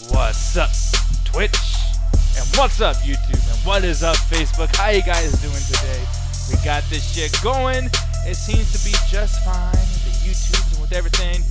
What's up, Twitch? And what's up, YouTube? And what is up, Facebook? How you guys doing today? We got this shit going. It seems to be just fine with the YouTubes and with everything.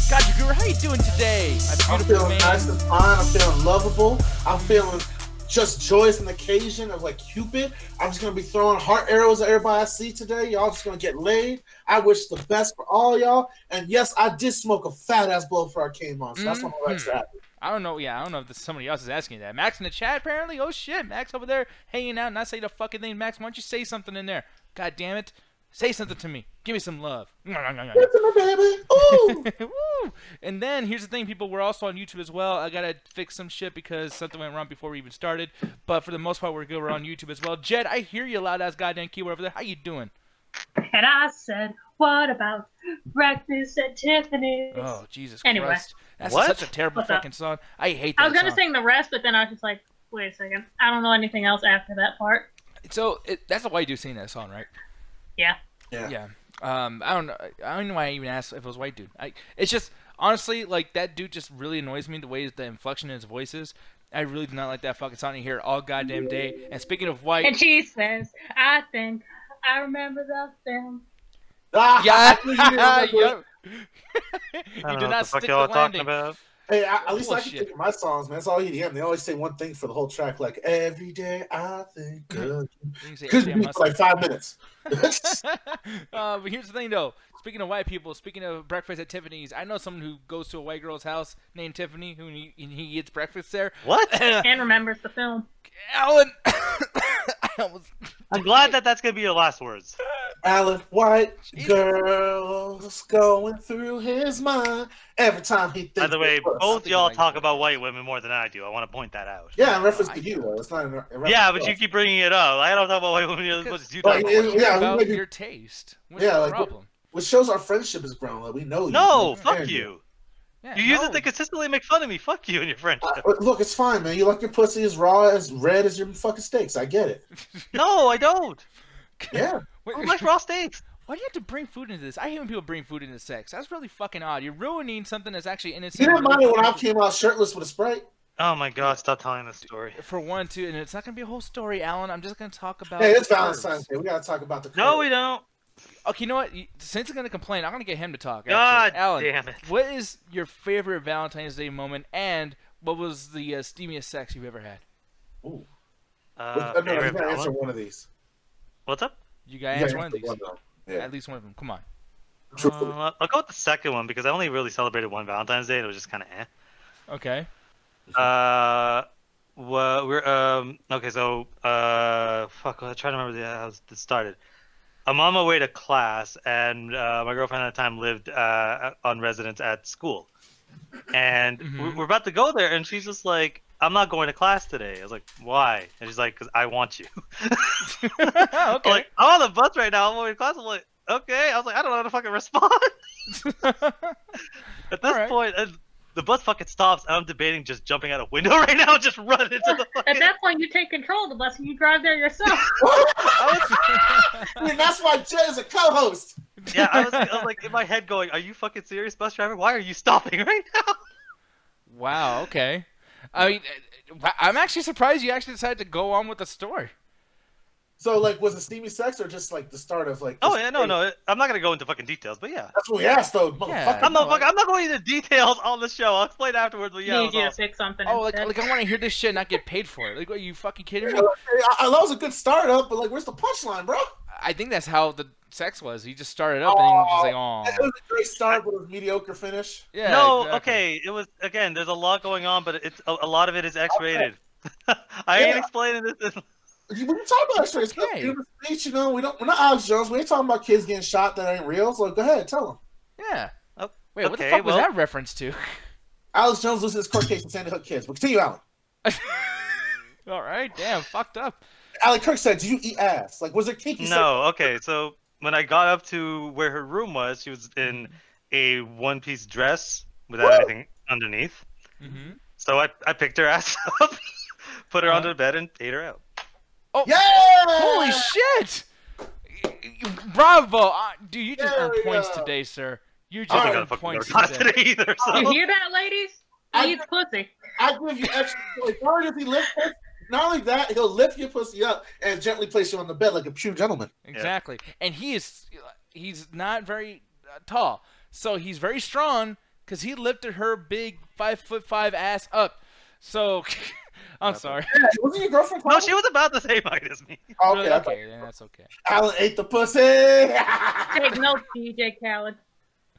Gotcha Guru, how you doing today? My I'm feeling nice and fine. I'm feeling lovable. I'm feeling just joyous and occasion of like Cupid. I'm just gonna be throwing heart arrows at everybody I see today. Y'all just gonna get laid. I wish the best for all y'all. And yes, I did smoke a fat ass blow before I came on, so that's what I'm extra happy. I don't know. Yeah, I don't know if somebody else is asking you that. Max in the chat, apparently. Oh shit, Max over there hanging out, not say the fucking thing. Max, why don't you say something in there? God damn it, say something to me. Give me some love. Baby. Ooh. Woo! And then here's the thing, people. We're also on YouTube as well. I gotta fix some shit because something went wrong before we even started. But for the most part, we're good. We're on YouTube as well. Jed, I hear you loud ass goddamn keyboard over there. How you doing? And I said, what about breakfast at Tiffany's? Oh Jesus Anyway. Christ! That's What? such a terrible What's up? fucking song. I hate that I was going to song. sing the rest, but then I was just like, wait a second. I don't know anything else after that part. So that's a white dude singing that song, right? Yeah. Yeah. I don't know. I don't know why I even asked if it was white dude. It's just honestly like that dude just really annoys me the way the inflection in his voice is. I really do not like that fucking song. You hear it all goddamn day. And speaking of white, And she says, I think I remember the film. Ah, yeah, I knew you didn't remember. you I do don't know not what the fuck stick y'all the are talking landing. about. Hey, at least I can Bullshit. think of my songs, man. That's all you hear. They always say one thing for the whole track, like every day I think of you. You can say Could every be damn for like 5 minutes. but here's the thing, though. Speaking of white people, speaking of breakfast at Tiffany's, I know someone who goes to a white girl's house named Tiffany, who he eats breakfast there. What? And remembers the film. Alan, I almost. I'm glad that that's gonna be your last words. Alan White girls going through his mind every time he thinks. By the way, of us. both y'all like talk that. about white women more than I do. I want to point that out. Yeah, in reference to you, though. It's not in reference Yeah, to but us. you keep bringing it up. I don't talk about white women as much as you Like, talk it- about. yeah, about maybe- your taste. What's Yeah, the like, problem? Which shows our friendship has grown. Like, we know you. No, We fuck understand you. Yeah, You use no. it to consistently make fun of me. Fuck you and your friendship. Look, it's fine, man. You like your pussy as raw, as red as your fucking steaks. I get it. No, I don't. Yeah. Wait, I like raw steaks. why do you have to bring food into this? I hate when people bring food into sex. That's really fucking odd. You're ruining something that's actually innocent. You didn't really mind it when I fucking- came out shirtless with a Sprite? Oh my god, stop telling this story. For one, too, and it's not gonna be a whole story, Alan. I'm just gonna talk about. Hey, it's the Valentine's curves. Day. We gotta talk about the No, curves. we don't. Okay, you know what? Since I'm gonna complain, I'm gonna get him to talk. God Actually. Alan, damn it. what is your favorite Valentine's Day moment, and what was the steamiest sex you've ever had? Ooh. Uh, No, you favorite gotta answer Valentine? one of these. What's up? You gotta You answer gotta one of these. though. Yeah. At least one of them. Come on. Truthfully. I'll go with the second one because I only really celebrated one Valentine's Day and it was just kind of eh. Okay. Well, we're okay. So fuck. I'm trying to remember how this started. I'm on my way to class, and my girlfriend at the time lived on residence at school, and we're about to go there, and she's just like, "I'm not going to class today." I was like, "Why?" And she's like, "Cause I want you." Okay. I'm like, I'm on the bus right now. I'm going to class. I'm like, okay. I was like, I don't know how to fucking respond. At this Alright. point, the bus fucking stops, and I'm debating just jumping out a window right now and just run into the At fucking... that point, you take control of the bus and you drive there yourself. I mean, that's why Jay is a co-host. Yeah, I was like in my head going, are you fucking serious, bus driver? Why are you stopping right now? Wow. Okay. I mean, I'm actually surprised you actually decided to go on with the story. So, like, was it steamy sex or just like the start of like? Oh this- yeah, no. I'm not gonna go into fucking details, but yeah. That's what we asked, though, motherfucker. Yeah. I'm not going into details on the show. I'll explain afterwards, but yeah. Need it you to was pick something Oh, like instead. I want to hear this shit and not get paid for it. Like, are you fucking kidding me? That was a good startup, but like, where's the punchline, bro? I think that's how the sex was. He just started up and he was just like, It oh. was a great start, but it was a mediocre finish. Yeah. no, exactly. okay. It was again. There's a lot going on, but it's a lot of it is X-rated. I ain't Yeah. explaining this. We can talk about X-rays. It's Okay. freedom of speech, you know. We're not Alex Jones. We ain't talking about kids getting shot that ain't real. So go ahead, tell them. Yeah. Oh, Wait, what the okay, fuck was well- that reference to? Alex Jones loses his court case in Sandy Hook kids. But continue, Alan. All right, damn, fucked up. Alec Kirk said, "Did you eat ass? Like, was it kinky?" No, okay. So when I got up to where her room was, she was in a one-piece dress without Woo! anything underneath. Mm-hmm. So I picked her ass up, put her onto the bed, and ate her out. Oh, Yeah! holy shit! Bravo, dude! You just There earned we points go. today, sir. You I just don't think I earned fucking points got today. today either. You So. hear that, ladies? He eats pussy. I give you extra points. Not only does he lift pussy, not only that, he'll lift your pussy up and gently place you on the bed like a true gentleman. Exactly. And he's not very tall, so he's very strong because he lifted her big 5'5" ass up. So I'm sorry. Yeah, wasn't your girlfriend? No, she was about the same height as me. Okay, Okay, then that's okay. Alan ate the pussy. Take notes, DJ Khaled.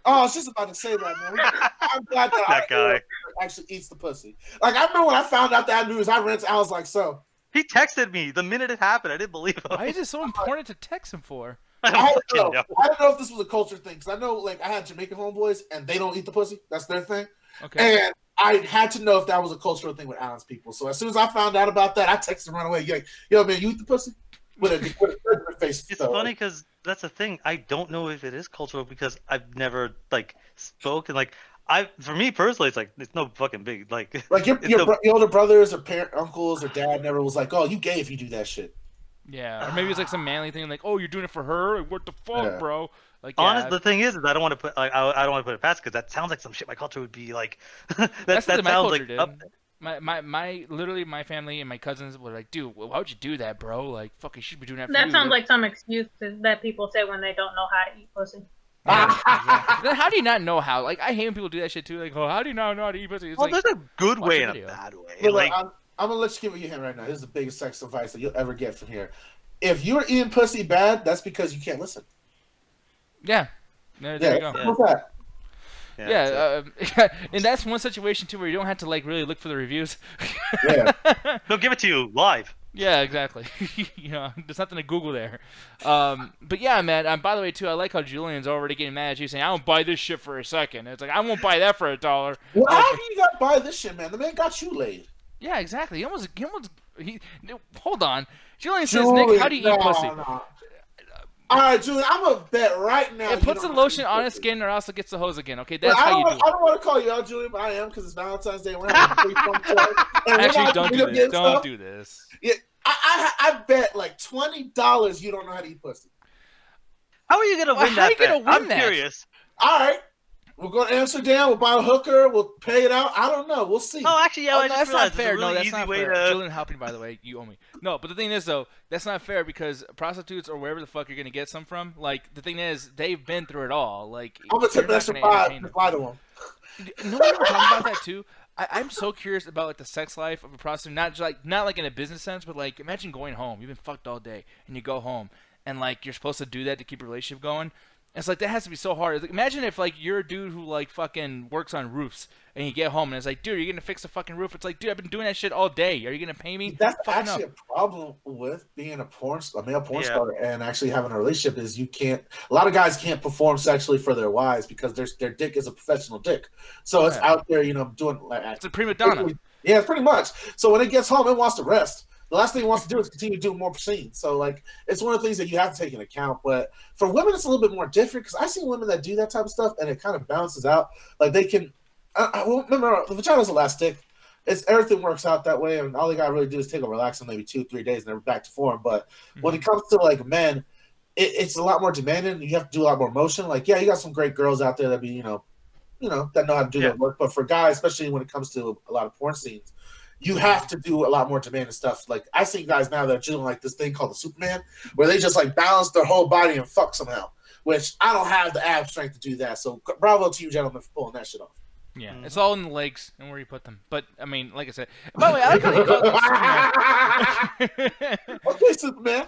Oh, I was just about to say that, man. I'm glad that guy actually eats the pussy. Like, I remember when I found out that news, I was like, so. He texted me the minute it happened. I didn't believe him. Why is it so important to text him for? I don't know if this was a culture thing, because I know, like, I had Jamaican homeboys, and they don't eat the pussy. That's their thing. Okay. And I had to know if that was a cultural thing with Alan's people. So as soon as I found out about that, I texted him right away. You're like, yo, man, you eat the pussy? With a face. It's funny because that's the thing. I don't know if it is cultural because I've never like spoken like for me personally, it's like it's no fucking big like your older brothers or uncles or dad never was like, oh, you gay if you do that shit. Yeah, or maybe it's like some manly thing, like, oh, you're doing it for her. Like, what the fuck, bro? Like, honestly, the thing is I don't want to put like I don't want to put it past because that sounds like some shit my culture would be like. that sounds like up there. Literally my family and my cousins were like, dude, why would you do that, bro? Like, fuck, you should be doing that for That you. sounds like some excuses that people say when they don't know how to eat pussy. Yeah, exactly. Then how do you not know how? Like, I hate when people do that shit too. Like, oh, how do you not know how to eat pussy? It's well, like, there's a good way and a bad way. Look, like, I'm gonna let you give you a hint right now. This is the biggest sex advice that you'll ever get from here. If you're eating pussy bad, that's because you can't listen. Yeah. There you go. What's that? Yeah, and that's one situation too where you don't have to like really look for the reviews. Yeah, they'll give it to you live. Yeah, exactly. You know, there's nothing to Google there. But yeah, man. By the way, too, I like how Julian's already getting mad at you, saying, "I don't buy this shit for a second." It's like I won't buy that for $1. Well, how do you gotta buy this shit, man? The man got you laid. Yeah, exactly. Hold on. Julian says, "Nick, how do you eat pussy?" No. All right, Julian, I'm gonna bet right now. It puts the lotion on his skin, or else it gets the hose again. Okay, that's how you do it. I don't want to call you out, Julian, but I am because it's Valentine's Day. And we're having Actually, don't do this. Don't do this. Yeah, I bet like $20 you don't know how to eat pussy. How are you gonna win that? How are you gonna win I'm that? curious. All right. We'll go to Amsterdam. We'll buy a hooker. We'll pay it out. I don't know. We'll see. Oh, actually, yeah. Oh, I no, just that's not realized fair. it's a really No, that's easy not way fair. to. Julian helping, by the way, you owe me. No, but the thing is, though, that's not fair because prostitutes or wherever the fuck you're gonna get some from, like the thing is, they've been through it all. Like, I'm gonna take an extra $5 to buy the one. No one ever talks about that too. I'm so curious about like the sex life of a prostitute, not like in a business sense, but like imagine going home. You've been fucked all day, and you go home, and like you're supposed to do that to keep a relationship going. It's like that has to be so hard. Like, imagine if like you're a dude who like fucking works on roofs and you get home and it's like, dude, you're gonna fix the fucking roof. It's like, dude, I've been doing that shit all day. Are you gonna pay me? That's actually a problem with being a male porn star and actually having a relationship is you can't. A lot of guys can't perform sexually for their wives because their dick is a professional dick. So it's out there, doing like it's a prima donna. Yeah, pretty much. So when it gets home, it wants to rest. The last thing he wants to do is continue doing more scenes. So, like, it's one of the things that you have to take into account. But for women, it's a little bit more different because I see women that do that type of stuff, and it kind of balances out. Like, they can remember, the vagina's elastic. Everything works out that way, and all they got to really do is take a relax in maybe 2-3 days, and they're back to form. But when it comes to, like, men, it's a lot more demanding. You have to do a lot more motion. Like, yeah, you got some great girls out there that be, that know how to do their work. But for guys, especially when it comes to a lot of porn scenes, you have to do a lot more demanding stuff. Like, I see guys now that are doing like this thing called the Superman, where they just like balance their whole body and fuck somehow, which I don't have the ab strength to do that. So bravo to you gentlemen for pulling that shit off. Yeah, it's all in the legs and where you put them. But, I mean, like I said, by the way, I like how you call it Superman. Okay, Superman.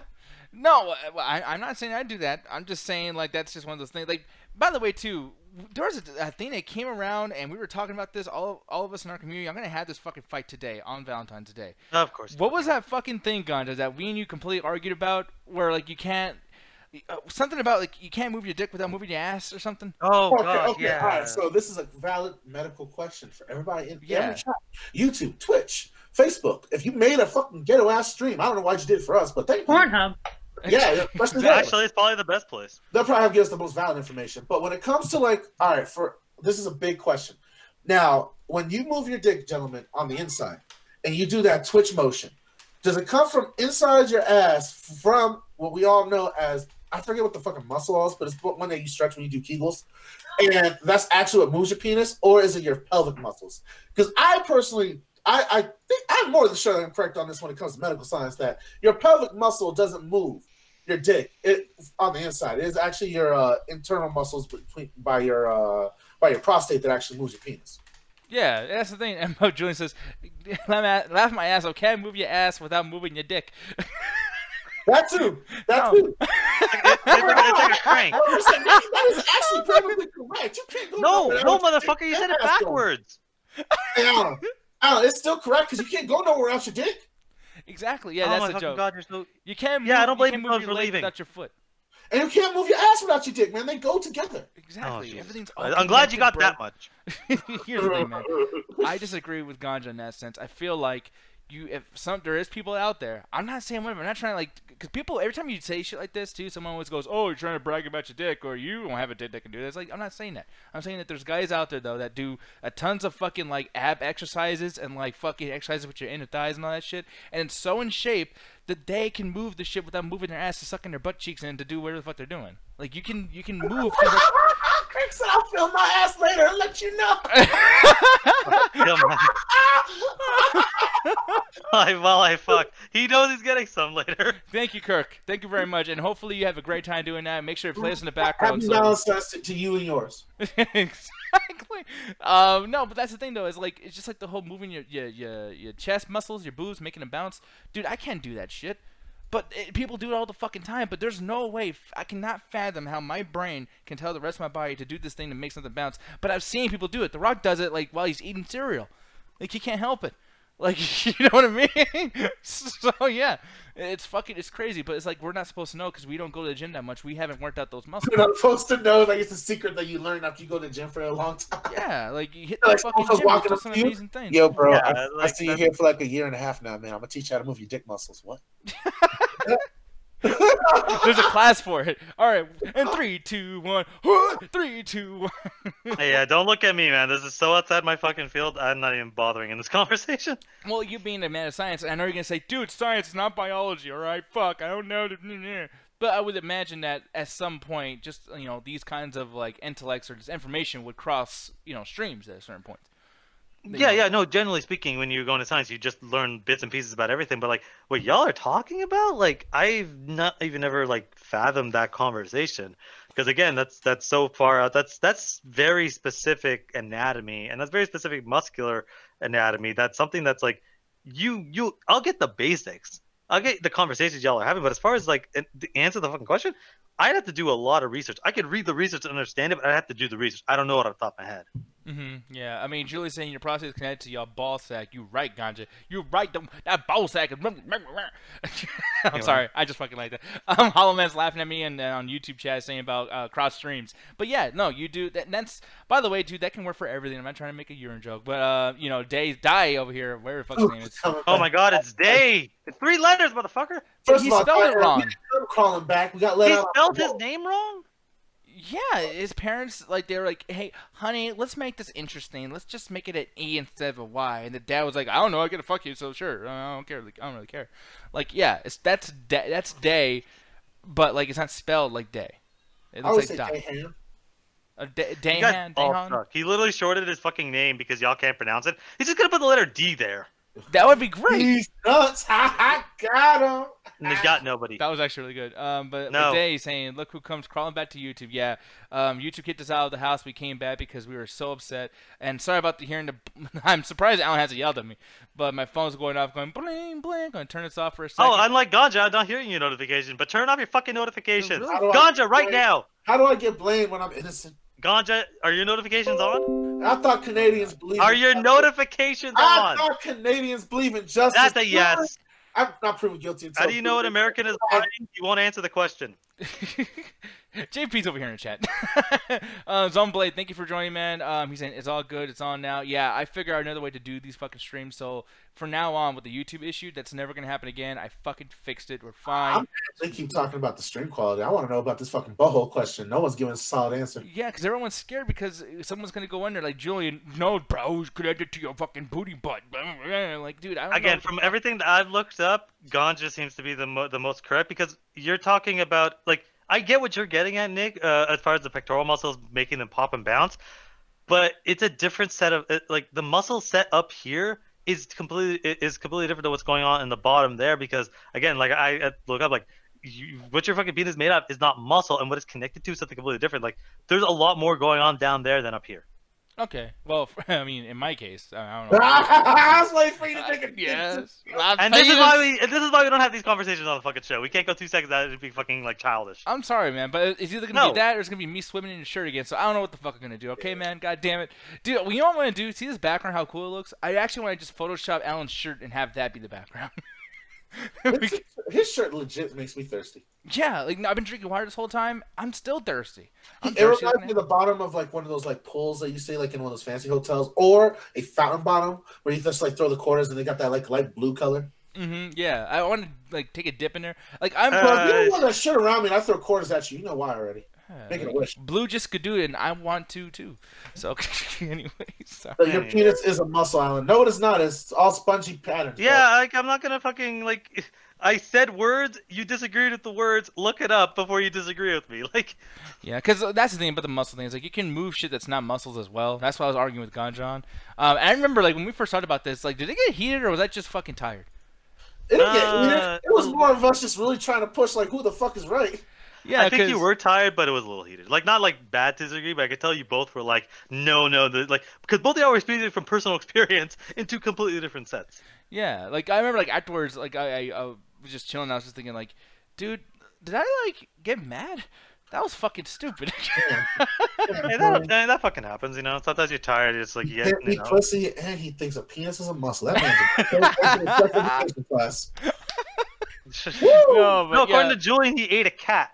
No, I'm not saying I do that. I'm just saying, like, that's just one of those things. Like, by the way, too, there was a thing that came around, and we were talking about this, all of us in our community. I'm going to have this fucking fight today, on Valentine's Day. Of course. What was that fucking thing, Ganja, that we and you completely argued about, where, like, you can't... something about, like, you can't move your dick without moving your ass or something? Oh, God, yeah. All right, so this is a valid medical question for everybody in every chat. YouTube, Twitch, Facebook. If you made a fucking ghetto-ass stream, I don't know why you did it for us, but thank you. Pornhub. Yeah, actually, it's probably the best place. They'll probably give us the most valid information. But when it comes to, like, all right, this is a big question. Now, when you move your dick, gentlemen, on the inside, and you do that twitch motion, does it come from inside your ass from what we all know as, I forget what the fucking muscle is, but it's one that you stretch when you do Kegels, and that's actually what moves your penis, or is it your pelvic muscles? Because I personally, I think I'm more than sure that I'm correct on this when it comes to medical science, that your pelvic muscle doesn't move your dick on the inside. It is actually your internal muscles by your prostate that actually moves your penis. Yeah, that's the thing. And Julian says, laugh my ass off. Can't move your ass without moving your dick. That too. That too. It's like a crank. That is actually probably correct. You can't go No, motherfucker, you said it backwards. Alan, it's still correct because you can't go nowhere else your dick. Exactly. Yeah, that's the joke. God, you're so... You can't move, I don't blame you can't move your for leg leaving. without your foot. And you can't move your ass without your dick, man. They go together. Exactly. Oh, everything's. I'm glad you got bro. that much. Here's the thing, man. I disagree with Ganja in that sense. I feel like there is people out there. I'm not saying whatever. I'm not trying to because people every time you say shit like this too, someone always goes, "Oh, you're trying to brag about your dick, or you don't have a dick that can do this." Like, I'm not saying that. I'm saying that there's guys out there though that do tons of fucking ab exercises and fucking exercises with your inner thighs and all that shit, and it's so in shape that they can move the shit without moving their ass to sucking their butt cheeks and to do whatever the fuck they're doing. Like you can move. Craig said, "I'll film my ass later and let you know." While I fuck. He knows he's getting some later. Thank you, Kirk. Thank you very much, and hopefully you have a great time doing that. Make sure you play us in the background. Happy Valentine's to you and yours. Exactly. No, but that's the thing though. Is it's just like the whole moving your chest muscles, your boobs, making them bounce. Dude, I can't do that shit. But people do it all the fucking time. But there's no way. I cannot fathom how my brain can tell the rest of my body to do this thing to make something bounce. But I've seen people do it. The Rock does it while he's eating cereal. He can't help it. You know what I mean? So yeah, it's crazy. But it's we're not supposed to know because we don't go to the gym that much. We haven't worked out those muscles. You're not supposed to know. It's a secret that you learn after you go to the gym for a long time. Yeah, you hit the fucking gym. You do some amazing things. Yo, bro, Yeah, I see you here for a year and a half now, man. I'm gonna teach you how to move your dick muscles. What? There's a class for it. All right, and 3, 2, 1. 3, 2, 1. Hey, yeah, don't look at me, man. This is so outside my fucking field. I'm not even bothering in this conversation. Well, you being a man of science, I know you're gonna say, "Dude, science is not biology." All right, fuck, I don't know. But I would imagine that at some point, just these kinds of intellects or just information would cross streams at a certain point. Yeah, no, generally speaking, when you're going to science, you just learn bits and pieces about everything. But what y'all are talking about, I've not even ever fathomed that conversation. Because again, that's so far out. That's very specific anatomy, and that's very specific muscular anatomy. That's something that's I'll get the basics. I'll get the conversations y'all are having. But as far as the answer to the fucking question, I'd have to do a lot of research. I could read the research and understand it, but I'd have to do the research. I don't know it off the top of my head. Yeah, I mean, Julie's saying your prostate is connected to your ball sack. You right, Ganja. You right. That ball sack is. I'm sorry. I just fucking like that. Hollow Man's laughing at me and on YouTube chat saying about cross streams. But yeah, no, you do. That's by the way, dude. That can work for everything. I'm not trying to make a urine joke, but Die over here. Where the fuck's his name is? Oh my God, it's Day. It's 3 letters, motherfucker. First He of all, spelled it wrong. I'm calling back. We got let He out. spelled his name wrong. Yeah, his parents they were like, "Hey, honey, let's make this interesting. Let's just make it an E instead of a Y." And the dad was like, "I don't know, I gotta fuck you, so sure, I don't care. I don't really care." Yeah, that's Day, but it's not spelled like Day. It I would looks say like Dayhan. Dayhan. He literally shorted his fucking name because y'all can't pronounce it. He's just gonna put the letter D there. That would be great. He's nuts. I got him. And they got nobody. That was actually really good. But No. Day saying, "Look who comes crawling back to YouTube." Yeah, YouTube kicked us out of the house. We came back because we were so upset. And sorry about the hearing the. I'm surprised Alan hasn't yelled at me, but my phone's going off, going bling bling. I'm gonna turn this off for a second. Oh, unlike Ganja, I'm not hearing your notification, but turn off your fucking notifications. Really? How do I Ganja, get right blamed? now. How do I get blamed when I'm innocent? Ganja, are your notifications on? I thought Canadians believe. Are in your justice. notifications I on? thought Canadians believe in justice. That's a yes. I'm not proven guilty until. How do you know an American is lying? You won't answer the question. JP's over here in the chat. Zoneblade, thank you for joining, man. He's saying it's all good, it's on now. Yeah, I figured out another way to do these fucking streams. So from now on, with the YouTube issue, that's never gonna happen again. I fucking fixed it. We're fine. They keep talking about the stream quality. I want to know about this fucking butthole question. No one's giving a solid answer. Yeah, because everyone's scared because someone's gonna go in there like, "Julian, no, bro, it's connected to your fucking booty butt." Like, dude, I don't know. Again, from everything that I've looked up, Ganja seems to be the most correct because you're talking about I get what you're getting at, Nick, as far as the pectoral muscles making them pop and bounce, but it's a different set of like the muscle set up here is completely different than what's going on in the bottom there, because again, like I look up like what your fucking penis is made of is not muscle, and what it's connected to is something completely different. Like there's a lot more going on down there than up here. Okay. Well, I mean, in my case, I don't know. I was waiting for you to take a Yes. And this is why we don't have these conversations on the fucking show. We can't go 2 seconds without it being fucking like childish. I'm sorry, man, but it's either gonna be that or it's gonna be me swimming in your shirt again. So I don't know what the fuck I'm gonna do. Okay, man. God damn it, dude. You know what I'm gonna do? See this background? How cool it looks. I actually want to just Photoshop Alan's shirt and have that be the background. His shirt legit makes me thirsty. Yeah, like I've been drinking water this whole time. I'm still thirsty. It reminds me of the bottom of like one of those like pools that you see like in one of those fancy hotels, or a fountain bottom where you just like throw the quarters and they got that like light blue color. Yeah, I want to like take a dip in there. Like I'm. Bro, if you don't want that shit around me and I throw quarters at you, you know why already. Making a wish. Blue just could do it, and I want to too. So, anyway, sorry. So your penis is a muscle, Alan. No, it is not. It's all spongy patterns. Yeah, like I'm not gonna fucking like. I said words. You disagreed with the words. Look it up before you disagree with me. Like. Yeah, because that's the thing about the muscle thing. Is like you can move shit that's not muscles as well. That's why I was arguing with Ganjan. And I remember like when we first talked about this. Like, did it get heated or was I just fucking tired? It didn't get heated. It was more of us just really trying to push like who the fuck is right. Yeah, I think you were tired, but it was a little heated. Like, not like bad to disagree, but I could tell you both were like, no, like, because both of y'all were speaking from personal experience in 2 completely different sets. Yeah, like I remember like afterwards, like I was just chilling. I was just thinking like, dude, did I like get mad? That was fucking stupid. Hey, that fucking happens, you know. Sometimes you're tired. It's like he pussy and he thinks a penis is a muscle. That man's a class. No, according to Julian, he ate a cat.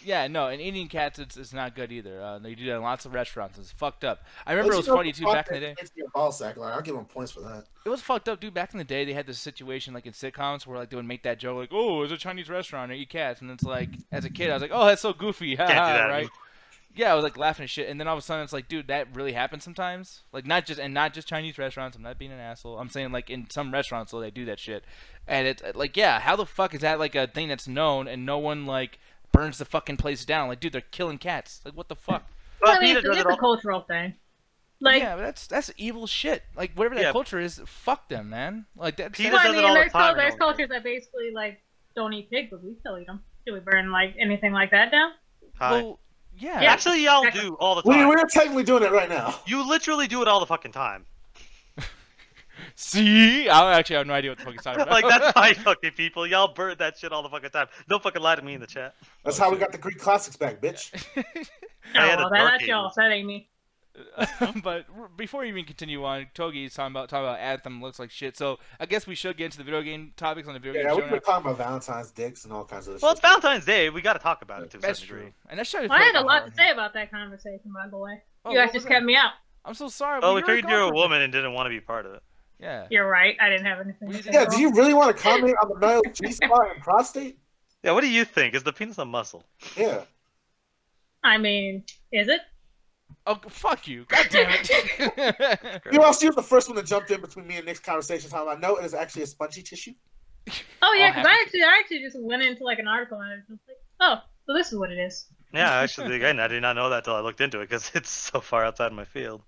Yeah, no, and eating cats, it's not good either. They do that in lots of restaurants. It's fucked up. I remember it was funny, too, back in the day. I'll give them points for that. It was fucked up, dude. Back in the day, they had this situation, like, in sitcoms where, like, they would make that joke, like, oh, it's a Chinese restaurant, I eat cats. And it's like, as a kid, I was like, oh, that's so goofy. Can't do that, right? Yeah, I was, like, laughing at shit. And then all of a sudden, it's like, dude, that really happens sometimes. Like, not just Chinese restaurants. I'm not being an asshole. I'm saying, like, in some restaurants, so they do that shit. And it's, like, yeah, how the fuck is that, like, a thing that's known and no one, like, burns the fucking place down? Like, dude, they're killing cats. Like, what the fuck? Well, I mean, it's a cultural thing. Like, yeah, but that's evil shit. Like, whatever that culture is, fuck them, man. Like, that's... Well, I mean, there's cultures that basically, like, don't eat pig, but we still eat them. Do we burn, like, anything like that down? Well, yeah. Actually, y'all do all the time. We're technically doing it right now. You literally do it all the fucking time. See? I actually have no idea what the fuck he's talking about. Like, that's fine, fucking people. Y'all burn that shit all the fucking time. Don't fucking lie to me in the chat. That's how we got the Greek classics back, bitch. Well, that's y'all. That ain't me. But before we even continue on, Togi's talking about Anthem looks like shit. So I guess we should get into the video game topics on the video game show. Yeah, we've been talking about Valentine's dicks and all kinds of shit. Well, it's Valentine's Day. We got to talk about it too. That's true. And that's I had a lot to say about that conversation, by the way. You guys just kept me out. I'm so sorry. Oh, we figured you were a woman and didn't want to be part of it. Yeah. You're right. I didn't have anything to say. Yeah, do you really want to comment on the male G-spot and prostate? Yeah, what do you think? Is the penis a muscle? Yeah. I mean, is it? Oh, fuck you. God damn it. You also was the first one that jumped in between me and Nick's conversation talking about, no, it is actually a spongy tissue. Oh, yeah, because I actually just went into, like, an article and I was just like, oh, so this is what it is. Yeah, actually, again, I did not know that until I looked into it because it's so far outside my field.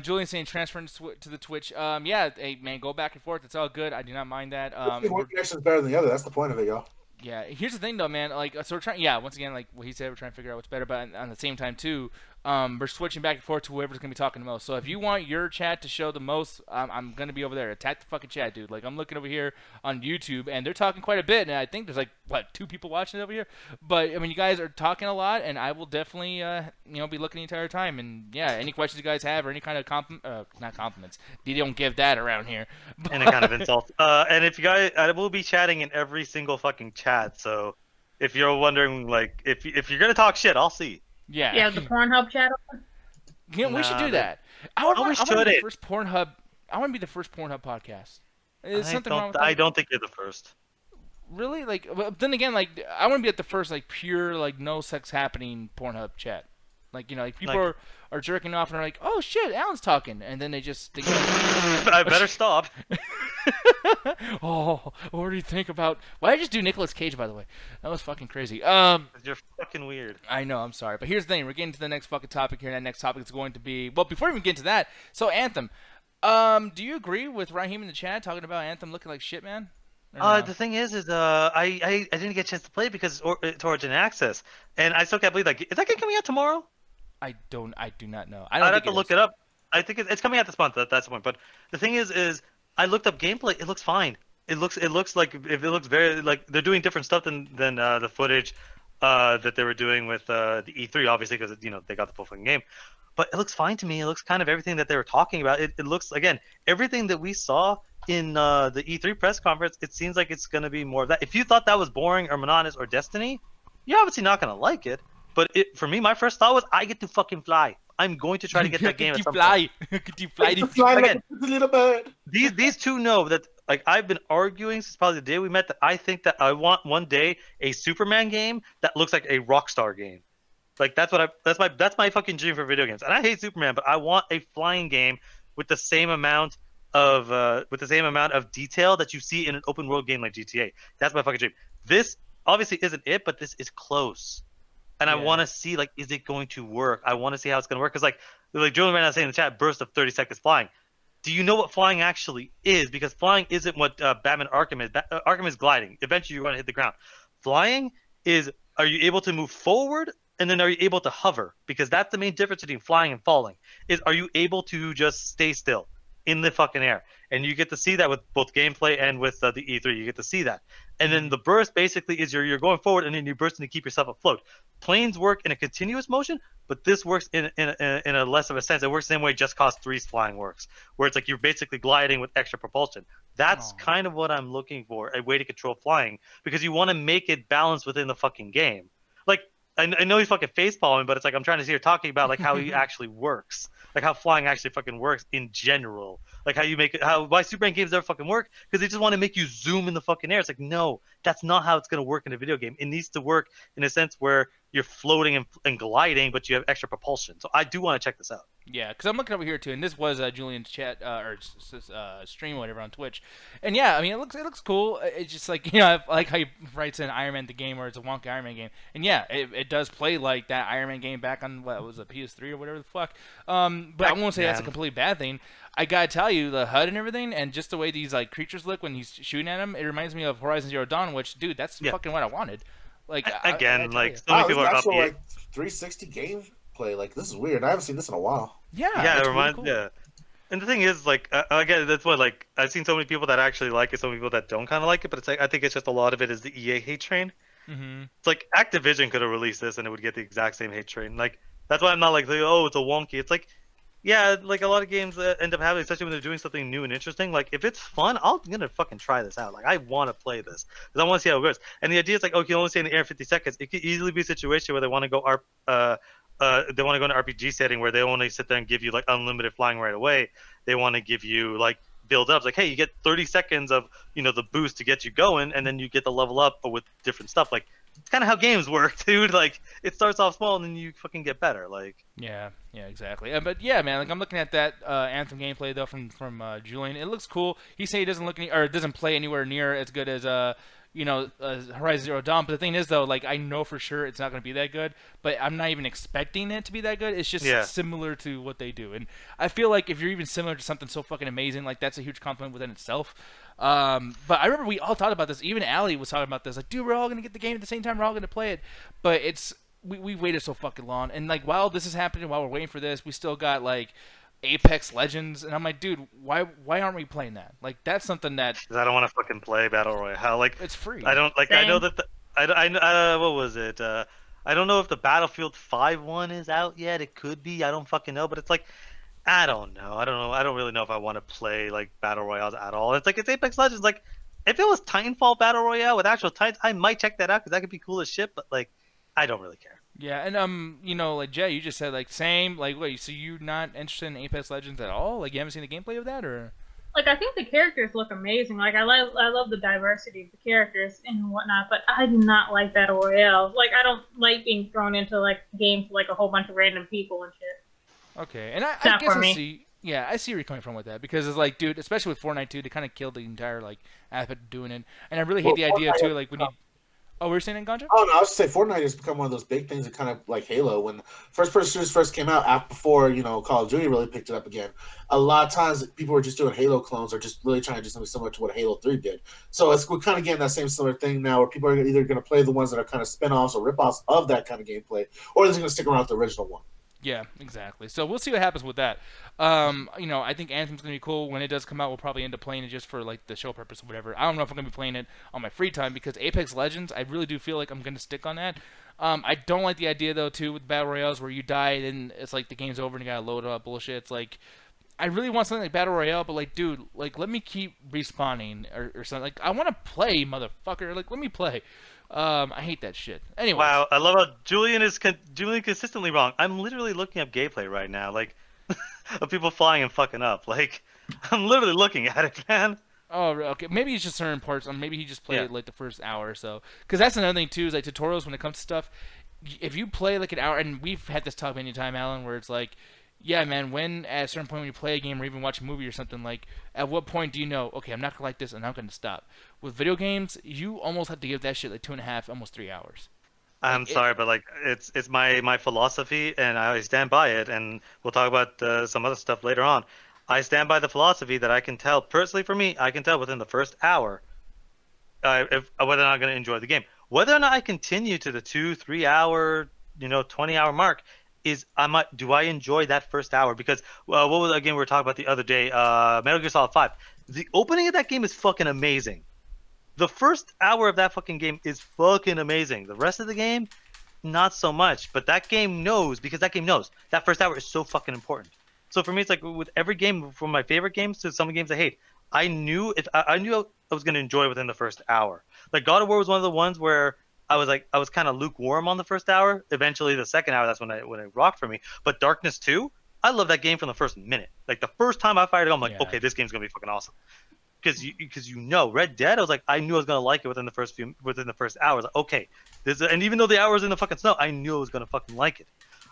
Julian saying transferring to the Twitch. Yeah, hey, man, go back and forth. It's all good. I do not mind that. One connection is better than the other. That's the point of it, y'all. Yeah, here's the thing, though, man. Like, so we're trying. Yeah, once again, like what he said, we're trying to figure out what's better. But on the same time, too, we're switching back and forth to whoever's gonna be talking the most. So if you want your chat to show the most, I'm gonna be over there. Attack the fucking chat, dude. Like I'm looking over here on YouTube, and they're talking quite a bit. And I think there's like 2 people watching it over here. But I mean, you guys are talking a lot, and I will definitely be looking the entire time. And yeah, any questions you guys have or any kind of not compliments. They don't give that around here. Any kind of insult. And if you guys, I will be chatting in every single fucking chat. So if you're wondering, like, if you're gonna talk shit, I'll see. Yeah. Yeah, the Pornhub chat. Yeah, we should do that. I want to be the first Pornhub. I want to be the first Pornhub podcast. I don't think you're the first. Really? Like, but then again, like, I want to be at the first, like, pure, like, no sex happening Pornhub chat. Like, you know, like people are jerking off and are like, oh shit, Alan's talking, and then they I better stop. Oh, what do you think about? Why did I just do Nicolas Cage? By the way, that was fucking crazy. You're fucking weird. I know. I'm sorry, but here's the thing. We're getting to the next fucking topic here. And that next topic is going to be before we even get into that. So Anthem. Do you agree with Raheem in the chat talking about Anthem looking like shit, man? No? The thing is I didn't get a chance to play it because it's Origin Access, and I still can't believe is that game coming out tomorrow? I do not know. I'd have to look it up. I think it's coming out this month. That's the point. But the thing is I looked up gameplay. It looks fine. It looks like if it looks very like they're doing different stuff than the footage that they were doing with the E3, obviously, because they got the full fucking game. But it looks fine to me. It looks kind of everything that they were talking about. It looks, again, everything that we saw in the E3 press conference. It seems like it's going to be more of that. If you thought that was boring or monotonous or Destiny, you're obviously not going to like it. But for me, my first thought was, I get to fucking fly. I'm going to try to get that game at some point. Could you fly? Again, like a little bird. These two know that, like, I've been arguing since probably the day we met that I think that I want one day a Superman game that looks like a Rockstar game. Like that's my fucking dream for video games. And I hate Superman, but I want a flying game with the same amount of detail that you see in an open world game like GTA. That's my fucking dream. This obviously isn't it, but this is close. And I want to see, like, is it going to work? I want to see how it's going to work. Because, like Julian right now saying in the chat, burst of 30 seconds flying. Do you know what flying actually is? Because flying isn't what Batman Arkham is. Arkham is gliding. Eventually, you're going to hit the ground. Flying is, are you able to move forward? And then are you able to hover? Because that's the main difference between flying and falling. Is, are you able to just stay still in the fucking air? And you get to see that with both gameplay and with the E3. You get to see that. And then the burst basically is you're going forward and then you burst to keep yourself afloat. Planes work in a continuous motion, but this works in a less of a sense. It works the same way Just Cause 3's flying works, where it's like you're basically gliding with extra propulsion. That's kind of what I'm looking for, a way to control flying, because you want to make it balanced within the fucking game. Like, I know he's fucking facepalming, but it's like I'm trying to see her talking about like how he actually works, like how flying actually fucking works in general, like how you make it, why Superman games never fucking work, because they just want to make you zoom in the fucking air. It's like, no, that's not how it's gonna work in a video game. It needs to work in a sense where you're floating and gliding, but you have extra propulsion. So I do want to check this out. Yeah, because I'm looking over here too, and this was Julian's chat or stream or whatever on Twitch, and yeah, I mean it looks cool. It's just like I like how he writes in Iron Man the game, where it's a wonky Iron Man game, and yeah, it does play like that Iron Man game back on what was a PS3 or whatever the fuck. But I won't say that's a completely bad thing. I gotta tell you, the HUD and everything, and just the way these like creatures look when he's shooting at them, it reminds me of Horizon Zero Dawn, which, dude, that's fucking what I wanted. Like again, like so many people are up here. Like 360 gameplay. Like, this is weird. I haven't seen this in a while. Yeah, it reminds me. Cool. Yeah, and the thing is, like, again, that's what, like, I've seen so many people that actually like it, so many people that don't kind of like it, but it's like I think it's just a lot of it is the EA hate train. Mm-hmm. It's like Activision could have released this and it would get the exact same hate train. Like, that's why I'm not like, oh, it's a wonky. It's like, yeah, like a lot of games end up having, especially when they're doing something new and interesting. Like, if it's fun, I'm gonna fucking try this out. Like, I want to play this because I want to see how it goes. And the idea is like, okay, you only stay in the air 50 seconds. It could easily be a situation where they want to go they want to go into RPG setting where they only sit there and give you like unlimited flying right away. They want to give you like build ups, like, hey, you get 30 seconds of the boost to get you going, and then you get the level up with different stuff. Like, it's kind of how games work, dude. Like, it starts off small and then you fucking get better. Like, yeah, exactly. But yeah, man, like I'm looking at that Anthem gameplay though from Julian. It looks cool. He said he doesn't look it doesn't play anywhere near as good as Horizon Zero Dawn. But the thing is though, like, I know for sure it's not going to be that good, but I'm not even expecting it to be that good. It's just similar to what they do, and I feel like if you're even similar to something so fucking amazing, like, that's a huge compliment within itself. But I remember we all talked about this. Even Allie was talking about this. Like, dude, we're all gonna get the game at the same time. We're all gonna play it. But we waited so fucking long. And like, while this is happening, while we're waiting for this, we still got like Apex Legends. And I'm like, dude, why aren't we playing that? Like, that's something that. Because I don't want to fucking play Battle Royale. Like, it's free. I don't like. Same. I know that. What was it? I don't know if the Battlefield 5 one is out yet. It could be. I don't fucking know. But it's like, I don't know. I don't really know if I want to play like Battle Royales at all. It's like, it's Apex Legends. Like, if it was Titanfall Battle Royale with actual Titans, I might check that out because that could be cool as shit. But like, I don't really care. Yeah, and like Jay, you just said like same. Like, wait, so you're not interested in Apex Legends at all? Like, you haven't seen the gameplay of that, or? Like, I think the characters look amazing. Like, I love the diversity of the characters and whatnot, but I do not like Battle Royale. Like, I don't like being thrown into like games with like a whole bunch of random people and shit. Okay, and I guess Yeah, I see where you're coming from with that because it's like, dude, especially with Fortnite too, they kind of killed the entire like aspect of doing it, and I really hate the idea too, like when you. Oh, we were saying in Ganja? Oh no, I was just say Fortnite has become one of those big things that kind of like Halo. When first-person shooters first came out, after before Call of Duty really picked it up again. A lot of times people were just doing Halo clones or just really trying to do something similar to what Halo 3 did. So we're kind of getting that same similar thing now, where people are either going to play the ones that are kind of spin-offs or rip-offs of that kind of gameplay, or they're going to stick around with the original one. Yeah, exactly. So we'll see what happens with that. I think Anthem's gonna be cool when it does come out. We'll probably end up playing it just for like the show purpose or whatever. I don't know if I'm gonna be playing it on my free time because Apex Legends, I really do feel like I'm gonna stick on that. I don't like the idea though too with battle royales where you die and it's like the game's over and you gotta load up bullshit. It's like I really want something like battle royale, but like, dude, like let me keep respawning or something. Like I want to play, motherfucker. Like let me play. I hate that shit. Anyway. Wow, I love how Julian is consistently wrong. I'm literally looking up gameplay right now, like of people flying and fucking up. Like I'm literally looking at it, man. Oh, okay. Maybe it's just certain parts. Maybe he just played like the first hour or so. Because that's another thing too. Is like tutorials when it comes to stuff. If you play like an hour, and we've had this talk many times, Alan, where it's like, yeah, man, when at a certain point when you play a game or even watch a movie or something, like, at what point do you know, okay, I'm not going to like this and I'm going to stop? With video games, you almost have to give that shit like 2.5, almost 3 hours. I'm sorry, but like it's my philosophy, and I stand by it. And we'll talk about some other stuff later on. I stand by the philosophy that I can tell personally. For me, I can tell within the first hour if whether or not I'm going to enjoy the game. Whether or not I continue to the 2-3 hour, 20-hour mark is do I enjoy that first hour? Because what was again we were talking about the other day, Metal Gear Solid 5. The opening of that game is fucking amazing. The first hour of that fucking game is fucking amazing. The rest of the game, not so much. But that game knows, because that game knows that first hour is so fucking important. So for me, it's like with every game, from my favorite games to some games I hate, I knew I was gonna enjoy within the first hour. Like God of War was one of the ones where I was kind of lukewarm on the first hour. Eventually, the second hour, that's when it rocked for me. But Darkness 2, I love that game from the first minute. Like the first time I fired it, I'm like, okay, this game's gonna be fucking awesome. Because Red Dead, I was like, I knew I was gonna like it within the first hour. I was like, okay, and even though the hour was in the fucking snow, I knew I was gonna fucking like it.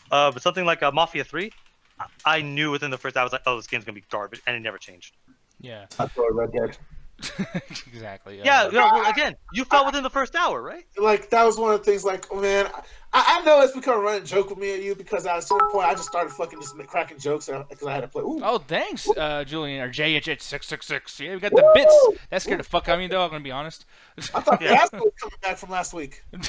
But something like Mafia 3, I knew within the first hour, I was like, oh, this game's gonna be garbage, and it never changed. Yeah. That's what Red Dead. Exactly. Yeah. Well, again, you felt within the first hour, right? Like that was one of the things. Like, oh, man, I know it's become a running joke with me and you because at a certain point I just started fucking just cracking jokes because I had to play. Ooh. Oh, thanks, Julian or JH666. Yeah, we got the bits. That scared the fuck out of me, though. I'm gonna be honest. I thought Jasper was coming back from last week. And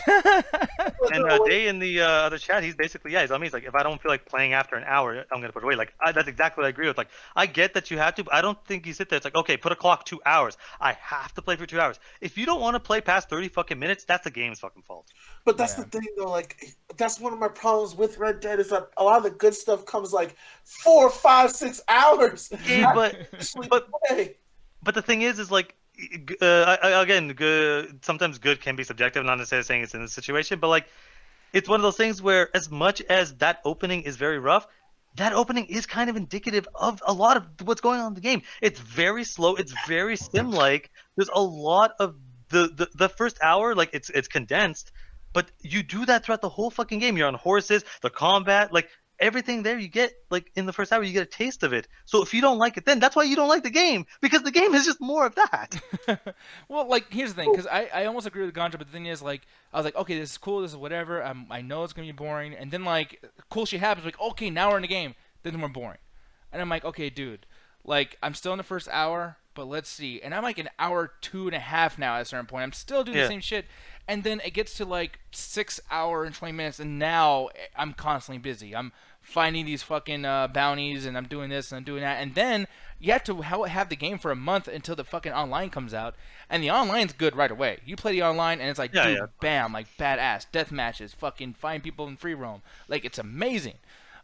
Day in the other chat, he's basically he's on me. He's like, if I don't feel like playing after an hour, I'm gonna put it away. Like that's exactly what I agree with. Like I get that you have to, but I don't think you sit there. It's like, okay, put a clock 2 hours. I have to play for 2 hours. If you don't want to play past 30 fucking minutes, that's the game's fucking fault. But that's the thing, though. Like that's one of my problems with Red Dead is that a lot of the good stuff comes like 4, 5, 6 hours. Yeah, but the thing is like. Again, good. Sometimes good can be subjective. Not necessarily saying it's in this situation, but like, it's one of those things where, as much as that opening is very rough, that opening is kind of indicative of a lot of what's going on in the game. It's very slow. It's very sim-like. There's a lot of the first hour, like it's condensed, but you do that throughout the whole fucking game. You're on horses, the combat, like. Everything there you get, like in the first hour, you get a taste of it. So if you don't like it, then that's why you don't like the game, because the game is just more of that. Well, like here's the thing, because I almost agree with Ganja, but the thing is, like, I was like, okay, this is cool, this is whatever. I know it's gonna be boring, and then like cool shit happens, like okay, now we're in the game, then we're boring, and I'm like, okay, dude, like I'm still in the first hour, but let's see, and I'm like an hour 2.5 now at a certain point. I'm still doing the same shit. And then it gets to like 6 hours and 20 minutes, and now I'm constantly busy. I'm finding these fucking bounties, and I'm doing this and I'm doing that. And then you have to have the game for a month until the fucking online comes out. And the online's good right away. You play the online, and it's like, bam, like badass death matches, fucking find people in free roam. Like it's amazing,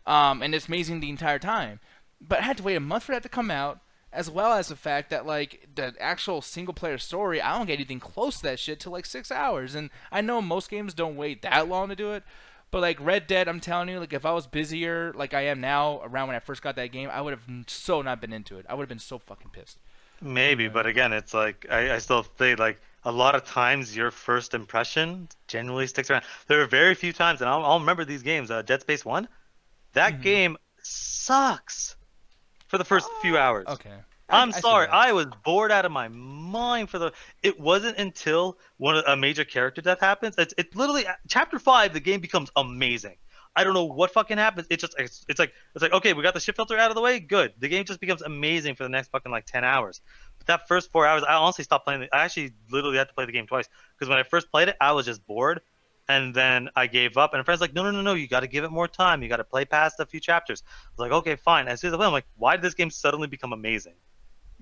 and it's amazing the entire time. But I had to wait a month for that to come out. As well as the fact that, like, the actual single-player story, I don't get anything close to that shit till, like, 6 hours. And I know most games don't wait that long to do it. But, like, Red Dead, I'm telling you, like, if I was busier like I am now around when I first got that game, I would have so not been into it. I would have been so fucking pissed. Maybe, but again, it's like, I still think, like, a lot of times your first impression generally sticks around. There are very few times, and I'll remember these games. Dead Space 1, that game sucks. for the first few hours. Okay. I'm I see sorry, that. I was bored out of my mind for the. It wasn't until a major character death happens. It's literally chapter 5. The game becomes amazing. I don't know what fucking happens. It's like okay, we got the ship filter out of the way. Good. The game just becomes amazing for the next fucking like 10 hours. But that first 4 hours, I honestly stopped playing it. I actually literally had to play the game twice because when I first played it, I was just bored. And then I gave up, and a friend's like, no, you got to give it more time. You got to play past a few chapters. I was like, okay, fine. As soon as I play, I'm like, why did this game suddenly become amazing?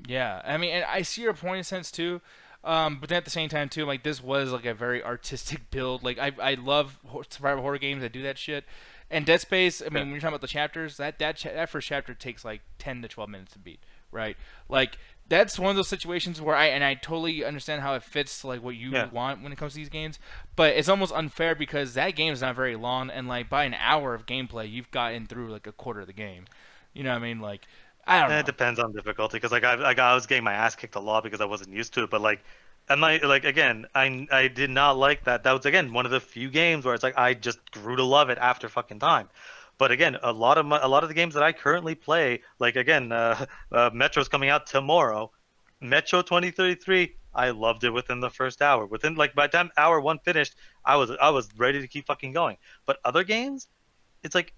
Yeah, I mean, and I see your point in a sense too, but then at the same time too, like this was like a very artistic build. Like I love survival horror games that do that shit. And Dead Space, I mean, when you're talking about the chapters, that first chapter takes like 10 to 12 minutes to beat, right? Like that's one of those situations where I totally understand how it fits like what you want when it comes to these games, but it's almost unfair because that game is not very long, and like by an hour of gameplay, you've gotten through like a quarter of the game. You know what I mean? Like I don't know. It depends on difficulty because like I was getting my ass kicked a lot because I wasn't used to it, but like. And like again, I did not like that. That was again one of the few games where it's like I just grew to love it after fucking time. But again, a lot of the games that I currently play, like again, Metro's coming out tomorrow. Metro 2033, I loved it within the first hour. Within like by the time hour 1 finished, I was ready to keep fucking going. But other games, it's like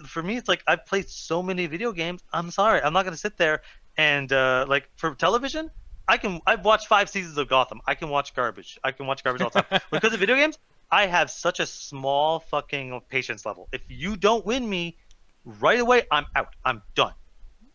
for me, it's like I've played so many video games. I'm sorry, I'm not gonna sit there and like for television. I've watched 5 seasons of Gotham. I can watch garbage. I can watch garbage all the time. Because of video games, I have such a small fucking patience level. If you don't win me right away, I'm out. I'm done.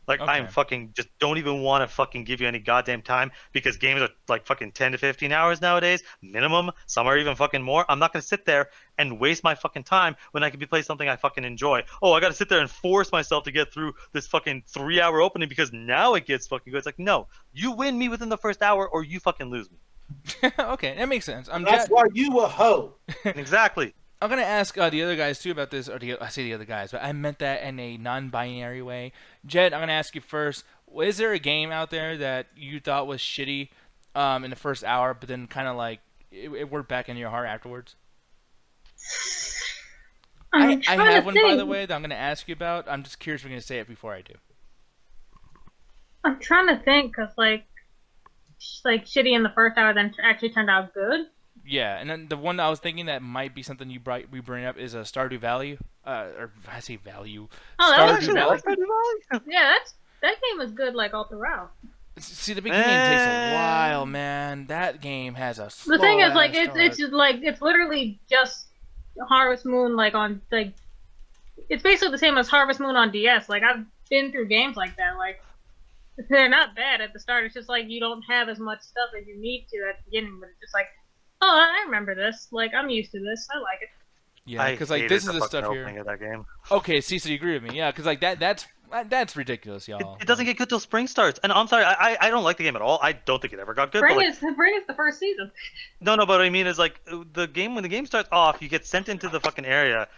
Like Okay. I'm fucking just don't even want to fucking give you any goddamn time because games are like fucking 10 to 15 hours nowadays minimum. Some are even fucking more. I'm not gonna sit there and waste my fucking time when I could be playing something I fucking enjoy. Oh, I gotta sit there and force myself to get through this fucking 3-hour opening because now it gets fucking good. It's like no, you win me within the first hour or you fucking lose me. Okay, that makes sense. That's why you a hoe. Exactly. I'm gonna ask the other guys too about this, or I say the other guys, but I meant that in a non-binary way. Jed, I'm gonna ask you first. Is there a game out there that you thought was shitty in the first hour, but then kind of like it worked back into your heart afterwards? I have one, by the way, that I'm gonna ask you about. I'm just curious if you're gonna say it before I do. I'm trying to think, cause like shitty in the first hour, then actually turned out good. Yeah, and then the one I was thinking that might be something we bring up is Stardew Valley, or I say value. Oh, that Stardew Valley. Yeah, that game is good like all throughout. See, the beginning takes a while, man. That game has a slow The thing is, like, start. it's just like it's literally just Harvest Moon, like on like it's basically the same as Harvest Moon on DS. Like I've been through games like that. Like they're not bad at the start. It's just like you don't have as much stuff as you need to at the beginning, but it's just like, oh, I remember this. Like I'm used to this. I like it. Yeah, because like this is the stuff here. Of that game. Okay, see, so you agree with me? Yeah, because like that's ridiculous, y'all. It doesn't get good till spring starts, and I'm sorry, I don't like the game at all. I don't think it ever got good. Spring But, is the first season. No, but what I mean is like when the game starts off, you get sent into the fucking area,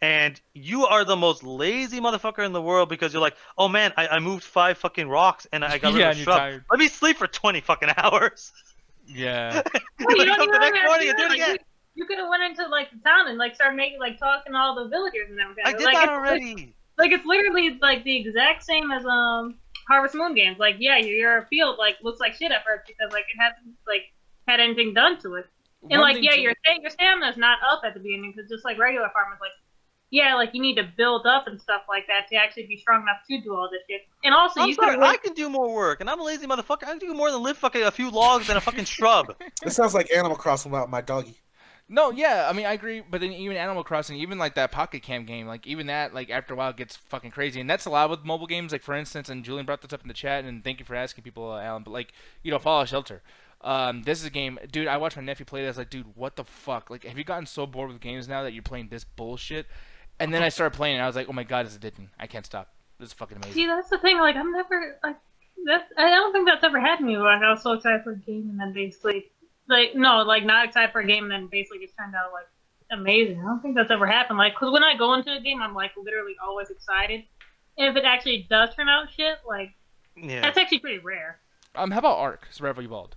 and you are the most lazy motherfucker in the world because you're like, oh man, I moved 5 fucking rocks and I got rid of a shrub. Let me sleep for 20 fucking hours. Yeah. Well, you don't even the next have morning to and do it like, again. You could have went into like the town and like started making like talking to all the villagers and everything. I did like, that it's, already. Like it's literally like the exact same as Harvest Moon games. Like yeah, your field like looks like shit at first because like it hasn't like had anything done to it. And like yeah, your stamina's not up at the beginning because just like regular farmers like yeah, like you need to build up and stuff like that to actually be strong enough to do all this shit. And also I can do more work, and I'm a lazy motherfucker. I can do more than lift fucking a few logs and a fucking shrub. It sounds like Animal Crossing without my doggy. No, yeah, I mean I agree, but then even Animal Crossing, even like that Pocket Camp game, like even that, like after a while gets fucking crazy, and that's a lot with mobile games. Like for instance, and Julian brought this up in the chat, and thank you for asking people, Alan. But like Fallout Shelter, this is a game, dude. I watched my nephew play this. Like, dude, what the fuck? Like, have you gotten so bored with games now that you're playing this bullshit? And then I started playing, and I was like, oh my god, it's addicting. I can't stop. This is fucking amazing. See, that's the thing. Like, I'm never like that. I don't think that's ever happened to me. Like, I was so excited for a game, and then basically, like, no, like not excited for a game, and then basically just turned out like amazing. I don't think that's ever happened. Like, cause when I go into a game, I'm like literally always excited, and if it actually does turn out shit, like, that's actually pretty rare. How about Ark Survival Evolved?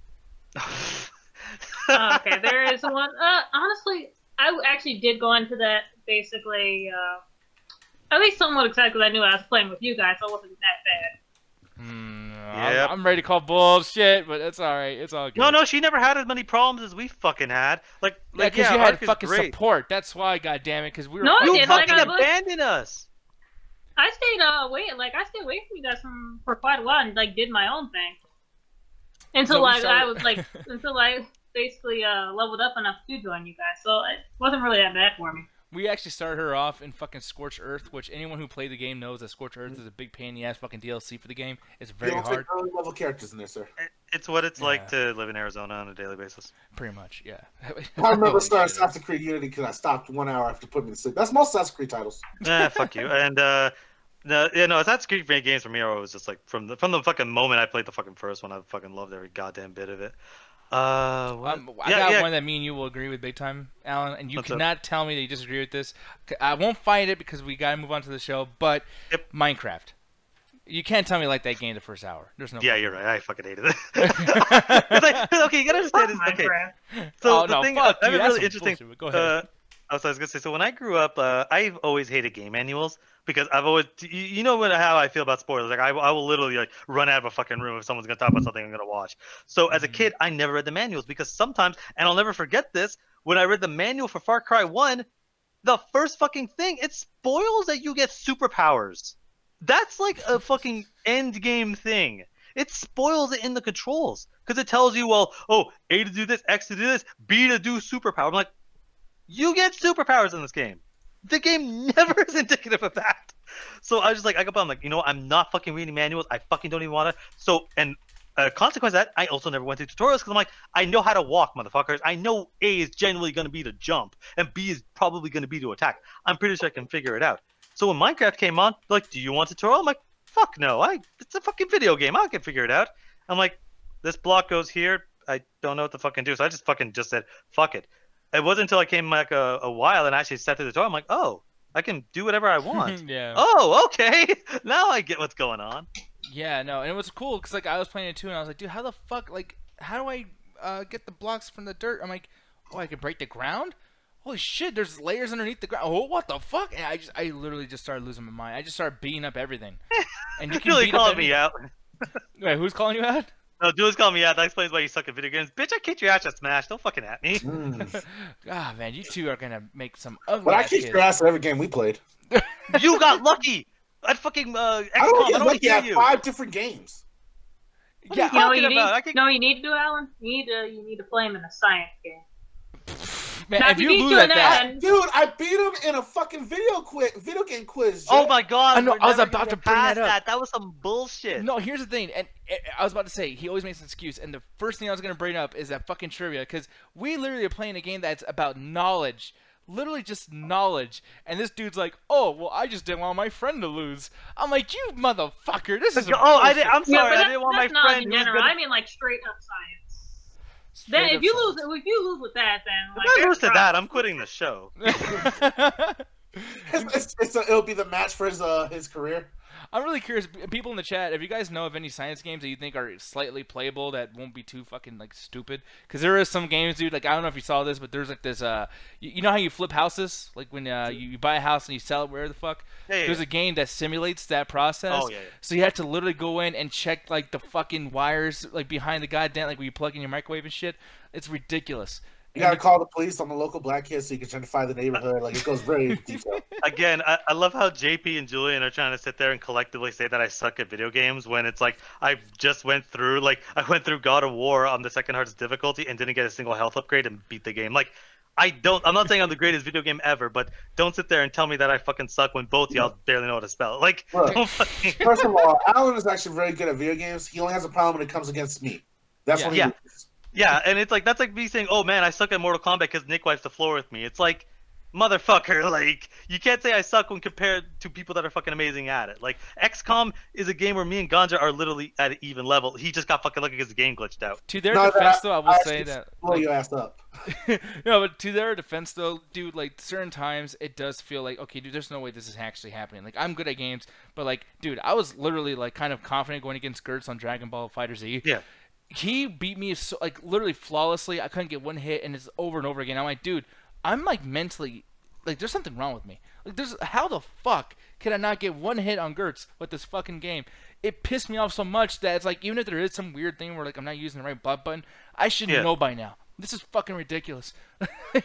Okay, there is one. Honestly, I actually did go into that basically. At least somewhat excited because I knew I was playing with you guys, so I wasn't that Yep. I'm ready to call bullshit, but it's all right. It's all good. No, she never had as many problems as we fucking had. Like, because you had fucking support. That's why, goddammit, because we were. No, You did, fucking like, abandoned us. I stayed away from you guys for quite a while and like did my own thing until I was like until I basically leveled up enough to join you guys. So it wasn't really that bad for me. We actually started her off in fucking Scorched Earth, which anyone who played the game knows that Scorched Earth is a big pain in the ass fucking DLC for the game. It's very hard. Early level characters in there, sir. It's what it's like to live in Arizona on a daily basis. Pretty much, yeah. I remember starting Assassin's Creed Unity because I stopped 1 hour after putting me to sleep. That's most Assassin's Creed titles. Fuck you. And Assassin's Creed games for me are always just like from the fucking moment I played the fucking first one, I fucking loved every goddamn bit of it. I got one that me and you will agree with big time, Alan, and you cannot tell me that you disagree with this. I won't fight it because we gotta move on to the show, but Minecraft. You can't tell me like that game the first hour. There's no. Yeah, you're right. I fucking hated it. Okay, you gotta understand this. Okay, so the thing, I have a really interesting. Go ahead. I was gonna say. So when I grew up, I've always hated game manuals because I've always, you know, how I feel about spoilers. Like I will literally like run out of a fucking room if someone's gonna talk about something I'm gonna watch. So as a kid, I never read the manuals because sometimes, and I'll never forget this, when I read the manual for Far Cry 1, the first fucking thing, it spoils that you get superpowers. That's like a fucking end game thing. It spoils it in the controls because it tells you, well, oh, A to do this, X to do this, B to do superpower. I'm like, you get superpowers in this game. The game never is indicative of that. So I was just like, I'm like, you know what? I'm not fucking reading manuals. I fucking don't even want to. So, and consequence of that, I also never went through tutorials because I'm like, I know how to walk, motherfuckers. I know A is generally going to be to jump and B is probably going to be to attack. I'm pretty sure I can figure it out. So when Minecraft came on, they're like, do you want a tutorial? I'm like, fuck no. It's a fucking video game. I can figure it out. I'm like, this block goes here. I don't know what to fucking do. So I just said, fuck it. It wasn't until I came back a while and actually sat through the tutorial. I'm like, oh, I can do whatever I want. Yeah. Oh, okay. Now I get what's going on. Yeah, no, and it was cool because like I was playing it too, and I was like, dude, how the fuck, like, how do I get the blocks from the dirt? I'm like, oh, I can break the ground. Holy shit, there's layers underneath the ground. Oh, what the fuck? And I literally just started losing my mind. I just started beating up everything. And you can really beat calling up me out. Wait, who's calling you out? No, Julie's calling me out. That explains why you suck at video games. Bitch, I kicked your ass at Smash. Don't fucking at me. Ah, man, you two are gonna make some ugly. But I kicked your ass at every game we played. You got lucky. At fucking XCOM. I don't get lucky at you. 5 different games. Yeah, you know what you need to do, Alan? You need to play him in a science game. Man, if you lose at that, dude, I beat him in a fucking video game quiz. Oh my god! I know. I was about to bring that up. That was some bullshit. No, here's the thing, and I was about to say he always makes an excuse, and the first thing I was gonna bring up is that fucking trivia, because we literally are playing a game that's about knowledge, literally just knowledge, and this dude's like, "Oh, well, I just didn't want my friend to lose." I'm like, "You motherfucker! This is I'm sorry, I didn't want my friend." I mean, like straight up science. Then if you lose with that, then like, if I lose to that, I'm quitting the show. It'll be the match for his career. I'm really curious, people in the chat, if you guys know of any science games that you think are slightly playable that won't be too fucking like stupid, because there is some games, dude. Like I don't know if you saw this, but there's like this. You know how you flip houses, like when you buy a house and you sell it where the fuck. Yeah, there's a game that simulates that process. Oh yeah. So you have to literally go in and check like the fucking wires like behind the goddamn like when you plug in your microwave and shit. It's ridiculous. You gotta call the police on the local black kids so you can gentrify the neighborhood. Like it goes very detailed. Again, I love how JP and Julian are trying to sit there and collectively say that I suck at video games when it's like I just went through God of War on the second hardest difficulty and didn't get a single health upgrade and beat the game. Like I'm not saying I'm the greatest video game ever, but don't sit there and tell me that I fucking suck when both y'all barely know how to spell. Like, look, first of all, Alan is actually very good at video games. He only has a problem when it comes against me. That's what he does. Yeah, and it's like that's like me saying, "Oh man, I suck at Mortal Kombat because Nick wipes the floor with me." It's like, motherfucker, like you can't say I suck when compared to people that are fucking amazing at it. Like XCOM is a game where me and Ganja are literally at an even level. He just got fucking lucky because the game glitched out. To their defense, though, I will say that blow your ass up. No, but to their defense, though, dude, like certain times it does feel like, okay, dude, there's no way this is actually happening. Like I'm good at games, but like, dude, I was literally like kind of confident going against Gertz on Dragon Ball FighterZ. Yeah. He beat me so like literally flawlessly. I couldn't get one hit, and it's over and over again. I'm like, dude, I'm like mentally like there's something wrong with me. Like how the fuck can I not get one hit on Gertz with this fucking game? It pissed me off so much that it's like even if there is some weird thing where like I'm not using the right butt button, I should know by now. This is fucking ridiculous.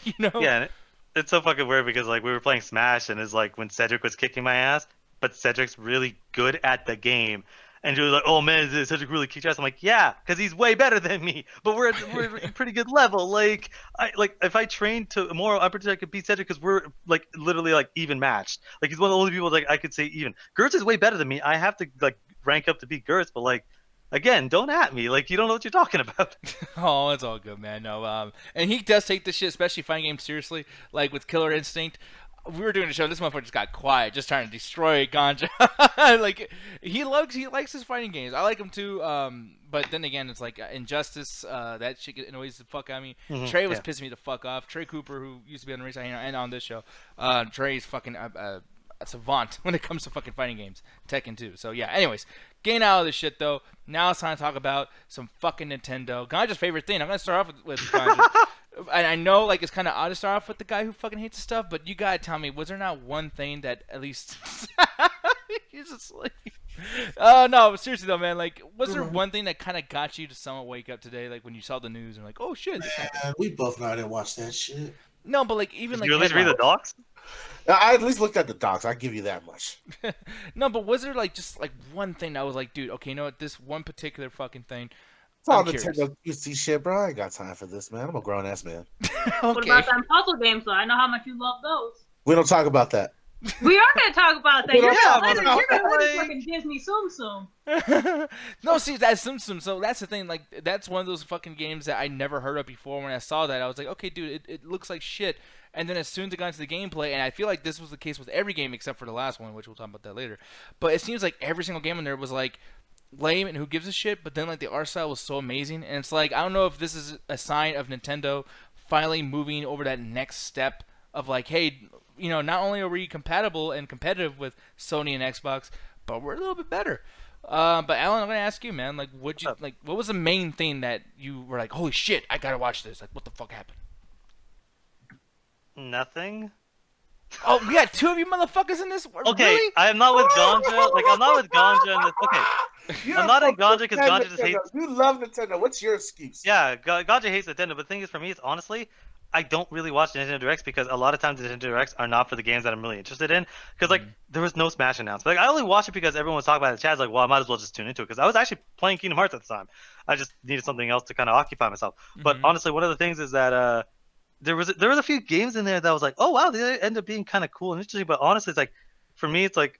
You know? Yeah, and it's so fucking weird because like we were playing Smash and it's like when Cedric was kicking my ass, but Cedric's really good at the game. And you're like, oh man, Cedric really kicked your ass. I'm like, yeah, because he's way better than me. But we're at a pretty good level. Like if I trained to more, I pretend I could beat Cedric because we're like literally like even matched. Like he's one of the only people like I could say even. Gertz is way better than me. I have to like rank up to beat Gertz, but like again, don't at me. Like you don't know what you're talking about. Oh, it's all good, man. No, and he does take this shit, especially fighting games, seriously. Like with Killer Instinct. We were doing a show. This motherfucker just got quiet, just trying to destroy Ganja. Like he likes his fighting games. I like him too. But then again, it's like Injustice. That shit annoys the fuck out of me. Trey was pissing me the fuck off. Trey Cooper, who used to be on the race and on this show. Trey's fucking a savant when it comes to fucking fighting games. Tekken 2. So yeah. Anyways, getting out of this shit though. Now it's time to talk about some fucking Nintendo. Ganja's favorite thing. I'm gonna start off with Ganja. And I know, like, it's kind of odd to start off with the guy who fucking hates the stuff, but you gotta tell me, was there not one thing that at least... He's asleep. Oh, no, seriously, though, man. Like, was there one thing that kind of got you to somewhat wake up today, like, when you saw the news and like, oh, shit. Man, we both know I didn't watch that shit. No, but, like, even, like... You at least read the docs? I at least looked at the docs. I give you that much. No, but was there, like, just, like, one thing that was like, dude, okay, you know what? This one particular fucking thing... It's all Nintendo QC shit, bro. I ain't got time for this, man. I'm a grown ass man. Okay. What about them puzzle games, though? I know how much you love those. We don't talk about that. We are going to talk about that. You're going to like... fucking Disney Tsum Tsum. No, see, that's Tsum Tsum. So that's the thing. Like, that's one of those fucking games that I never heard of before. When I saw that, I was like, okay, dude, it looks like shit. And then as soon as it got into the gameplay, and I feel like this was the case with every game except for the last one, which we'll talk about that later. But it seems like every single game in there was like lame and who gives a shit, but then like the art style was so amazing, and it's like I don't know if this is a sign of Nintendo finally moving over that next step of like, hey, you know, not only are we compatible and competitive with Sony and Xbox, but we're a little bit better. But Alan, I'm gonna ask you, man, like, what was the main thing that you were like, holy shit, I gotta watch this? Like, what the fuck happened? Nothing. Oh, we got two of you motherfuckers in this? Okay, really? I am not with Ganja. Like, I'm not with Ganja in this. Okay, I'm not in Ganja because Ganja just hates. You love Nintendo. What's your excuse? Yeah, Ganja hates Nintendo. But the thing is, for me, it's honestly, I don't really watch Nintendo Directs because a lot of times the Nintendo Directs are not for the games that I'm really interested in. Because like, there was no Smash announcement. Like, I only watched it because everyone was talking about it in the chat. Like, well, I might as well just tune into it because I was actually playing Kingdom Hearts at the time. I just needed something else to kind of occupy myself. But honestly, one of the things is that there was a few games in there that was like, oh wow, they end up being kind of cool and interesting. But honestly, it's like, for me, it's like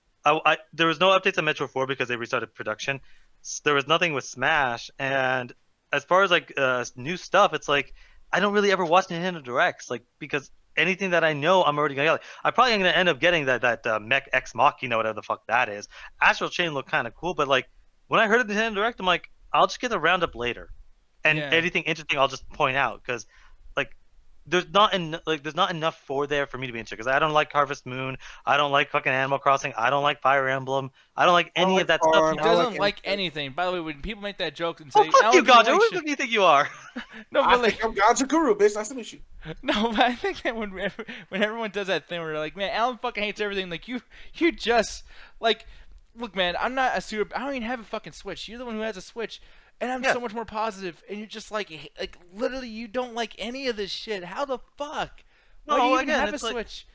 there was no updates on Metro 4 because they restarted production. There was nothing with Smash, and as far as like new stuff, it's like I don't really ever watch Nintendo Directs, like because anything that I know, I'm already gonna get. Like, I'm probably gonna end up getting that Mech Ex Machina, whatever the fuck that is. Astral Chain looked kind of cool, but like when I heard of Nintendo Direct, I'm like, I'll just get the roundup later, and anything interesting I'll just point out because there's not enough there for me to be interested because I don't like Harvest Moon, I don't like fucking Animal Crossing, I don't like Fire Emblem, I don't like any of that stuff. He doesn't like anything. By the way, when people make that joke and say, "Oh fuck you, Ganja," who do you think you are? No, but like, I'm Ganja Guru, bitch. Nice to meet you. No, but I think that when everyone does that thing where they're like, man, Alan fucking hates everything. Like you just like, look, man, I'm not a super. I don't even have a fucking Switch. You're the one who has a Switch. And I'm so much more positive, and you're just like literally, you don't like any of this shit. How the fuck? Why do you even have a Switch?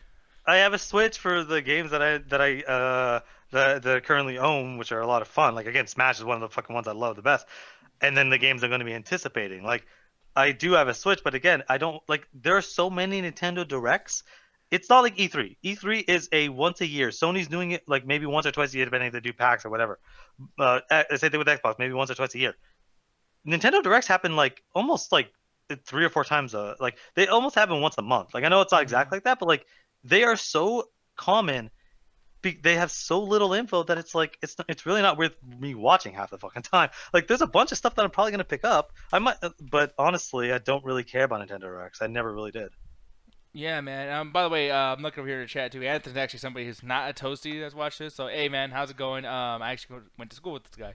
I have a Switch for the games that I currently own, which are a lot of fun. Like again, Smash is one of the fucking ones I love the best, and then the games I'm going to be anticipating. Like I do have a Switch, but again, I don't like. There are so many Nintendo Directs. It's not like E3. E3 is a once a year. Sony's doing it like maybe once or twice a year, depending if they do packs or whatever. Same thing with Xbox, maybe once or twice a year. Nintendo Directs happen like almost like 3 or 4 times like they almost happen once a month. Like I know it's not exactly like that, but like they are so common. They have so little info that it's like it's really not worth me watching half the fucking time. Like there's a bunch of stuff that I'm probably gonna pick up. I might, but honestly, I don't really care about Nintendo Directs. I never really did. Yeah, man. By the way, I'm looking over here to chat too. Anthony's actually somebody who's not a toasty that's watched this. So, hey, man, how's it going? I actually went to school with this guy.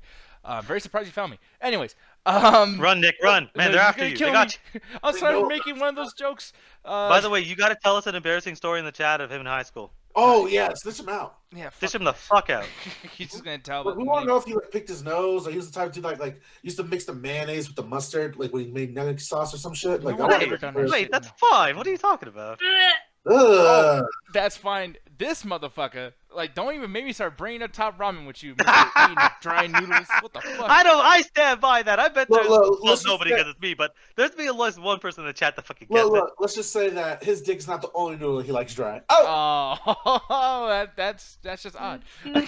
Very surprised you found me. Anyways, Run, Nick, run! Man, they're after you. They got you. I'm sorry for making one of those jokes. By the way, you got to tell us an embarrassing story in the chat of him in high school. Oh yeah, stitch him out. Yeah, Stitch him the fuck out. He's just gonna tell. We want to know if he like picked his nose, or he was the type to like used to mix the mayonnaise with the mustard, like when he made nugget sauce or some shit. Like, Wait, that's fine. What are you talking about? Oh, that's fine. This motherfucker, like, don't even make me start bringing up Top Ramen with you, Mr. eating dry noodles. What the fuck? I stand by that. I bet there's nobody say, gets me, but there's be at least one person in the chat that fucking gets it. Let's just say that his dick's not the only noodle he likes dry. Oh, that's just odd. I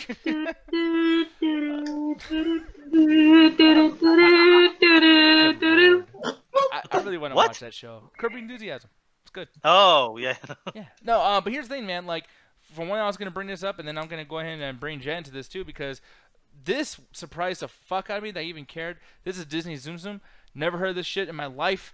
really want to watch that show. Curb Your Enthusiasm. It's good. Oh, yeah. Yeah. No, but here's the thing, man. Like, from when I was going to bring this up, and then I'm going to go ahead and bring Jen into this, too, because this surprised the fuck out of me that I even cared. This is Disney Zoom Zoom. Never heard of this shit in my life.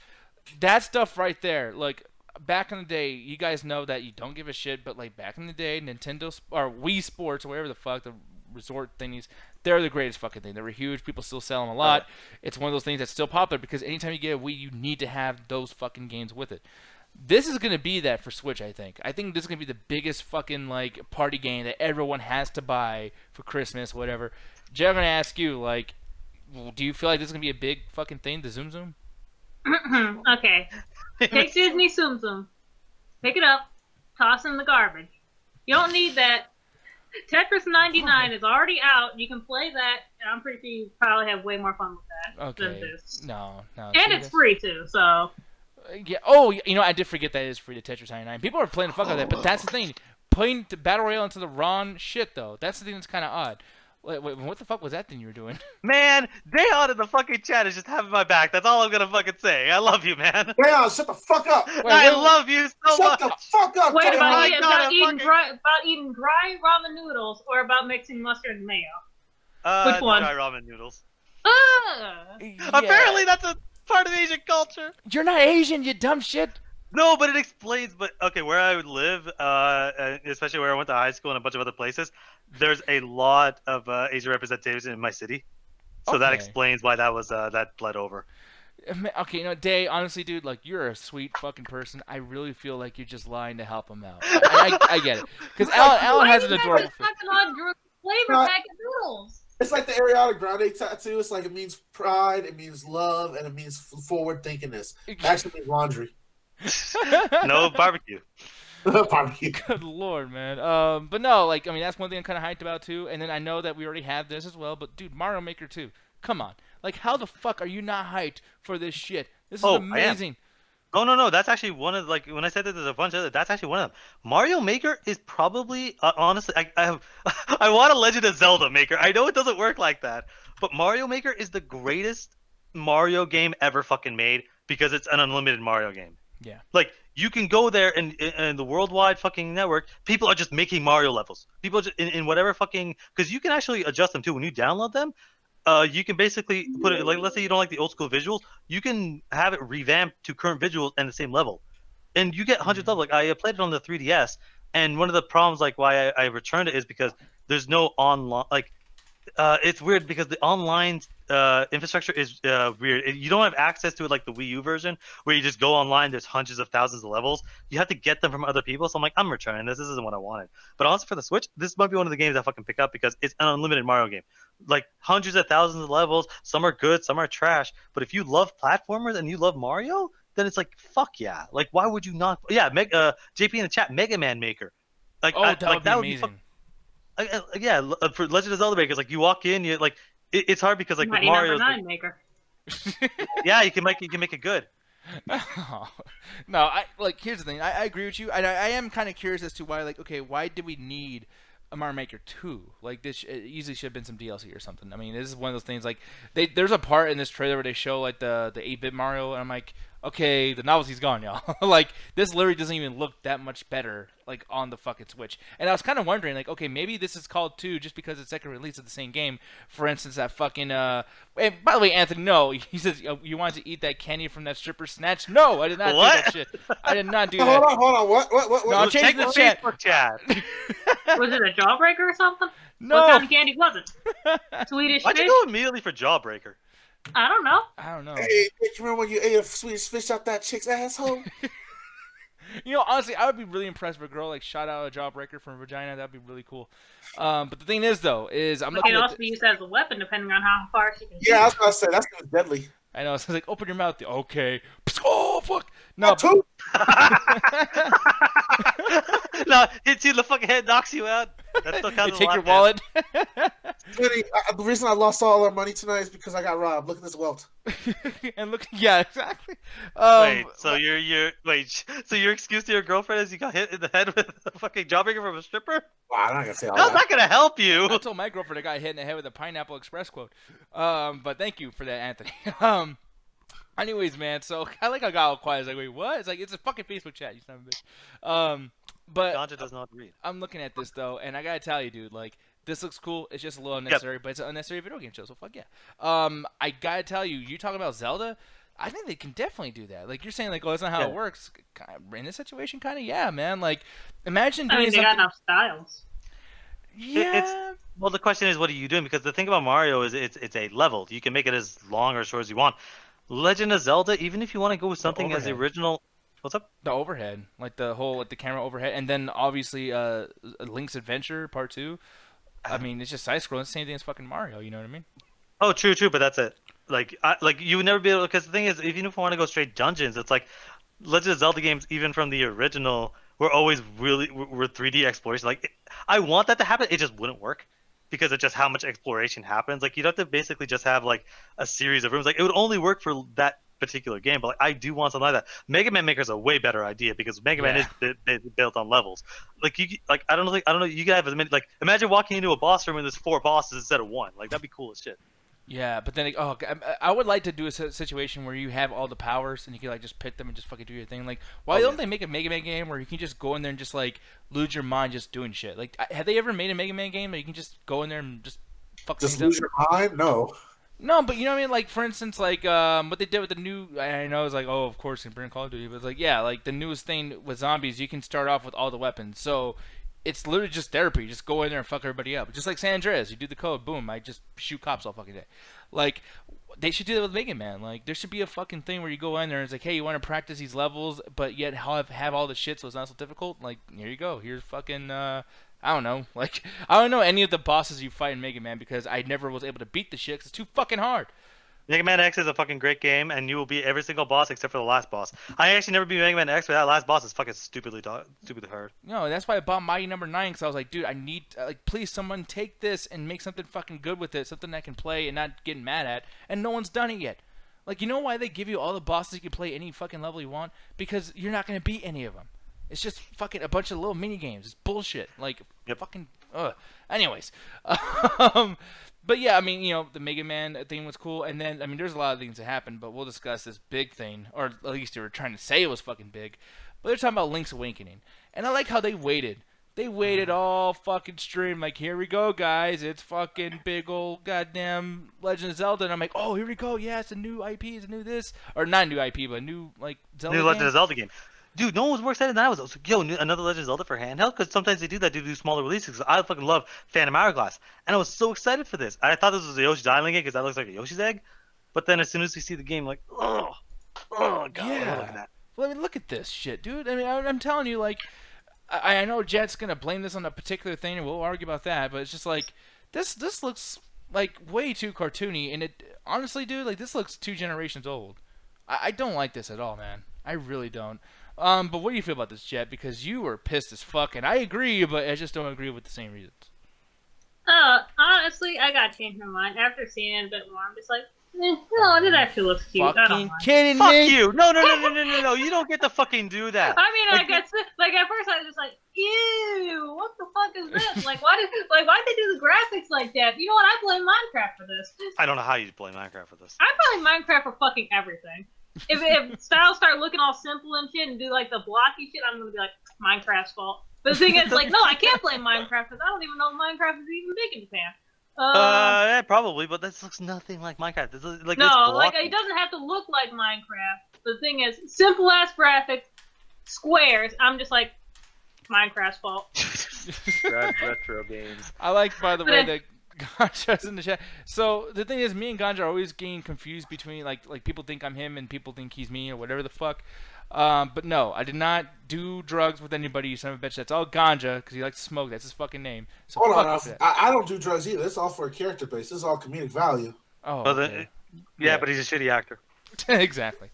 That stuff right there, like, back in the day, you guys know that you don't give a shit, but, like, back in the day, Nintendo, or Wii Sports, or whatever the fuck, the resort thingies, they're the greatest fucking thing. They were huge. People still sell them a lot. Right. It's one of those things that's still popular because anytime you get a Wii, you need to have those fucking games with it. This is going to be that for Switch, I think. I think this is going to be the biggest fucking, like, party game that everyone has to buy for Christmas, whatever. Jay, I'm going to ask you, like, do you feel like this is going to be a big fucking thing, the Zoom Zoom? Okay. Take Disney Zoom Zoom. Pick it up. Toss it in the garbage. You don't need that. Tetris 99 is already out. You can play that, and I'm pretty sure you probably have way more fun with that than this. No. And it's free, too, so... Yeah. Oh, you know, I did forget that it is free to Tetris 99. People are playing the fuck out of that, but that's the thing. Playing the Battle Royale into the wrong shit, though. That's the thing that's kind of odd. Wait, what the fuck was that thing you were doing? Man, Dayon in the fucking chat is just having my back. That's all I'm gonna fucking say. I love you, man. Dayon, shut the fuck up. I love you so much. Shut the fuck up. Wait, about eating dry ramen noodles or about mixing mustard and mayo? Which one? Dry ramen noodles. Yeah. Apparently that's a part of Asian culture. You're not Asian, you dumb shit. No, but it explains. But okay, where I would live, especially where I went to high school and a bunch of other places, there's a lot of Asian representation in my city, so that explains why that was that bled over. Okay, you know, Day, honestly, dude, like, you're a sweet fucking person. I really feel like you're just lying to help him out. I get it, because Alan has an adorable flavor packet noodles. It's like the Ariana Grande tattoo. It's like it means pride, it means love, and it means forward thinkingness. It actually means laundry. No barbecue. Barbecue. Good lord, man. But no, like, I mean, that's one thing I'm kind of hyped about too. And then I know that we already have this as well. But dude, Mario Maker 2, come on. Like, how the fuck are you not hyped for this shit? This is amazing. No. That's actually one of, like, when I said that there's a bunch of, that's actually one of them. Mario Maker is probably, honestly, I want a Legend of Zelda Maker. I know it doesn't work like that, but Mario Maker is the greatest Mario game ever fucking made because it's an unlimited Mario game. Yeah. Like, you can go there and the worldwide fucking network, people are just making Mario levels. People just in whatever fucking, because you can actually adjust them too when you download them. You can basically put it, like, let's say you don't like the old school visuals, you can have it revamped to current visuals and the same level, and you get hundreds of, like, I played it on the 3DS, and one of the problems, like, why I returned it is because there's no online, like, it's weird because the online infrastructure is weird. You don't have access to it like the Wii U version, where you just go online, there's hundreds of thousands of levels. You have to get them from other people. So I'm like, I'm returning this. This isn't what I wanted. But also for the Switch, this might be one of the games I fucking pick up because it's an unlimited Mario game. Like, hundreds of thousands of levels. Some are good, some are trash. But if you love platformers and you love Mario, then it's like, fuck yeah. Like, why would you not? Yeah, JP in the chat, Mega Man Maker. Like, that would be amazing. Yeah, for Legend of Zelda Makers, like, you walk in, you like, it's hard because, like, with Mario, like, Maker. yeah, you can make it good. No, here's the thing. I agree with you. I am kind of curious as to why, like, okay, why did we need a Mario Maker 2? Like, this easily should have been some DLC or something. I mean, this is one of those things, like, there's a part in this trailer where they show, like, the 8-bit Mario, and I'm like, okay, the novelty's gone, y'all. Like, this literally doesn't even look that much better, like, on the fucking Switch. And I was kind of wondering, like, okay, maybe this is called 2 just because it's second release of the same game. For instance, that fucking, and by the way, Anthony, no, he says, you wanted to eat that candy from that stripper snatch? No, I did not do that shit. I did not do that. Hold on, what? No, I'm changing the chat. Facebook chat. Was it a Jawbreaker or something? No. What kind of candy was it? Swedish Why'd fish? you go immediately for Jawbreaker? I don't know. I don't know. Hey, bitch, remember when you ate a Swedish fish out that chick's asshole? You know, honestly, I would be really impressed if a girl like shot out a Jawbreaker from her vagina. That'd be really cool. But the thing is, though, is I'm It looking can at also be used as a weapon depending on how far she can shoot. Yeah, I was gonna say that's deadly. I know, it's like, open your mouth. Okay. Oh, fuck. No. Two. No, hits you in the fucking head, knocks you out. That still They counts as a take your lap wallet. Sweetie, the reason I lost all our money tonight is because I got robbed. Look at this welt. And look, yeah, exactly. Wait, so your excuse to your girlfriend is you got hit in the head with a fucking Jawbreaker from a stripper? Wow, I'm not gonna say all That's that. not gonna help you. I told my girlfriend I got hit in the head with a Pineapple Express quote. But thank you for that, Anthony. Anyways, man, so I like how I got all quiet. It's like, wait, what? It's like, it's a fucking Facebook chat, you son of a bitch. But Ganja does not read. I'm looking at this, though, and I gotta tell you, dude, like, this looks cool. It's just a little unnecessary, but it's an unnecessary video game show, so fuck yeah. I gotta tell you, you talking about Zelda, I think they can definitely do that. Like, you're saying, like, oh, that's not how it works. In this situation, kind of, yeah, man. Like, imagine doing they something... got enough styles. Yeah. Well, the question is, what are you doing? Because the thing about Mario is it's a level. You can make it as long or short as you want. Legend of Zelda, even if you want to go with something as the original... What's up? The overhead. Like, the whole, like, the camera overhead. And then, obviously, Link's Adventure, Part 2. I mean, it's just side-scrolling. It's the same thing as fucking Mario, you know what I mean? Oh, true, but that's it. Like, you would never be able to... Because the thing is, even if I want to go straight dungeons, it's like... Legend of Zelda games, even from the original, were always were 3D exploration. Like, I want that to happen. It just wouldn't work. Because of just how much exploration happens. Like, you'd have to basically just have, like, a series of rooms. Like, it would only work for that particular game, but like, I do want something like that. Mega Man Maker is a way better idea because Mega Man is built on levels. Like, I don't know, you guys have as many, like, imagine walking into a boss room and there's 4 bosses instead of 1. Like, that'd be cool as shit. Yeah, but then, I would like to do a situation where you have all the powers and you can, like, just pick them and just fucking do your thing. Like, why don't they make a Mega Man game where you can just go in there and just, like, lose your mind just doing shit? Like, have they ever made a Mega Man game where you can just go in there and just fuck things up? Just lose your mind? No. No, but you know what I mean? Like, for instance, like, what they did with the new... I know it's like, oh, of course, you can bring Call of Duty, but it's like, yeah, like, the newest thing with zombies, you can start off with all the weapons. So, it's literally just therapy. Just go in there and fuck everybody up. Just like San Andreas. You do the code, boom, I just shoot cops all fucking day. Like, they should do that with Mega Man. Like, there should be a fucking thing where you go in there and it's like, hey, you want to practice these levels, but yet have all the shit so it's not so difficult? Like, here you go. Here's fucking... I don't know. Like, I don't know any of the bosses you fight in Mega Man because I never was able to beat the shit because it's too fucking hard. Mega Man X is a fucking great game, and you will beat every single boss except for the last boss. I actually never beat Mega Man X, but that last boss is fucking stupidly hard. No, that's why I bought Mighty No. 9 because I was like, dude, I need, like, please, someone take this and make something fucking good with it, something I can play and not get mad at, and no one's done it yet. Like, you know why they give you all the bosses you can play any fucking level you want? Because you're not going to beat any of them. It's just fucking a bunch of little mini games. It's bullshit. Like, fucking, anyways. But yeah, I mean, you know, the Mega Man thing was cool. And then, I mean, there's a lot of things that happened, but we'll discuss this big thing. Or at least they were trying to say it was fucking big. But they're talking about Link's Awakening. And I like how they waited. They waited all fucking stream. Like, here we go, guys. It's fucking big old goddamn Legend of Zelda. And I'm like, oh, here we go. Yeah, it's a new IP. It's a new this. Or not a new IP, but a new, like, Zelda game. Legend of Zelda game. Dude, no one was more excited than I was. I was like, yo, another Legend of Zelda for handheld? Because sometimes they do that to do smaller releases. I fucking love Phantom Hourglass. And I was so excited for this. I thought this was a Yoshi's Island game because that looks like a Yoshi's egg. But then as soon as we see the game, like, oh, God, yeah. Look at that. Well, I mean, look at this shit, dude. I mean, I'm telling you, like, I know Jet's going to blame this on a particular thing, and we'll argue about that, but it's just like, this looks, like, way too cartoony. And it, honestly, dude, like, this looks 2 generations old. I don't like this at all, man. I really don't. But what do you feel about this, Jet? Because you were pissed as fuck, and I agree, but I just don't agree with the same reasons. Honestly, I got changed my mind after seeing it a bit more. I'm just like, no, it actually looks cute. Fucking kidding Fuck me? you! No! You don't get to fucking do that. I mean, I guess like at first I was just like, ew, what the fuck is this? Like, why'd they do the graphics like that? You know what? I blame Minecraft for this. I don't know how you blame Minecraft for this. I blame Minecraft for fucking everything. if styles start looking all simple and shit and do like the blocky shit, I'm gonna be like Minecraft's fault. But the thing is, like, no, I can't play Minecraft because I don't even know if Minecraft is even big in Japan. Yeah, probably, but this looks nothing like Minecraft. This is like no, like it doesn't have to look like Minecraft. The thing is, simple ass graphics, squares. I'm just like Minecraft's fault. Retro games. I like, by the way, that Ganja's in the chat. So the thing is, me and Ganja are always getting confused between like people think I'm him and people think he's me or whatever the fuck. But no, I did not do drugs with anybody, you son of a bitch. That's all Ganja because he likes to smoke. That's his fucking name. So hold on, I don't do drugs either. It's all for a character base. This is all comedic value. Oh, well, okay. Yeah, but he's a shitty actor. Exactly.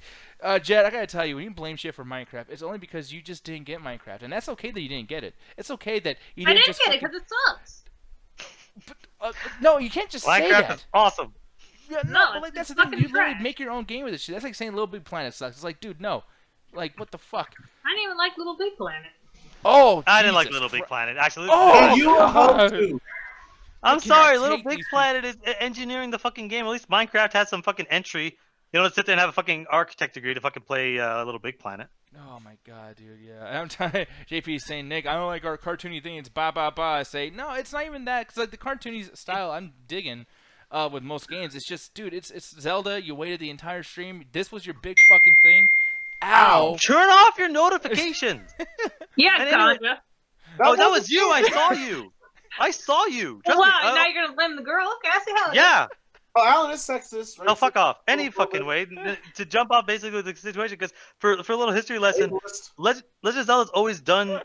Jed, I gotta tell you, when you blame shit for Minecraft, it's only because you just didn't get Minecraft, and that's okay that you didn't get it. It's okay that you didn't. I didn't get it because it sucks. But, no, you can't just say that. Minecraft is awesome. Yeah, No, but like that's the it's thing. You fucking literally trash. make your own game with this shit. That's like saying Little Big Planet sucks. It's like, dude, no. Like, what the fuck? I didn't even like Little Big Planet. Oh, I didn't like Jesus Little Big Christ. Planet. Actually, Oh, you a hoe too. I'm cannot sorry, take Little Big these Planet is engineering the fucking game. At least Minecraft has some fucking entry. You don't sit there and have a fucking architect degree to fucking play Little Big Planet. Oh my god, dude, yeah. And I'm telling JP is saying, Nick, I don't like our cartoony thing. It's ba ba ba. I say, no, it's not even that. Because like the cartoony style, I'm digging with most games. It's just, dude, it's Zelda. You waited the entire stream. This was your big fucking thing. Ow. Turn off your notifications. Yeah, And anyway- Ganja. Oh, that was you. I saw you. I saw you. Trust Wow, me. now you're gonna blame the girl? Okay, I see how it is. Yeah. Oh, Alan is sexist. No, fuck off. Any Oh, fucking way to jump off basically the situation. Because for a little history lesson, Ableist. Legend of Zelda's always done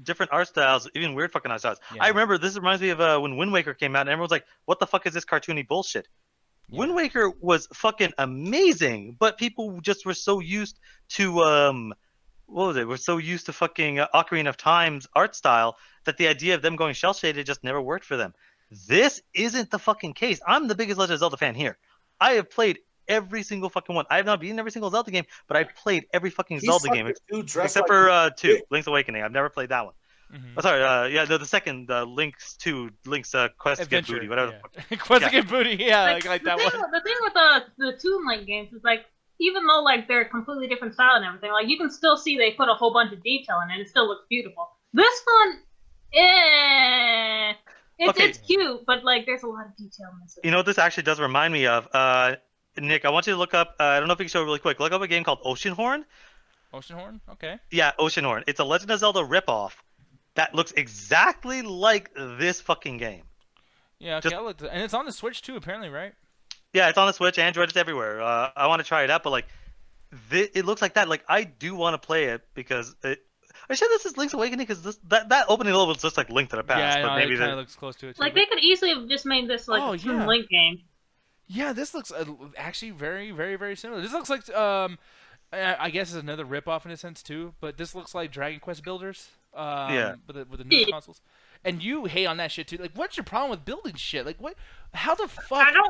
different art styles, even weird fucking art styles. Yeah. I remember this reminds me of when Wind Waker came out, and everyone's like, "What the fuck is this cartoony bullshit?" Yeah. Wind Waker was fucking amazing, but people just were so used to what was it? We're so used to fucking Ocarina of Time's art style that the idea of them going shell shaded just never worked for them. This isn't the fucking case. I'm the biggest Legend of Zelda fan here. I have played every single fucking one. I have not beaten every single Zelda game, but I played every fucking He's Zelda fucking game dude dressed except like for 2, Link's Awakening. I've never played that one. Mhm. Oh, sorry, yeah, the second Link's Quest to Get Adventure, Booty, whatever. yeah. Quest to Yeah. Get Booty, yeah, like that the one. thing, The thing with the Toon Link games is like, even though like they're a completely different style and everything, like you can still see they put a whole bunch of detail in it. It still looks beautiful. This one, it's cute, but like there's a lot of detail missing. You know what this actually does remind me of? Nick, I want you to look up. I don't know if you can show it really quick. Look up a game called Oceanhorn. Oceanhorn? Okay. Yeah, Oceanhorn. It's a Legend of Zelda ripoff that looks exactly like this fucking game. Yeah, okay, I'll look and it's on the Switch too, apparently, right? Yeah, it's on the Switch, Android, it's everywhere. I want to try it out, but like, it looks like that. Like, I do want to play it because it. I sure this is Link's Awakening because that opening level is just like Link to the Past. Yeah, but no, maybe it kind of looks close to it too. Like but- they could easily have just made this like Oh, a Toon yeah. Link game. Yeah, this looks actually very, very, very similar. This looks like I guess it's another ripoff in a sense too, but this looks like Dragon Quest Builders. Yeah. With the new consoles. And you hate on that shit too. Like, what's your problem with building shit? Like, what? How the fuck? I don't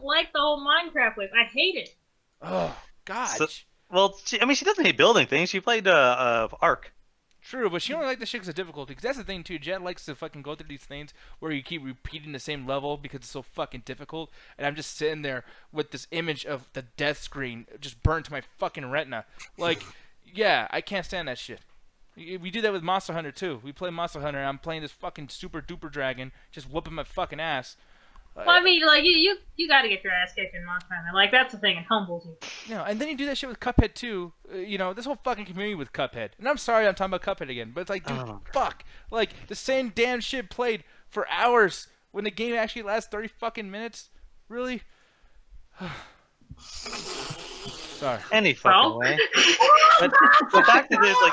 like the whole Minecraft wave. I hate it. Oh God. So- Well, she doesn't hate building things. She played Ark. True, but she only liked the shit because of difficulty. Because that's the thing too. Jet likes to fucking go through these things where you keep repeating the same level because it's so fucking difficult. And I'm just sitting there with this image of the death screen just burnt to my fucking retina. Like, yeah, I can't stand that shit. We do that with Monster Hunter too. We play Monster Hunter and I'm playing this fucking super duper dragon just whooping my fucking ass. Well, I mean, like you got to get your ass kicked in Monster Hunter. Like that's the thing. It humbles you. You know, and then you do that shit with Cuphead too. You know, this whole fucking community with Cuphead. And I'm sorry I'm talking about Cuphead again, but it's like, dude, fuck. Like, the same damn shit played for hours when the game actually lasts 30 fucking minutes? Really? Sorry. Any fucking way. But the fact is, like,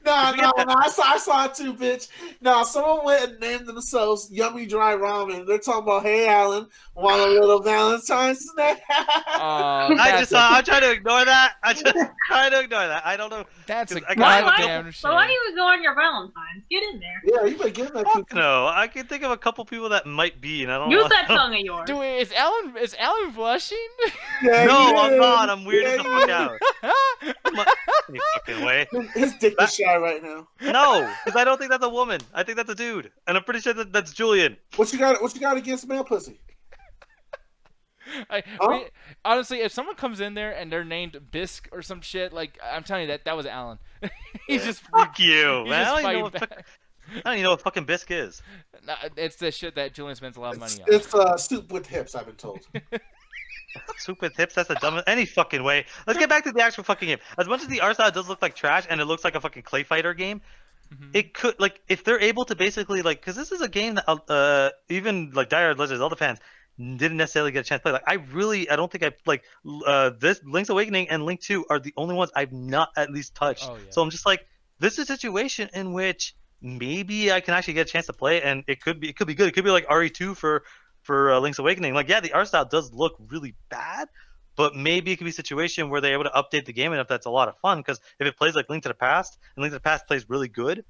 Nah, I saw it too, bitch. Nah, someone went and named themselves Yummy Dry Ramen. They're talking about, hey, Alan, want a little Valentine's snack? I'm trying to ignore that. I don't know. That's a Why- goddamn shame. So why do you go on your Valentine's? Get in there. Yeah, you been getting that Fuck cookie. no. I can think of a couple people that might be, and I don't Use know. that tongue of yours. Dude, is Alan blushing? Yeah, No, yeah. I'm not. I'm weirded Yeah, the fuck out. Any fucking way. His dick is shy right now. No, because I don't think that's a woman. I think that's a dude, and I'm pretty sure that's Julian. What you got against male pussy? Honestly, if someone comes in there and they're named Bisk or some shit, like I'm telling you that was Alan. He's just fuck you, he's man. just I don't fighting even back. know what fucking bisque is. Nah, it's the shit that Julian spends a lot of money on. It's soup with hips, I've been told. Soup with hips, that's the dumbest any fucking way. Let's get back to the actual fucking game. As much as the art style does look like trash and it looks like a fucking Clay Fighter game, it could, like, if they're able to basically, like, because this is a game that even like Die Hard Legends Zelda fans didn't necessarily get a chance to play. Like, I don't think this Link's Awakening and Link 2 are the only ones I've not at least touched. Oh, yeah. So I'm just like, this is a situation in which maybe I can actually get a chance to play, and it could be good. It could be like RE2 for Link's Awakening. Like, yeah, the art style does look really bad, but maybe it could be a situation where they're able to update the game enough that's a lot of fun. Because if it plays like Link to the Past, and Link to the Past plays really good,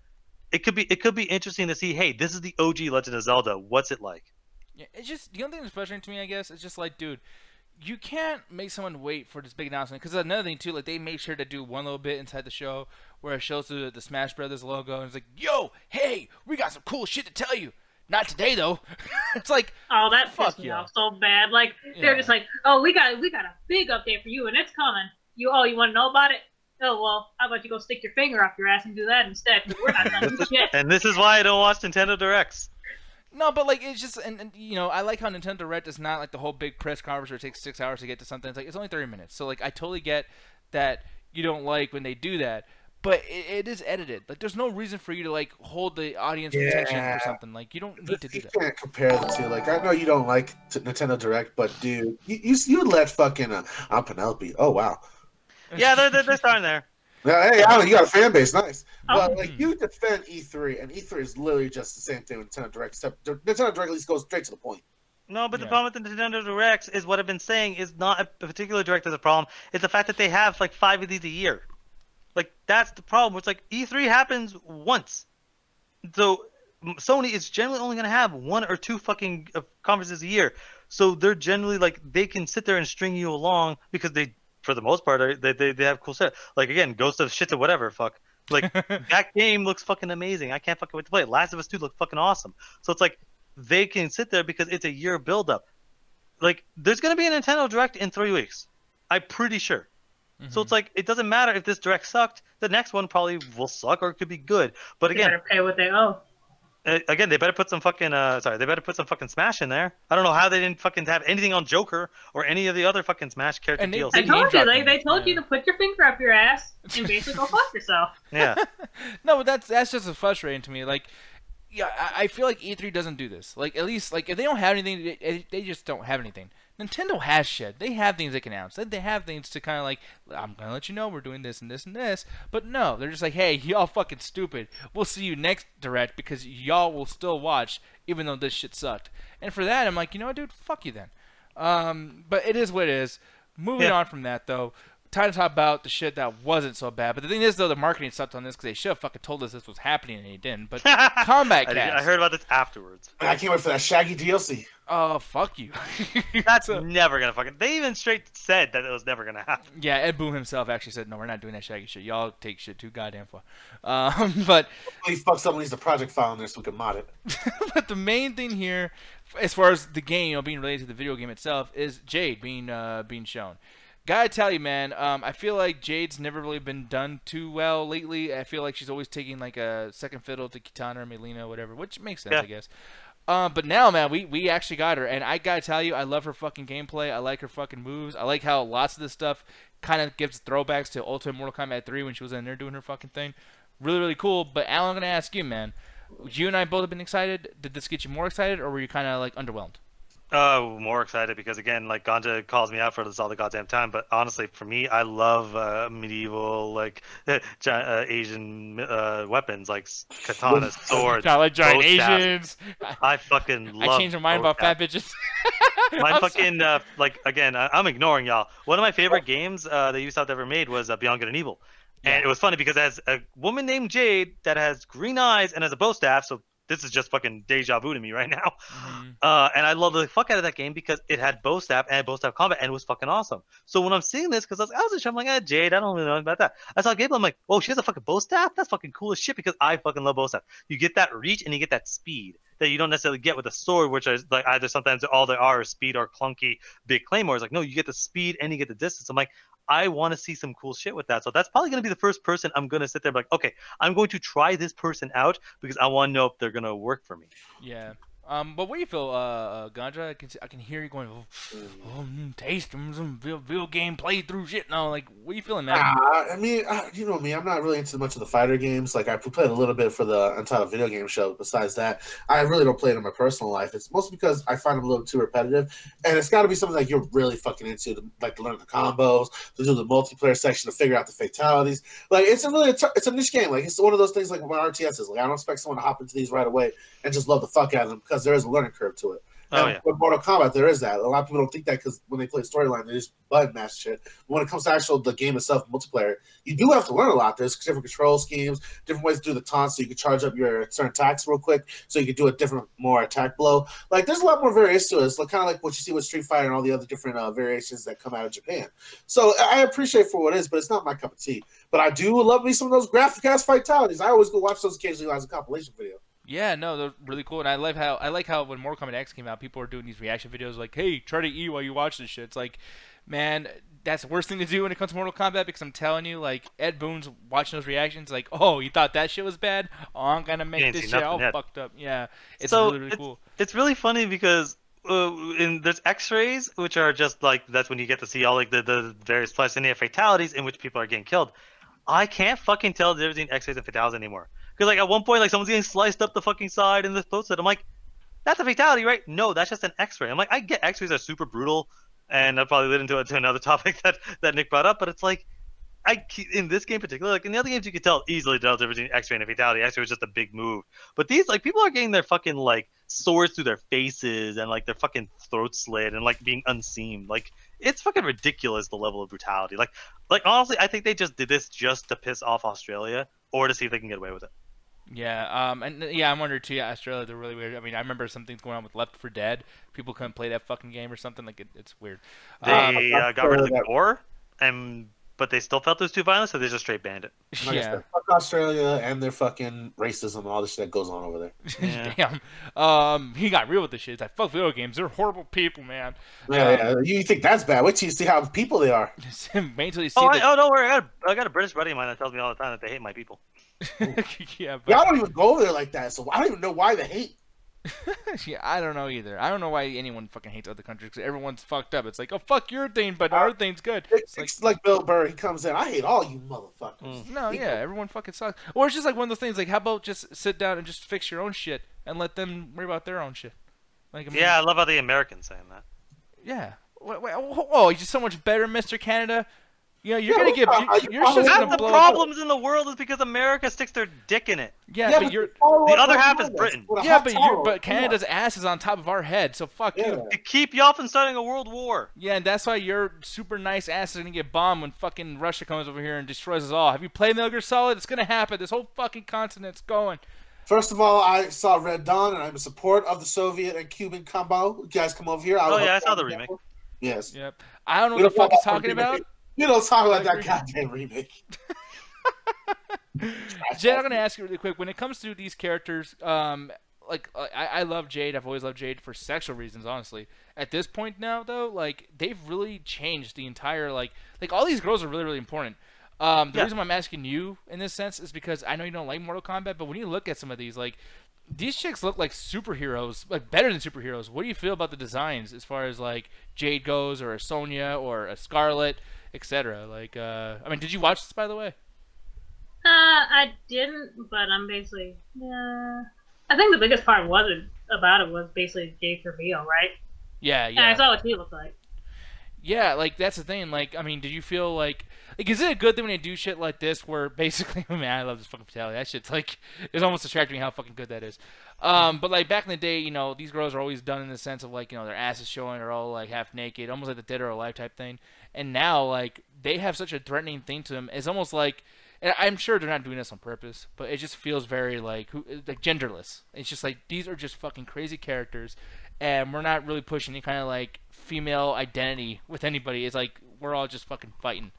it could be interesting to see. Hey, this is the OG Legend of Zelda. What's it like? Yeah, it's just the only thing that's frustrating to me, I guess, is just like, dude, you can't make someone wait for this big announcement. Because another thing too, like they made sure to do one little bit inside the show where it shows the Smash Brothers logo and it's like, yo, hey, we got some cool shit to tell you. Not today though. It's like, oh, that fuck pissed me yeah. off so bad. Like they're just like, oh, we got a big update for you and it's coming. You want to know about it? Oh well, how about you go stick your finger up your ass and do that instead? 'Cause we're not gonna do shit. And this is why I don't watch Nintendo Directs. No, but like it's just, and you know, I like how Nintendo Direct is not like the whole big press conference where it takes 6 hours to get to something. It's like it's only 30 minutes, so like I totally get that you don't like when they do that, but it is edited. Like there's no reason for you to like hold the audience attention for something. Like you don't need to do that. You can't compare the two. Like I know you don't like Nintendo Direct, but dude, you let fucking Penelope. Oh wow. Yeah, they're starting there. Yeah, hey, Alan, you got a fan base, nice. But Oh. like you defend E3, and E3 is literally just the same thing with Nintendo Direct, except Nintendo Direct at least goes straight to the point. No, but the Yeah. problem with the Nintendo Directs is what I've been saying is not a particular direct that's a problem. It's the fact that they have like 5 of these a year. Like that's the problem. It's like E3 happens once, so Sony is generally only gonna have 1 or 2 fucking conferences a year. So they're generally like they can sit there and string you along because they, for the most part, they have cool stuff. Like again, Ghost of shit or whatever, fuck. Like that game looks fucking amazing. I can't fucking wait to play it. Last of Us 2 looked fucking awesome. So it's like they can sit there because it's a year build-up. Like there's gonna be a Nintendo Direct in 3 weeks. I'm pretty sure. So it's like it doesn't matter if this Direct sucked. The next one probably will suck or it could be good. But They again, better pay what they owe. Again, they better put some fucking they better put some fucking Smash in there. I don't know how they didn't fucking have anything on Joker or any of the other fucking Smash character And they- DLC. I Name told you, dropping. they told you to put your finger up your ass and basically go fuck yourself. Yeah. No, but that's just as frustrating to me. Like, yeah, I feel like E3 doesn't do this. Like, at least, like, if they don't have anything, they just don't have anything. Nintendo has shit. They have things they can announce. They have things to kind of like, I'm gonna let you know we're doing this and this and this. But no, they're just like, hey, y'all fucking stupid. We'll see you next Direct because y'all will still watch even though this shit sucked. And for that, I'm like, you know what, dude, fuck you then. But it is what it is. Moving on from that though. Time to talk about the shit that wasn't so bad. But the thing is, though, the marketing sucked on this because they should have fucking told us this was happening and they didn't. But Combat Cast. I heard about this afterwards. Man, I can't wait for that Shaggy DLC. Oh, fuck you. That's never gonna fucking. They even straight said that it was never gonna happen. Yeah, Ed Boon himself actually said, no, we're not doing that Shaggy shit. Y'all take shit too goddamn far. But He fucks up and leaves the project file in there so we can mod it. but the main thing here, as far as the game, you know, being related to the video game itself, is Jade being shown. Gotta tell you, man, I feel like Jade's never really been done too well lately. I feel like she's always taking like a second fiddle to Kitana or Melina or whatever, which makes sense, Yeah. I guess. But now, man, we actually got her, and I gotta tell you, I love her fucking gameplay. I like her fucking moves. I like how lots of this stuff kind of gives throwbacks to Ultimate Mortal Kombat 3 when she was in there doing her fucking thing. Really, really cool. But Alan, I'm gonna ask you, man. You and I both have been excited. Did this get you more excited, or were you kind of like underwhelmed? More excited because again, like Ganja calls me out for this all the goddamn time. But honestly, for me, I love medieval like Asian weapons like katanas, swords. Not like giant bow staffs. Asians. I fucking love. I changed my mind bow about fat staffs. bitches. My I'm fucking like again, I'm ignoring y'all. One of my favorite games that Ubisoft ever made was Beyond Good and Evil, and it was funny because it has a woman named Jade that has green eyes and has a bow staff. So this is just fucking deja vu to me right now. Mhm. And I love the fuck out of that game because it had bow staff and bow staff combat and it was fucking awesome. So when I'm seeing this, because I was I'm like, Jade, I don't really know about that. I saw gameplay, I'm like, oh, she has a fucking bow staff? That's fucking cool as shit because I fucking love bow staff. You get that reach and you get that speed that you don't necessarily get with a sword, which is like either sometimes all they are is speed or clunky big claymores. Like, no, you get the speed and you get the distance. I'm like, I want to see some cool shit with that. So that's probably going to be the first person I'm going to sit there and be like, okay, I'm going to try this person out because I want to know if they're going to work for me. Yeah. But what do you feel, Ganja? I can hear you going, taste some video game playthrough shit. No, like, what are you feeling, man? I mean, you know me, I'm not really into much of the fighter games. Like, I played a little bit for the Untitled Video Game Show. Besides that, I really don't play it in my personal life. It's mostly because I find them a little too repetitive, and it's got to be something that you're really fucking into, to learn the combos, to do the multiplayer section, to figure out the fatalities. Like, it's a niche game. Like, it's one of those things like my RTS is. Like, I don't expect someone to hop into these right away and just love the fuck out of them because there is a learning curve to it. And with Mortal Kombat, there is that. A lot of people don't think that because when they play storyline, they just button mash shit. But when it comes to the game itself, multiplayer, you do have to learn a lot. There's different control schemes, different ways to do the taunts so you can charge up your certain attacks real quick so you can do a different, more attack blow. Like, there's a lot more variations to it. It's kind of like what you see with Street Fighter and all the other different variations that come out of Japan. So I appreciate for what it is, but it's not my cup of tea. But I do love me some of those graphic-ass fatalities. I always go watch those occasionally as a compilation video. Yeah, no, they're really cool, and I like how when Mortal Kombat X came out, people were doing these reaction videos like, "Hey, try to eat while you watch this shit." It's like, man, that's the worst thing to do when it comes to Mortal Kombat because I'm telling you, like Ed Boon's watching those reactions, like, "Oh, you thought that shit was bad? Oh, I'm gonna make this shit all fucked up." Yeah, it's really cool. It's really funny because there's X-rays, which are just like that's when you get to see all like the various fatalities in which people are getting killed. I can't fucking tell the difference between X-rays and fatalities anymore. Because like at one point, like someone's getting sliced up the fucking side in the throat slit. I'm like, that's a fatality, right? No, that's just an X-ray. I'm like, I get X-rays are super brutal, and I'll probably lead into another topic that Nick brought up. But it's like, in this game in particular, like in the other games, you could easily tell the difference between X-ray and a fatality. X-ray was just a big move. But these, like, people are getting their fucking like swords through their faces and like their fucking throat slit and like being unseamed. Like, it's fucking ridiculous the level of brutality. Like honestly, I think they just did this just to piss off Australia or to see if they can get away with it. Yeah, I'm wondering too. Yeah, Australia, they're really weird. I mean, I remember some things going on with Left 4 Dead. People couldn't play that fucking game or something. Like, it's weird. They got rid of the gore, but they still felt it was too violent, so they just straight banned it. Yeah. Fuck Australia and their fucking racism and all the shit that goes on over there. Yeah. Damn. He got real with the shit. It's like, fuck video games. They're horrible people, man. Yeah. You think that's bad? Wait till you see how people they are. Wait till you see don't worry. I got a British buddy of mine that tells me all the time that they hate my people. Yeah, I don't even go over there like that, so I don't even know why they hate. Yeah, I don't know either. I don't know why anyone fucking hates other countries because everyone's fucked up. It's like, oh, fuck your thing, but our thing's good. It's like Bill Burr. He comes in, I hate all you motherfuckers. No, yeah, everyone fucking sucks. Or it's just like one of those things, like, how about just sit down and just fix your own shit and let them worry about their own shit? Like, I mean, yeah, I love how the Americans saying that. Yeah. You're just so much better, Mr. Canada. You know, you're gonna get. You're just half gonna the blow problems in the world is because America sticks their dick in it. Yeah, but you're the other half is Britain. Yeah, but Canada's ass is on top of our head, so fuck you. To keep you off from starting a world war. Yeah, and that's why your super nice ass is gonna get bombed when fucking Russia comes over here and destroys us all. Have you played Metal Gear Solid? It's gonna happen. This whole fucking continent's going. First of all, I saw Red Dawn, and I'm in support of the Soviet and Cuban combo. You guys come over here. I saw the remake. Yes. Yep. I don't know what the fuck he's talking about. You don't talk about that goddamn remake. Jade, I'm gonna ask you really quick. When it comes to these characters, I love Jade. I've always loved Jade for sexual reasons, honestly. At this point now, though, like they've really changed the entire like all these girls are really really important. The reason why I'm asking you in this sense is because I know you don't like Mortal Kombat, but when you look at some of these, like these chicks look like superheroes, like better than superheroes. What do you feel about the designs as far as like Jade goes, or a Sonya, or a Scarlet, etc.? Like, I mean, did you watch this, by the way? I didn't, but I'm basically, I think the biggest part about it was basically Jade's reveal, right? Yeah. And I saw what she looked like. Yeah, like that's the thing. Like, I mean, did you feel like is it a good thing when they do shit like this, where basically, man, I love this fucking fatality. That shit's like, it's almost distracting me how fucking good that is. But like back in the day, you know, these girls are always done in the sense of like, you know, their asses showing, or all like half naked, almost like the Dead or Alive type thing. And now, like, they have such a threatening thing to them. It's almost like and I'm sure they're not doing this on purpose, but it just feels very like genderless. It's just like these are just fucking crazy characters, and we're not really pushing any kind of like female identity with anybody. It's like we're all just fucking fighting.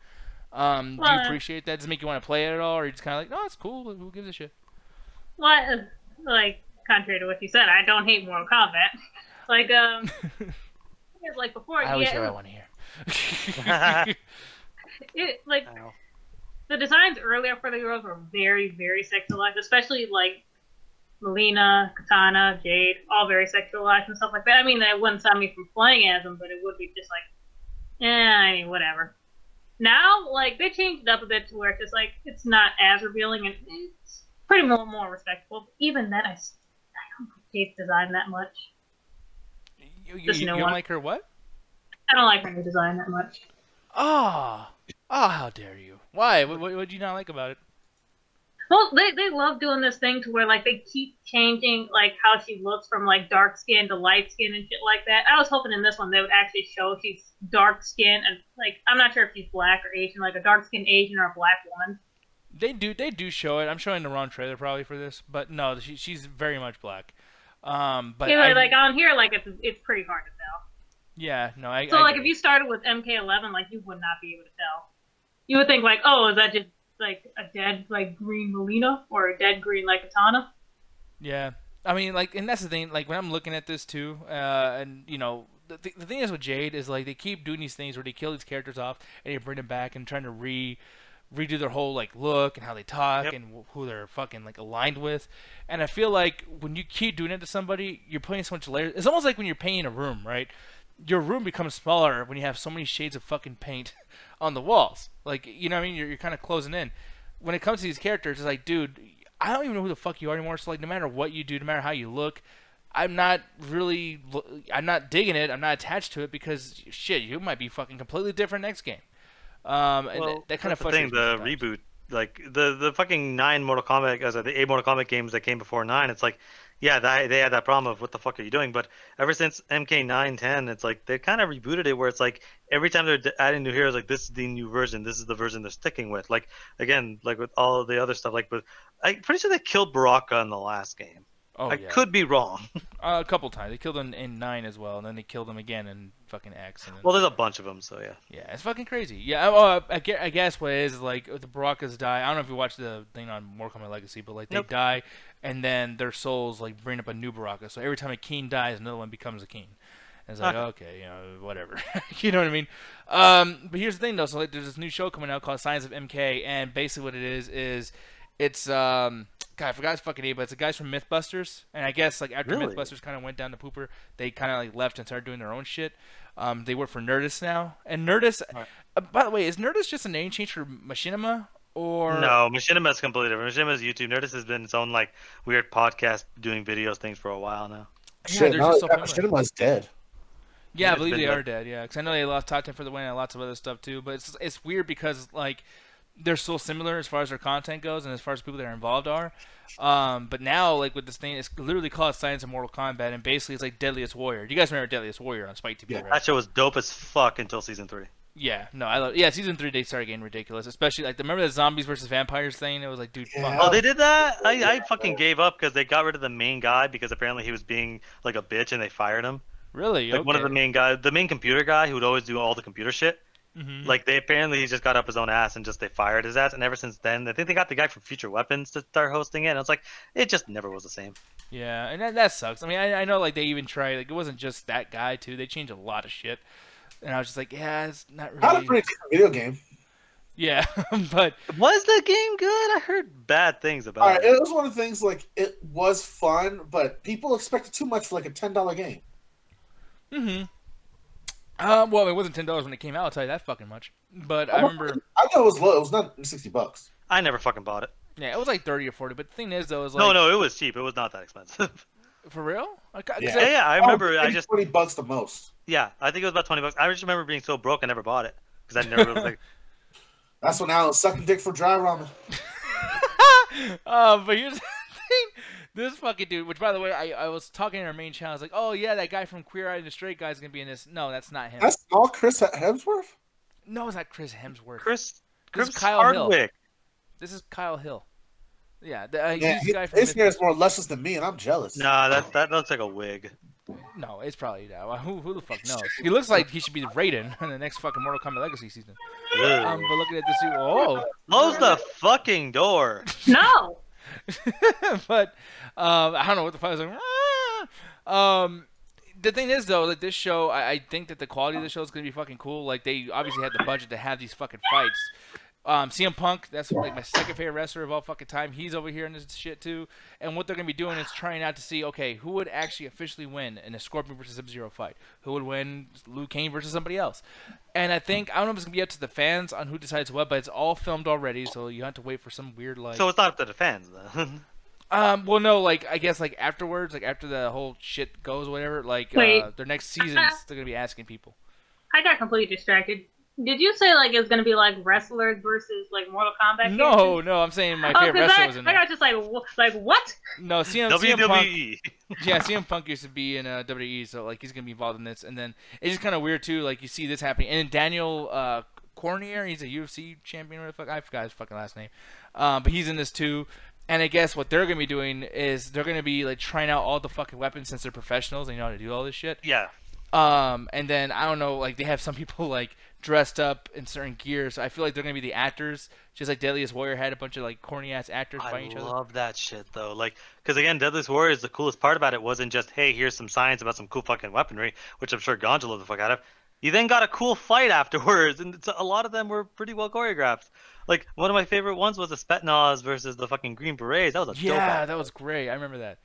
Do you appreciate that? Does it make you want to play it at all, or are you just kind of like, no, it's cool. Who gives a shit? Well, like contrary to what you said, I don't hate Mortal Kombat. Like like before, I always hear what I want to hear. The designs earlier for the girls were very, very sexualized, especially like Melina, Katana, Jade, all very sexualized and stuff like that. I mean, that wouldn't stop me from playing as them, but it would be just like, I mean, whatever. Now, like, they changed it up a bit to where it's just like, it's not as revealing and it's pretty more respectable. Even then, I don't like Jade's design that much. You don't like her what? I don't like her new design that much. Oh, how dare you? Why? What did you not like about it? Well, they love doing this thing to where, like, they keep changing, like, how she looks from, like, dark skin to light skin and shit like that. I was hoping in this one they would actually show she's dark skin and, like, I'm not sure if she's black or Asian, like a dark skinned Asian or a black woman. They do show it. I'm showing the wrong trailer probably for this, but no, she's very much black. But yeah, like, on here, like, it's pretty hard to tell. Yeah, no, I like, if you started with MK11, like, you would not be able to tell. You would think, like, oh, is that just like a dead like green Melina or a dead green like Katana? Yeah, I mean, like, and that's the thing. Like, when I'm looking at this too, and you know, the thing is with Jade is like they keep doing these things where they kill these characters off and they bring them back and trying to redo their whole like look and how they talk and who they're fucking like aligned with. And I feel like when you keep doing it to somebody, you're putting so much layers. It's almost like when you're painting a room, right? Your room becomes smaller when you have so many shades of fucking paint on the walls. Like, you know what I mean? You're kind of closing in. When it comes to these characters, it's like, dude, I don't even know who the fuck you are anymore. So, like, no matter what you do, no matter how you look, I'm not digging it. I'm not attached to it because, shit, you might be fucking completely different next game. And that kind of frustrates me sometimes. The reboot, like, the fucking 9 Mortal Kombat, the 8 Mortal Kombat games that came before 9, it's like, yeah, they had that problem of what the fuck are you doing? But ever since MK9, 10, it's like they kind of rebooted it where it's like every time they're adding new heroes, like this is the new version, this is the version they're sticking with. Like again, like with all the other stuff, like I'm pretty sure they killed Baraka in the last game. Oh, I could be wrong. A couple times. They killed him in 9 as well, and then they killed him again in fucking X. And then... Well, there's a bunch of them, so yeah. Yeah, it's fucking crazy. Yeah, I guess what it is like the Barakas die. I don't know if you watched the thing on Mortal Kombat Legacy, but like they die, and then their souls like bring up a new Baraka. So every time a Keen dies, another one becomes a Keen. And it's like, okay, you know, whatever. You know what I mean? But here's the thing, though. So like, there's this new show coming out called Signs of MK, and basically what it is it's God, I forgot his fucking name, but it's the guys from MythBusters, and I guess like after MythBusters kind of went down the pooper, they kind of like left and started doing their own shit. They work for Nerdist now, and Nerdist. By the way, is Nerdist just a name change for Machinima? Or no, Machinima is completely different. Machinima is YouTube. Nerdist has been its own like weird podcast doing videos things for a while now. Shit, yeah, Machinima's dead. Yeah, I believe they are dead. Yeah, because I know they lost Top 10 for the win and lots of other stuff too. But it's weird because like. They're so similar as far as their content goes and as far as people that are involved are. But now, like, with this thing, it's literally called Science of Mortal Kombat, and basically it's like Deadliest Warrior. Do you guys remember Deadliest Warrior on Spike TV, right? That show was dope as fuck until Season 3. Yeah, no, I love. Yeah, Season 3 they started getting ridiculous, especially like remember the zombies versus vampires thing? It was like, dude, fuck. Oh, they did that? I fucking gave up because they got rid of the main guy because apparently he was being like a bitch and they fired him. Really? Like one of the main guys, the main computer guy who would always do all the computer shit. Like he just got up his own ass and they fired his ass, and ever since then I think they got the guy from Future Weapons to start hosting it, and it's like it just never was the same. Yeah, and that sucks. I mean, I know like they even tried, like it wasn't just that guy too. They changed a lot of shit, and I was just like, yeah, it's not really. Not a pretty video game. Yeah, but was the game good? I heard bad things about it. It was one of the things like it was fun, but people expected too much for like a $10 game. Well, it wasn't $10 when it came out. I'll tell you that fucking much. But I remember. I know it was low. It was not $60. I never fucking bought it. Yeah, it was like 30 or 40. But the thing is, though, is like no, it was cheap. It was not that expensive. For real? Yeah, I remember. I just $20 the most. Yeah, I think it was about $20. I just remember being so broke I never bought it because I never was like. That's when I was sucking dick for dry ramen. But here's the thing. This fucking dude, which by the way, I was talking in our main channel. I was like, oh yeah, that guy from Queer Eye and the Straight Guy is gonna be in this. No, that's not him. That's all Chris Hemsworth? No, it's not Chris Hemsworth. Chris Kyle Hardwick. Hill. This is Kyle Hill. Yeah, Yeah, he's the guy from his hair is more luscious than me, and I'm jealous. Nah, that looks like a wig. No, it's probably that. Who the fuck knows? He looks like he should be Raiden in the next fucking Mortal Kombat Legacy season. But looking at this, Close the fucking door. No. but I don't know what the fuck I was like. The thing is though, like this show, I think that the quality of the show is gonna be fucking cool. Like they obviously had the budget to have these fucking fights. CM Punk, that's like my second favorite wrestler of all fucking time. He's over here in this shit too. And what they're gonna be doing is trying out to see, okay, who would actually officially win in a Scorpion versus Sub-Zero fight? Who would win Liu Kang versus somebody else? And I don't know if it's gonna be up to the fans on who decides what, but it's all filmed already, so you have to wait for some weird like. So it's not up to the fans then. Well, no, like I guess like afterwards, like after the whole shit goes, or whatever, like their next seasons, they're gonna be asking people. I got completely distracted. Did you say like it's gonna be like wrestlers versus like Mortal Kombat? No, I'm saying my favorite wrestler was in there. I got just like what? No, CM WWE. Punk. Yeah, CM Punk used to be in WWE, so like he's gonna be involved in this, and then it's just kind of weird too. Like you see this happening, and Daniel Cormier, he's a UFC champion. What the fuck? I forgot his fucking last name, but he's in this too. And I guess what they're gonna be doing is they're gonna be like trying out all the fucking weapons since they're professionals and you know how to do all this shit. Yeah. And then I don't know, like they have some people like dressed up in certain gear, so I feel like they're gonna be the actors, just like Deadliest Warrior had a bunch of like corny ass actors fighting each other. I love that shit though, like, because again, Deadliest Warrior, the coolest part about it wasn't just, hey, here's some science about some cool fucking weaponry, which I'm sure Ganja loved the fuck out of. You then got a cool fight afterwards, and a lot of them were pretty well choreographed. Like one of my favorite ones was the Spetsnaz versus the fucking Green Berets. That was a dope yeah, that was great. I remember that.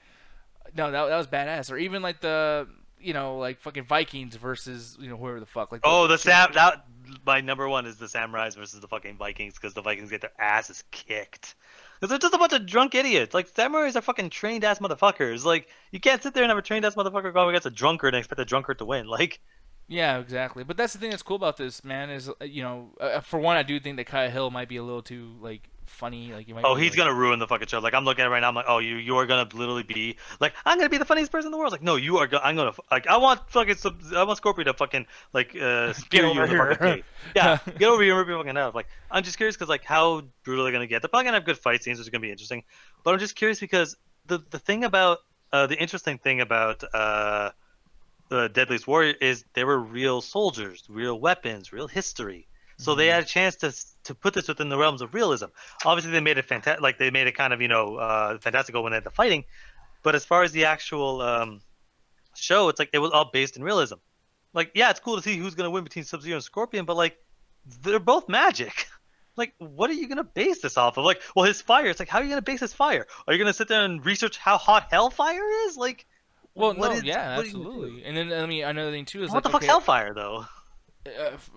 No, that was badass. Or even like the like fucking Vikings versus whoever the fuck. Like that my number one is the Samurais versus the fucking Vikings, because the Vikings get their asses kicked. Because they're just a bunch of drunk idiots. Like Samurais are fucking trained ass motherfuckers. Like you can't sit there and have a trained ass motherfucker go up against a drunkard and expect a drunkard to win. Like. Yeah, exactly. But that's the thing that's cool about this, man. Is for one, I do think that Kyle Hill might be a little too like funny. Like, he's gonna ruin the fucking show. Like I'm looking at it right now. I'm like, oh, you are gonna literally be like, I'm gonna be the funniest person in the world. Like, no, you are. I'm gonna like, I want Scorpion to fucking like spear you in the fucking face. Yeah, get over here and rip your fucking head off. Like, I'm just curious because like how brutal they're gonna get. They're probably gonna have good fight scenes, which is gonna be interesting. But I'm just curious because the thing about the interesting thing about the Deadliest Warrior is they were real soldiers, real weapons, real history. So they had a chance to put this within the realms of realism. Obviously, they made it fantastic. Like they made it kind of fantastical when they had the fighting. But as far as the actual show, it's like it was all based in realism. Like, yeah, it's cool to see who's gonna win between Sub-Zero and Scorpion, but like they're both magic. Like, what are you gonna base this off of? Like, well, his fire. It's like, how are you gonna base his fire? Are you gonna sit there and research how hot hellfire is? Like. Well, no, yeah, absolutely. And then I mean, another thing too is what the fuck's Hellfire though?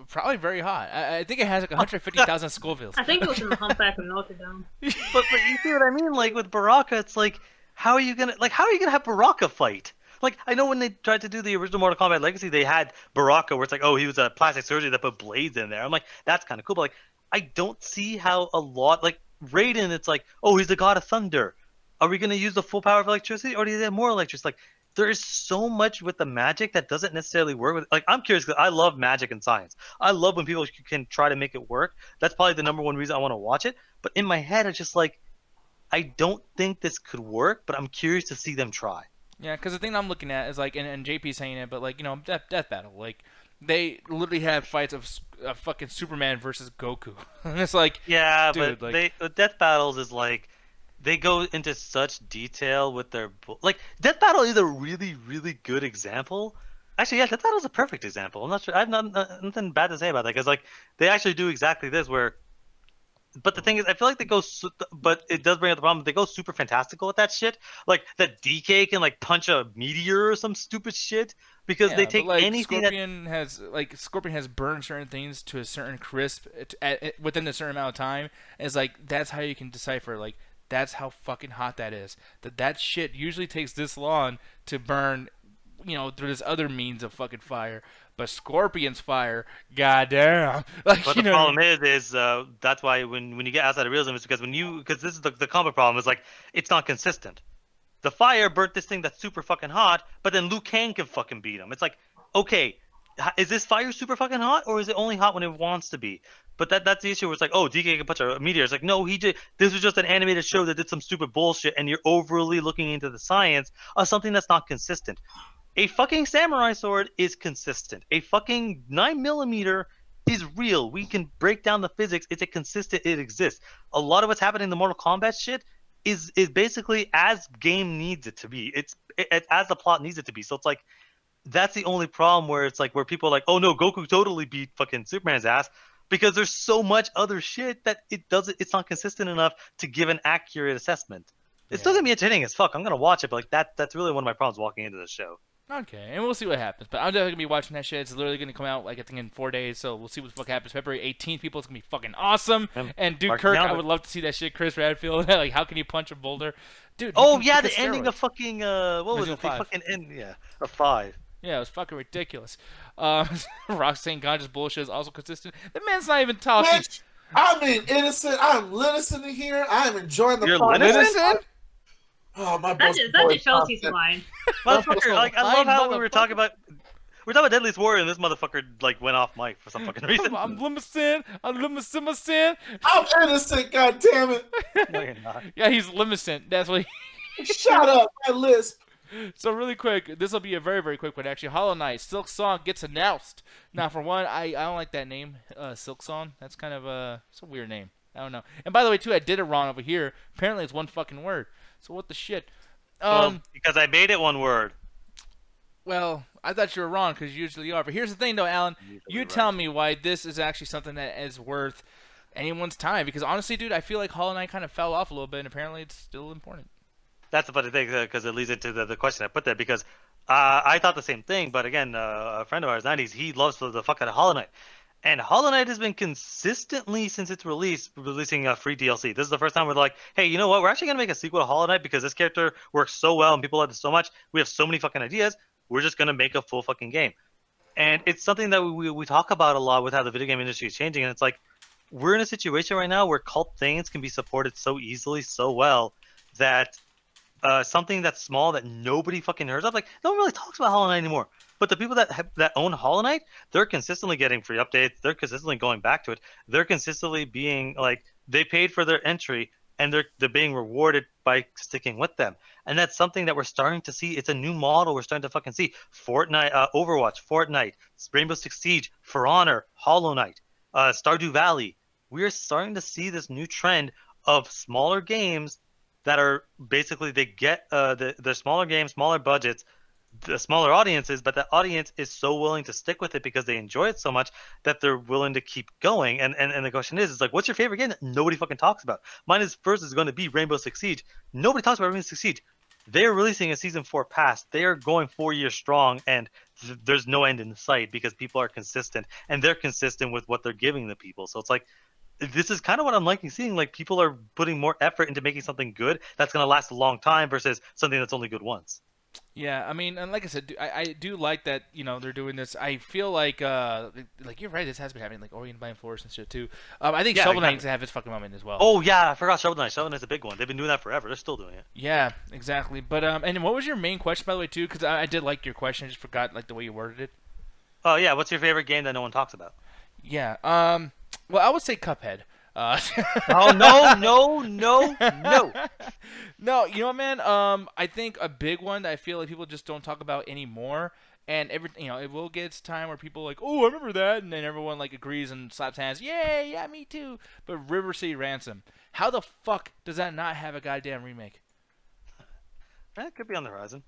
Probably very hot. I think it has like 150,000 Scovilles. I think it was in the Humpback of Notre Dame. but you see what I mean? Like with Baraka, it's like, how are you gonna have Baraka fight? Like I know when they tried to do the original Mortal Kombat Legacy, they had Baraka where it's like, oh, he was a plastic surgeon that put blades in there. I'm like, that's kind of cool, but like, I don't see how a lot like Raiden. It's like, oh, he's the god of thunder. Are we gonna use the full power of electricity, or do you have more electricity? Like. There is so much with the magic that doesn't necessarily work with. Like, I'm curious because I love magic and science. I love when people can try to make it work. That's probably the number one reason I want to watch it. But in my head, it's just like, I don't think this could work, but I'm curious to see them try. Yeah, because the thing I'm looking at is like, and JP's saying it, but like, Death Battle. Like, they literally have fights of fucking Superman versus Goku. And it's like, yeah, dude, but like, the Death Battles is like, they go into such detail with their like Death Battle is a really really good example. Actually, yeah, Death Battle is a perfect example. I'm not sure. I have nothing bad to say about that because like they actually do exactly this. But the thing is, I feel like they go. But it does bring up the problem. They go super fantastical with that shit. Like that DK can like punch a meteor or some stupid shit because they take like, anything. Scorpion has burned certain things to a certain crisp within a certain amount of time. And it's like that's how you can decipher like. That's how fucking hot that is. That shit usually takes this long to burn, through this other means of fucking fire. But Scorpion's fire, goddamn. Like, but the problem is that's why when you get outside of realism, it's because this is the common problem is like it's not consistent. The fire burnt this thing that's super fucking hot, but then Liu Kang can fucking beat him. It's like, okay, is this fire super fucking hot, or is it only hot when it wants to be? But that's the issue where it's like, oh, DK can punch a meteor. It's like, no, this was just an animated show that did some stupid bullshit, and you're overly looking into the science of something that's not consistent. A fucking samurai sword is consistent. A fucking 9mm is real. We can break down the physics. It's consistent. It exists. A lot of what's happening in the Mortal Kombat shit is basically as game needs it to be. It's as the plot needs it to be. So it's like, that's the only problem where it's like, where people are like, oh no, Goku totally beat fucking Superman's ass, because there's so much other shit that it's not consistent enough to give an accurate assessment. It's still gonna be entertaining as fuck. I'm gonna watch it, but like that's really one of my problems walking into the show. Okay, and we'll see what happens. But I'm definitely gonna be watching that shit. It's literally gonna come out like I think in 4 days, so we'll see what the fuck happens. February 18th, people, it's gonna be fucking awesome. And dude, Kirk, I would love to see that shit. Chris Redfield, like, how can you punch a boulder, dude? Oh yeah, the ending of fucking what was it? The fucking end, of 5. Yeah, it was fucking ridiculous. Roxanne Ganja's bullshit is also consistent. The man's not even talking. Bitch, I mean, innocent. I'm listening here. I'm enjoying the podcast. Oh, my That just shows he's lying. Motherfucker, like, I love how we were talking about Deadliest Warrior, and this motherfucker like went off mic for some fucking reason. I'm innocent, I'm innocent. I'm innocent, goddammit. No, you're not. Yeah, he's innocent. That's what Shut up, my lisp. So really quick, this will be a very, very quick one actually. Hollow Knight, Silk Song gets announced. Now for one, I don't like that name, Silk Song. That's kind of it's a weird name. I don't know. And by the way too, I did it wrong over here. Apparently it's one fucking word. So what the shit? Well, because I made it one word. Well, I thought you were wrong, because you usually are. But here's the thing though, Alan. You tell me why this is actually something that is worth anyone's time. Because honestly, dude, I feel like Hollow Knight kind of fell off a little bit, and apparently it's still important. That's the funny thing, because it leads into the question I put there, because I thought the same thing, but again, a friend of ours, 90s, he loves the fuck out of Hollow Knight. And Hollow Knight has been consistently, since its release, releasing a free DLC. This is the first time we're like, hey, you know what? We're actually going to make a sequel to Hollow Knight because this character works so well and people love it so much. We have so many fucking ideas. We're just going to make a full fucking game. And it's something that we talk about a lot with how the video game industry is changing. And it's like, we're in a situation right now where cult things can be supported so easily, so well, that something that's small that nobody fucking hears of, like, no one really talks about Hollow Knight anymore. But the people that own Hollow Knight, they're consistently getting free updates. They're consistently going back to it. They're consistently being like, they paid for their entry and they're being rewarded by sticking with them. And that's something that we're starting to see. It's a new model we're starting to fucking see. Fortnite, Overwatch, Fortnite, Rainbow Six Siege, For Honor, Hollow Knight, Stardew Valley. We're starting to see this new trend of smaller games that are basically, they get the smaller games, smaller budgets, the smaller audiences, but that audience is so willing to stick with it because they enjoy it so much that they're willing to keep going. And the question is like, what's your favorite game that nobody fucking talks about? Mine is going to be Rainbow Six Siege. Nobody talks about Rainbow Six Siege. They're releasing a season 4 pass. They are going 4 years strong, and there's no end in sight because people are consistent, and they're consistent with what they're giving the people. So it's like, this is kind of what I'm liking seeing. Like, people are putting more effort into making something good that's going to last a long time versus something that's only good once. Yeah, I mean, and like I said, I do like that, you know, they're doing this. I feel like you're right, this has been happening, like Orient Blind Forest and shit too. I think Shovel Knight needs to have its fucking moment as well. Oh yeah, I forgot Shovel Knight. Shovel Knight's a big one. They've been doing that forever. They're still doing it. Yeah, exactly. But and what was your main question, by the way, too? Because I did like your question. I just forgot like the way you worded it. Oh yeah, what's your favorite game that no one talks about? Yeah. Well, I would say Cuphead. Oh no! No, you know what, man? I think a big one that I feel like people just don't talk about anymore, and it will get its time where people are like, oh, I remember that, and then everyone like agrees and slaps hands, yay, yeah, me too. But River City Ransom, how the fuck does that not have a goddamn remake? That could be on the horizon.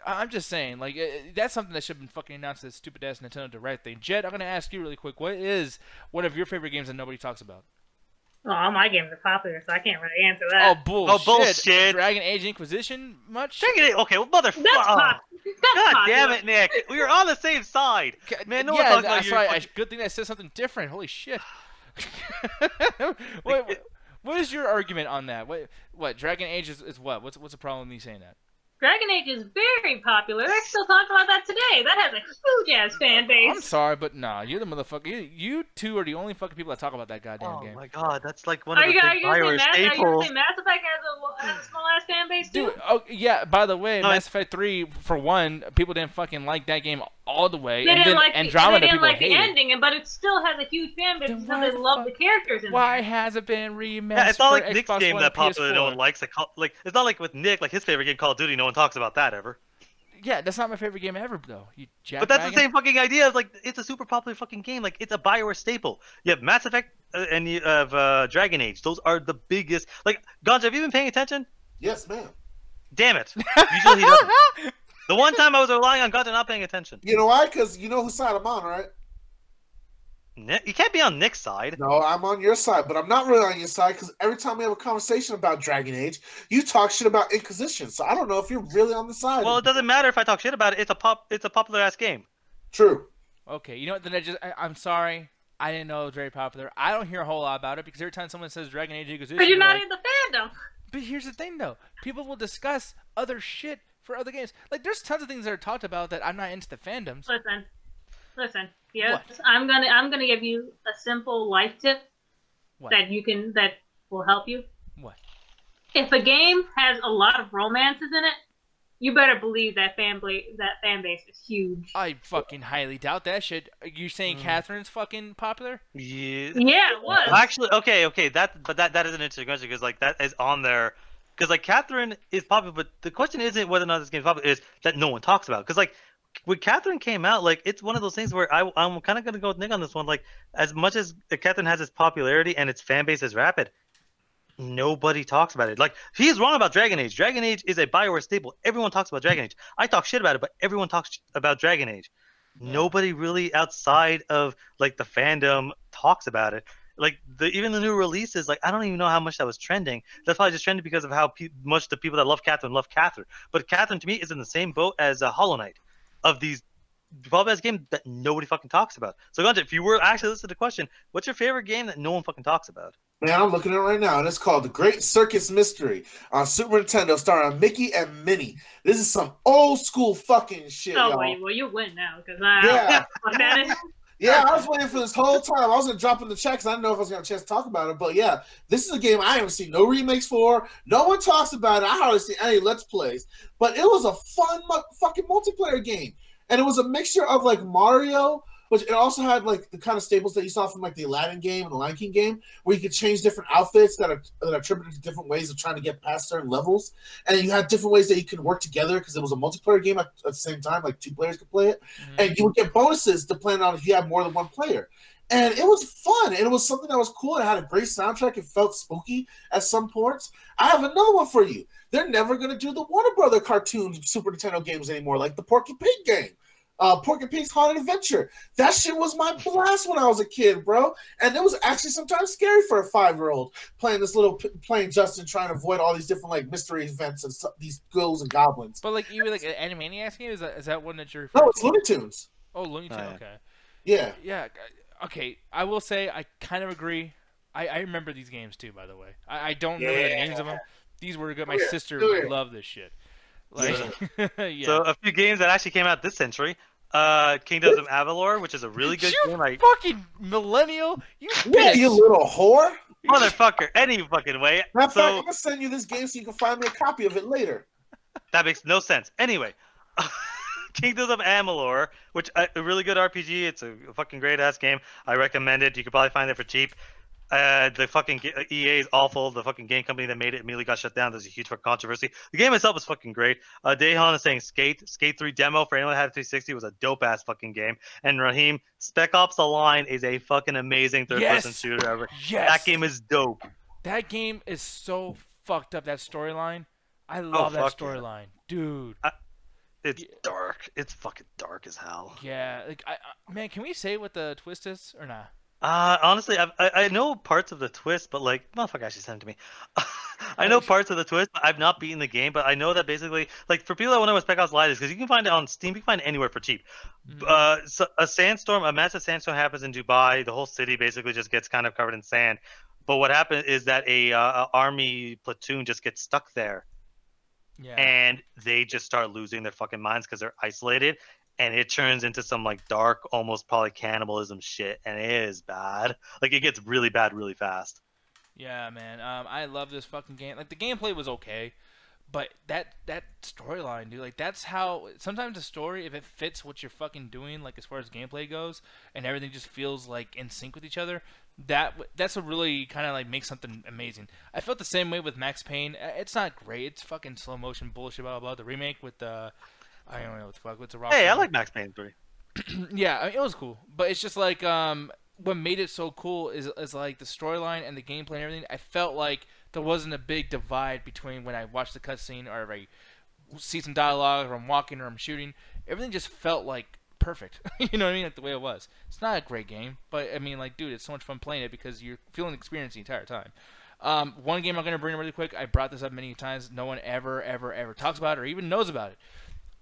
I'm just saying, like, that's something that should have been fucking announced at stupid ass Nintendo Direct thing. Jed, I'm gonna ask you really quick, what is one of your favorite games that nobody talks about? Well, all my games are popular, so I can't really answer that. Oh, bullshit. Dragon Age Inquisition, much? Okay, well, motherfucker. God damn it, Nick. We were on the same side. Man, no one talks about your... Right. Good thing I said something different. Holy shit. What is your argument on that? What? Dragon Age is what? What's the problem with me saying that? Dragon Age is very popular. I still talk about that today. That has a huge ass fan base. I'm sorry, but nah, you're the motherfucker. You two are the only fucking people that talk about that goddamn game. Oh my god, that's like one of the big Bioware staples. Are you gonna say Mass Effect has a small ass fan base too? Dude, oh yeah. By the way, Mass Effect 3, for one, people didn't fucking like that game all the way. They And didn't then like Andromeda they didn't people like the hate it. ending, but it still has a huge fan base Then because why they the love the fuck- characters in Why there. has it been remastered? Yeah, it's not for like Nick's Xbox game One that and popular that no PS4? one likes. Like it's not like with Nick, like his favorite game, Call of Duty, no one talks about that ever. Yeah, that's not my favorite game ever, though. You But that's the jackwagon. same fucking idea. Of, like it's a super popular fucking game. Like it's a BioWare staple. You have Mass Effect and you have Dragon Age. Those are the biggest. Like Ganja, have you been paying attention? Yes, ma'am. Damn it. Usually he doesn't. The one time I was relying on Ganja not paying attention. You know why? Because you know whose side I'm on, right? Nick, you can't be on Nick's side. No, I'm on your side, but I'm not really on your side because every time we have a conversation about Dragon Age, you talk shit about Inquisition. So I don't know if you're really on the side. Well, it doesn't matter if I talk shit about it. It's a popular ass game. True. Okay, you know what? Then I'm sorry. I didn't know it was very popular. I don't hear a whole lot about it because every time someone says Dragon Age Inquisition, Because you're not like, in the fandom. But here's the thing, though. People will discuss other shit for other games. Like, there's tons of things that are talked about that I'm not into the fandoms. Listen. Yes, What? I'm gonna give you a simple life tip What? that will help you. What? If a game has a lot of romances in it, you better believe that fan base is huge. I fucking highly doubt that shit. Are you saying Catherine's fucking popular? Yeah. Yeah, it was. Actually, okay. That is an interesting question because like that is on there. Because like Catherine is popular, but the question isn't whether or not this game is popular. Is that no one talks about? Because like when Catherine came out, like it's one of those things where I'm kind of gonna go with Nick on this one. Like as much as Catherine has its popularity and its fan base is rapid, nobody talks about it. Like he is wrong about Dragon Age. Dragon Age is a BioWare staple. Everyone talks about Dragon Age. I talk shit about it, but everyone talks about Dragon Age. Nobody really outside of like the fandom talks about it. Like even the new releases, like I don't even know how much that was trending. That's probably just trending because of how much the people that love Catherine love Catherine. But Catherine to me is in the same boat as Hollow Knight, of these popular games that nobody fucking talks about. So Gunja, if you were actually listening to the question, what's your favorite game that no one fucking talks about? Man, I'm looking at it right now, and it's called The Great Circus Mystery on Super Nintendo, starring Mickey and Minnie. This is some old school fucking shit, Oh, y'all. well, you win now because Yeah. that is. Yeah, I was waiting for this whole time. I was going to drop in the chat because I didn't know if I was going to have a chance to talk about it. But yeah, this is a game I haven't seen no remakes for. No one talks about it. I hardly see any Let's Plays. But it was a fun fucking multiplayer game. And it was a mixture of like Mario, which it also had like the kind of staples that you saw from like the Aladdin game and the Lion King game, where you could change different outfits that are attributed to different ways of trying to get past certain levels. And you had different ways that you could work together because it was a multiplayer game at the same time, like 2 players could play it. Mm-hmm. And you would get bonuses depending on if you had more than one player. And it was fun, and it was something that was cool. It had a great soundtrack. It felt spooky at some points. I have another one for you. They're never going to do the Warner Brother cartoons Super Nintendo games anymore, like the Porky Pig game. Porky Pig's Haunted Adventure. That shit was my blast when I was a kid, bro. And it was actually sometimes scary for a 5-year-old playing Justin, trying to avoid all these different like mystery events and these ghouls and goblins. But like you like an Animaniacs game, is that one that you're? No, it's Looney Tunes. Oh, Looney Tunes. yeah. Okay. Yeah. Yeah. Okay. I will say I kind of agree. I remember these games too, by the way. I don't remember the names of them. These were good. My sister loved this shit. Like, yeah. So a few games that actually came out this century. Kingdoms of Avalor, which is a really good you game. Like, fucking millennial, you Yeah, bitch. you little whore. motherfucker, any fucking way. Matter of fact, I'm So gonna send you this game so you can find me a copy of it later. that makes no sense. Anyway, Kingdoms of Amalur, which a really good RPG. It's a fucking great ass game. I recommend it. You could probably find it for cheap. The fucking EA is awful. The fucking game company that made it immediately got shut down. There's a huge controversy. The game itself is fucking great. Dahan is saying Skate 3 demo for anyone that had a 360 was a dope ass fucking game. And Raheem, Spec Ops: The Line is a fucking amazing third-person shooter ever. Yes. That game is dope. That game is so fucked up. That storyline. I love that fuck yeah. storyline, dude. It's dark. It's fucking dark as hell. Yeah, like man, can we say what the twist is or not? Honestly, I know parts of the twist, but like, motherfucker actually sent it to me. I know parts of the twist, but I've not beaten the game. But I know that basically, like, for people that want to know what Spec Ops: The Line is, because you can find it on Steam, you can find it anywhere for cheap. Mm-hmm. So a massive sandstorm happens in Dubai. The whole city basically just gets kind of covered in sand. But what happens is that a army platoon just gets stuck there, Yeah. and they just start losing their fucking minds because they're isolated. And it turns into some like dark, almost probably cannibalism shit, and it is bad. Like it gets really bad really fast. Yeah, man. I love this fucking game. Like the gameplay was okay, But that storyline, dude, like that's how sometimes a story, if it fits what you're fucking doing, like as far as gameplay goes, and everything just feels like in sync with each other, that's what really kind of like makes something amazing. I felt the same way with Max Payne. It's not great. It's fucking slow motion bullshit. Blah blah blah. The remake with the I don't know what the fuck. What's the rock? Hey, I like Max Payne 3. Yeah, I mean, it was cool, but it's just like what made it so cool is like the storyline and the gameplay and everything. I felt like there wasn't a big divide between when I watched the cutscene or if I see some dialogue or I'm walking or I'm shooting. Everything just felt like perfect. You know what I mean? Like the way it was. It's not a great game, but I mean, like, dude, it's so much fun playing it because you're feeling the experience the entire time. One game I'm gonna bring really quick. I brought this up many times. No one ever talks about it or even knows about it.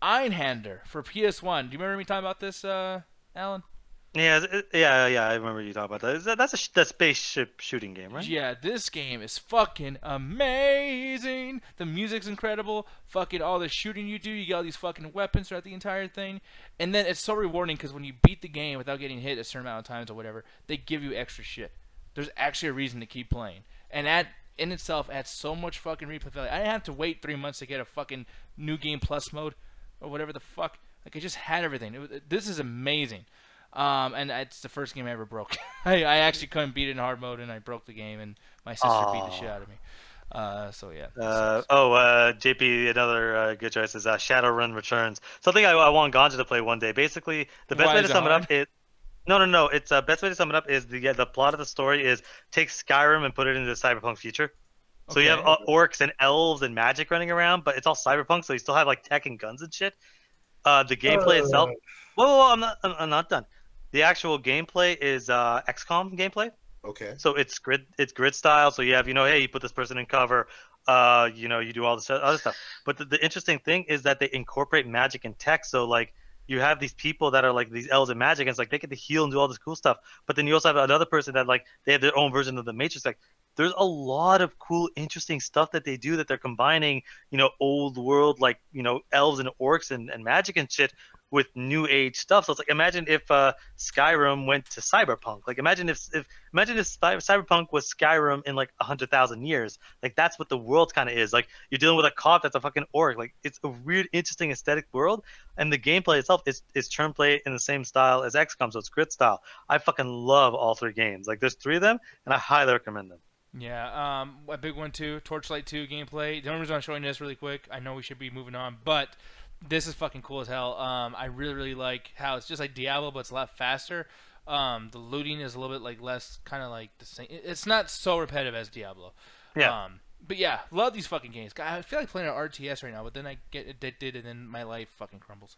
Einhander for PS1. Do you remember me talking about this, Alan? Yeah, I remember you talking about that. That's a spaceship shooting game, right? Yeah, this game is fucking amazing. The music's incredible. Fucking all the shooting you do, you get all these fucking weapons throughout the entire thing. And then it's so rewarding because when you beat the game without getting hit a certain amount of times or whatever, they give you extra shit. There's actually a reason to keep playing. And that in itself adds so much fucking replay value. I didn't have to wait 3 months to get a fucking new game plus mode or whatever the fuck. Like, I just had everything. This is amazing. And it's the first game I ever broke. I actually couldn't beat it in hard mode, and I broke the game, and my sister beat the shit out of me. So yeah. JP, another good choice is Shadowrun Returns. Something I want Ganja to play one day. Basically, the best way to sum it up is no. It's best way to sum it up is the plot of the story is take Skyrim and put it into the cyberpunk future. So you have orcs and elves and magic running around, but it's all cyberpunk, so you still have like tech and guns and shit. The gameplay itself. Whoa, I'm not done. The actual gameplay is XCOM gameplay. Okay. So it's grid style. So you have, hey, you put this person in cover. You do all this other stuff. But the interesting thing is that they incorporate magic and tech. So like you have these people that are like these elves and magic, and it's like they get to heal and do all this cool stuff. But then you also have another person that like they have their own version of the Matrix. Like there's a lot of cool, interesting stuff that they do that they're combining, old world like elves and orcs and magic and shit with new age stuff. So it's like imagine if Skyrim went to cyberpunk. Like imagine if cyberpunk was Skyrim in like 100,000 years. Like that's what the world kind of is. Like you're dealing with a cop that's a fucking orc. Like it's a weird, interesting aesthetic world. And the gameplay itself is turn play in the same style as XCOM, so it's grid style. I fucking love all 3 games. Like there's 3 of them, and I highly recommend them. Yeah, a big one too. Torchlight 2 gameplay. The only reason I'm showing this really quick, I know we should be moving on, but this is fucking cool as hell. I really like how it's just like Diablo, but it's a lot faster. The looting is a little bit like less, kind of like the same. It's not so repetitive as Diablo. Yeah. But yeah, love these fucking games. I feel like playing an RTS right now, but then I get addicted, and then my life fucking crumbles.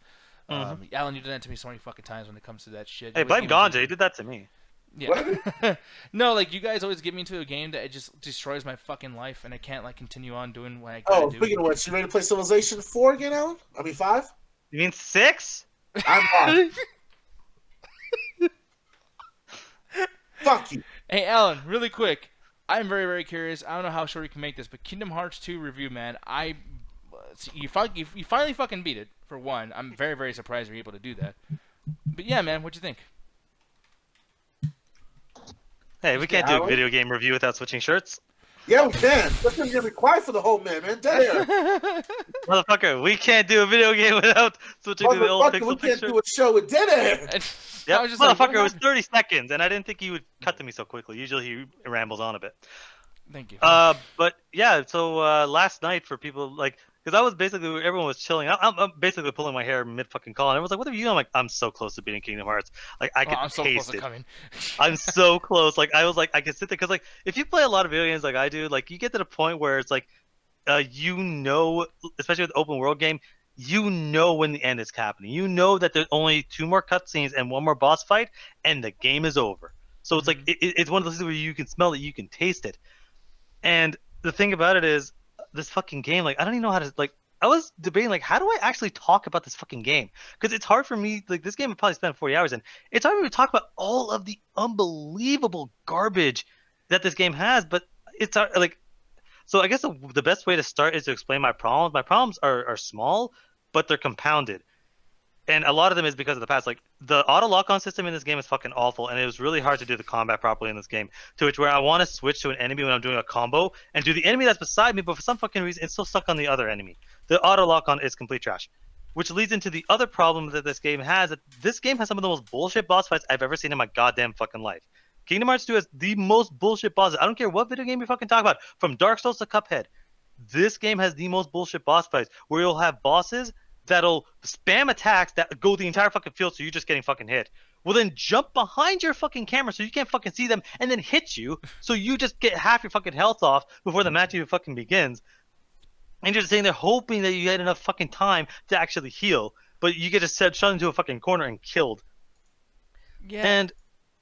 Alan, you did that to me so many fucking times when it comes to that shit. Hey, blame Ganja. He did that to me. Yeah. No, like you guys always get me into a game that it just destroys my fucking life, and I can't like continue on doing what I gotta do. Speaking of which, you ready to play Civilization 4 again, Alan? I mean 5? You mean 6? I'm on. Fuck you. Hey, Alan, really quick. I'm very curious. I don't know how short you can make this, but Kingdom Hearts 2 review, man. You finally fucking beat it, for one. I'm very surprised you're able to do that. But yeah, man, what'd you think? Hey, we can't do a video game review without switching shirts. Yeah, we can. Let's gonna be quiet for the whole man. Dead air. Motherfucker, we can't do a video game without switching to the old pixel we can't picture. do a show with dead air. Yep. Motherfucker, it was 30 seconds, and I didn't think he would cut to me so quickly. Usually he rambles on a bit. Thank you. But yeah, so last night for people like, because I was basically, everyone was chilling. I'm basically pulling my hair mid fucking call, and everyone's like, "What are you doing?" I'm like, "I'm so close to beating Kingdom Hearts. Like I can so taste close to it. coming. I'm so close. Like I was like, I can sit there because like if you play a lot of video games like I do, like you get to the point where it's like, especially with the open world game, when the end is happening. You know that there's only 2 more cutscenes and 1 more boss fight, and the game is over. So it's like it's one of those things where you can smell it, you can taste it. And the thing about it is, this fucking game, like I don't even know how to like. I was debating like, how do I actually talk about this fucking game? Because it's hard for me. Like this game, I probably spent 40 hours in. It's hard for me to talk about all of the unbelievable garbage that this game has. But it's like, so I guess the best way to start is to explain my problems. My problems are small, but they're compounded. and a lot of them is because of the past. Like the auto lock-on system in this game is fucking awful, and it was really hard to do the combat properly in this game. To which where I want to switch to an enemy when I'm doing a combo and do the enemy that's beside me, but for some fucking reason it's still stuck on the other enemy. The auto lock-on is complete trash. Which leads into the other problem that this game has. That this game has some of the most bullshit boss fights I've ever seen in my goddamn fucking life. Kingdom Hearts 2 has the most bullshit bosses. I don't care what video game you fucking talk about, from Dark Souls to Cuphead. This game has the most bullshit boss fights, where you'll have bosses that'll spam attacks that go the entire fucking field, so you're just getting fucking hit. Will then jump behind your fucking camera so you can't fucking see them, and then hit you, so you just get half your fucking health off before the match even fucking begins. And you're just sitting there hoping that you had enough fucking time to actually heal, but you get just shoved into a fucking corner and killed. Yeah. And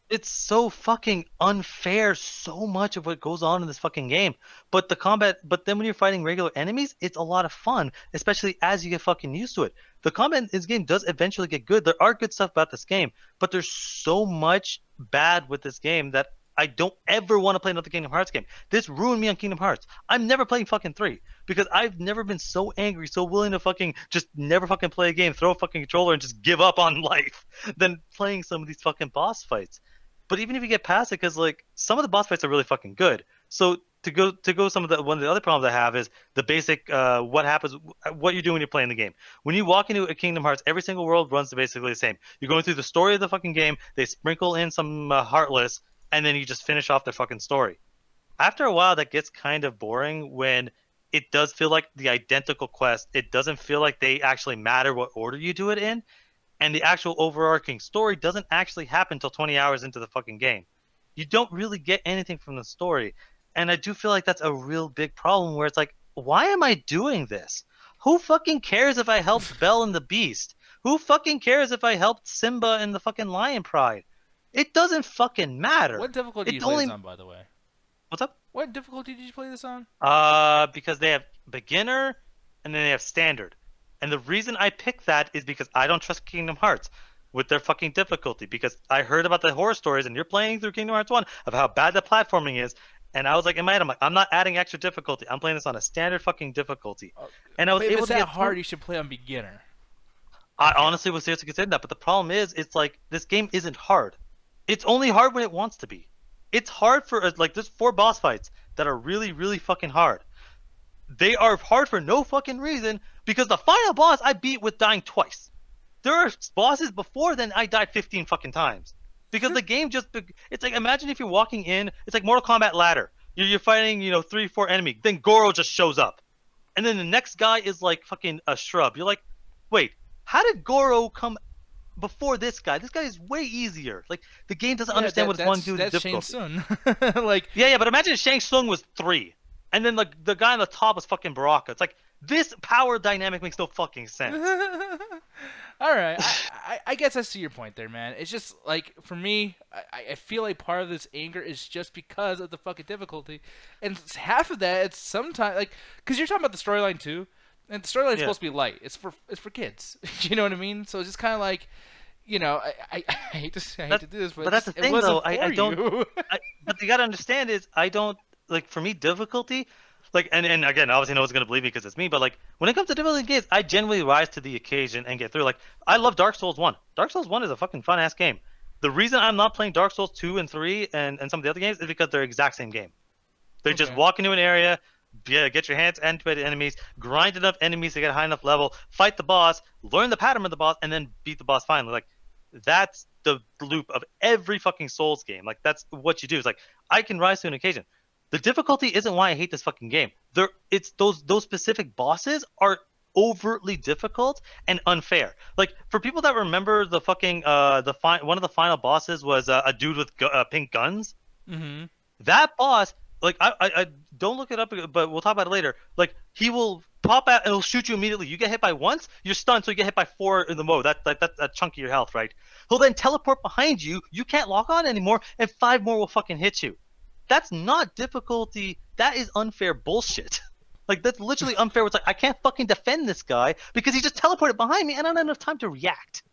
it's so fucking unfair, so much of what goes on in this fucking game. But the combat, but then when you're fighting regular enemies, it's a lot of fun, especially as you get fucking used to it. The combat in this game does eventually get good. There are good stuff about this game, but there's so much bad with this game that I don't ever want to play another Kingdom Hearts game. This ruined me on Kingdom Hearts. I'm never playing fucking 3 because I've never been so angry, so willing to fucking just never fucking play a game, throw a fucking controller and just give up on life than playing some of these fucking boss fights. But even if you get past it, because like some of the boss fights are really fucking good. So to go some of the one of the other problems I have is the basic what happens, what you do when you're playing the game. When you walk into a Kingdom Hearts, every single world runs basically the same. You're going through the story of the fucking game. They sprinkle in some Heartless, and then you just finish off their fucking story. After a while, that gets kind of boring when it does feel like the identical quest. It doesn't feel like they actually matter what order you do it in. And the actual overarching story doesn't actually happen until 20 hours into the fucking game. You don't really get anything from the story. And I do feel like that's a real big problem where it's like, why am I doing this? Who fucking cares if I helped Belle and the Beast? Who fucking cares if I helped Simba and the fucking Lion Pride? It doesn't fucking matter. What difficulty It did you play only- this on, by the way? What's up? What difficulty did you play this on? Because they have beginner and then they have standard. And the reason I picked that is because I don't trust Kingdom Hearts with their fucking difficulty. Because I heard about the horror stories, and you're playing through Kingdom Hearts 1 of how bad the platforming is. And I was like, in my head, I'm like, I'm not adding extra difficulty. I'm playing this on a standard fucking difficulty. And I was If able it's to that get hard, through. you should play on beginner. I honestly was seriously considering that. But the problem is, it's like, this game isn't hard. It's only hard when it wants to be. It's hard for, like, there's 4 boss fights that are really, really fucking hard. They are hard for no fucking reason because the final boss I beat with dying twice. There are bosses before then I died 15 fucking times. Because the game just, it's like, imagine if you're walking in, it's like Mortal Kombat ladder. You're fighting, 3, 4 enemies. Then Goro just shows up. And then the next guy is like fucking a shrub. You're like, wait, how did Goro come before this guy? This guy is way easier. Like, the game doesn't understand what it's wanting to do with That's difficulty. Shang Tsung. Like, Yeah, but imagine Shang Tsung was 3. And then like the guy on the top was fucking Baraka. It's like, this power dynamic makes no fucking sense. all right, I guess I see your point there, man. It's just like for me, I feel like part of this anger is just because of the fucking difficulty, and half of that it's sometimes like because you're talking about the storyline too, and the storyline's Yeah. supposed to be light. It's for kids. You know what I mean? So it's just kind of like, I hate to do this, but that's the it thing, wasn't though. I for don't- you. But you gotta understand is, I don't, like, for me, difficulty, like, and again, obviously no one's gonna believe me because it's me, but like, when it comes to difficulty games, I genuinely rise to the occasion and get through. Like, I love Dark Souls 1. Dark Souls 1 is a fucking fun-ass game. The reason I'm not playing Dark Souls 2 and 3 and some of the other games is because they're exact same game. They just Okay. walk into an area, get your hands into the enemies, grind enough enemies to get a high enough level, fight the boss, learn the pattern of the boss, and then beat the boss finally. Like, that's the loop of every fucking Souls game. Like, that's what you do. It's like, I can rise to an occasion. The difficulty isn't why I hate this fucking game. It's those specific bosses are overtly difficult and unfair. Like, for people that remember the fucking one of the final bosses was a dude with pink guns. Mm-hmm. That boss, like, I don't look it up, but we'll talk about it later. Like, he will pop out and he'll shoot you immediately. You get hit by once, you're stunned, so you get hit by 4 in the mode. That's a chunk of your health, right? He'll then teleport behind you. You can't lock on anymore, and 5 more will fucking hit you. That's not difficulty. That is unfair bullshit. Like, that's literally unfair. It's like, I can't fucking defend this guy because he just teleported behind me and I don't have enough time to react.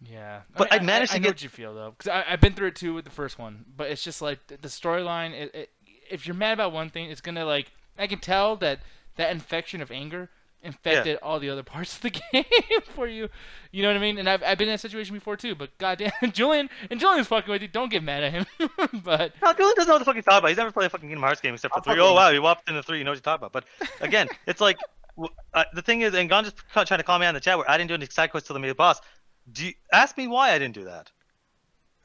Yeah, But I managed to know get- what you feel though, because I've been through it too with the first one. But it's just like the storyline. If you're mad about one thing, it's gonna like I can tell that infection of anger infected all the other parts of the game for you. You know what I mean? And I've been in that situation before too. But goddamn, Julian's fucking with you. Don't get mad at him. But no, Julian doesn't know what the fuck he's talking about. He's never played a fucking Kingdom Hearts game except for 3. Oh wow, he walked into 3. You know what you're talking about. But again, it's like the thing is, and Gon just trying to call me out in the chat where I didn't do any side quests till the main boss. Ask me why I didn't do that.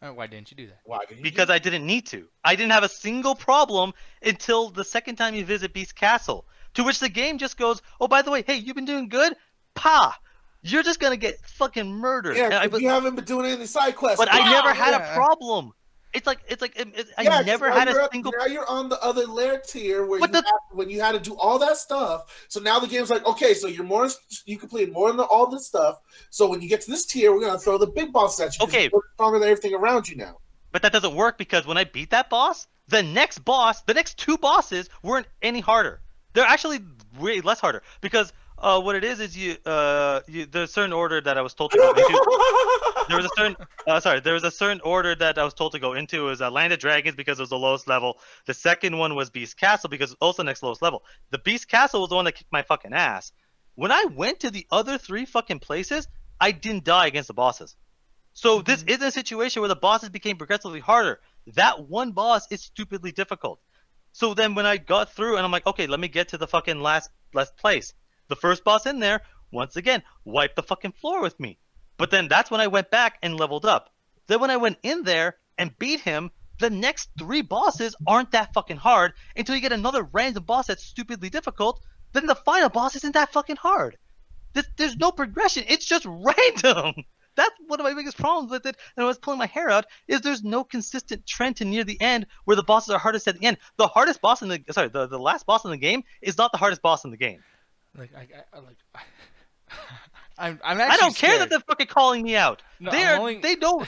Why didn't you do that? Why did you Because I didn't need to. I didn't have a single problem until the second time you visit Beast Castle. To which the game just goes, oh, by the way, hey, you've been doing good? Pa! You're just going to get fucking murdered. Yeah, you haven't been doing any side quests. But I never had a problem. I never had a single... Now you're on the other layer tier where when you had to do all that stuff. So now the game's like, okay, so you completed more than all this stuff. So when you get to this tier, we're going to throw the big boss at you. Okay. You're stronger than everything around you now. But that doesn't work because when I beat that boss, the next 2 bosses weren't any harder. They're actually way less harder because what it is there's a certain order that I was told to go into. There was a certain order that I was told to go into. It was Land of Dragons because it was the lowest level. The second one was Beast Castle because it was also the next lowest level. The Beast Castle was the one that kicked my fucking ass. When I went to the other 3 fucking places, I didn't die against the bosses. So this isn't a situation where the bosses became progressively harder. That one boss is stupidly difficult. So then when I got through and I'm like, okay, let me get to the fucking last place. The first boss in there, once again, wiped the fucking floor with me. But then that's when I went back and leveled up. Then when I went in there and beat him, the next 3 bosses aren't that fucking hard until you get another random boss that's stupidly difficult. Then the final boss isn't that fucking hard. There's no progression. It's just random. That's one of my biggest problems with it, and I was pulling my hair out, is there's no consistent trend to near the end where the bosses are hardest at the end. The hardest boss in the last boss in the game is not the hardest boss in the game. I'm actually I don't care scared. that they're fucking calling me out. No, they don't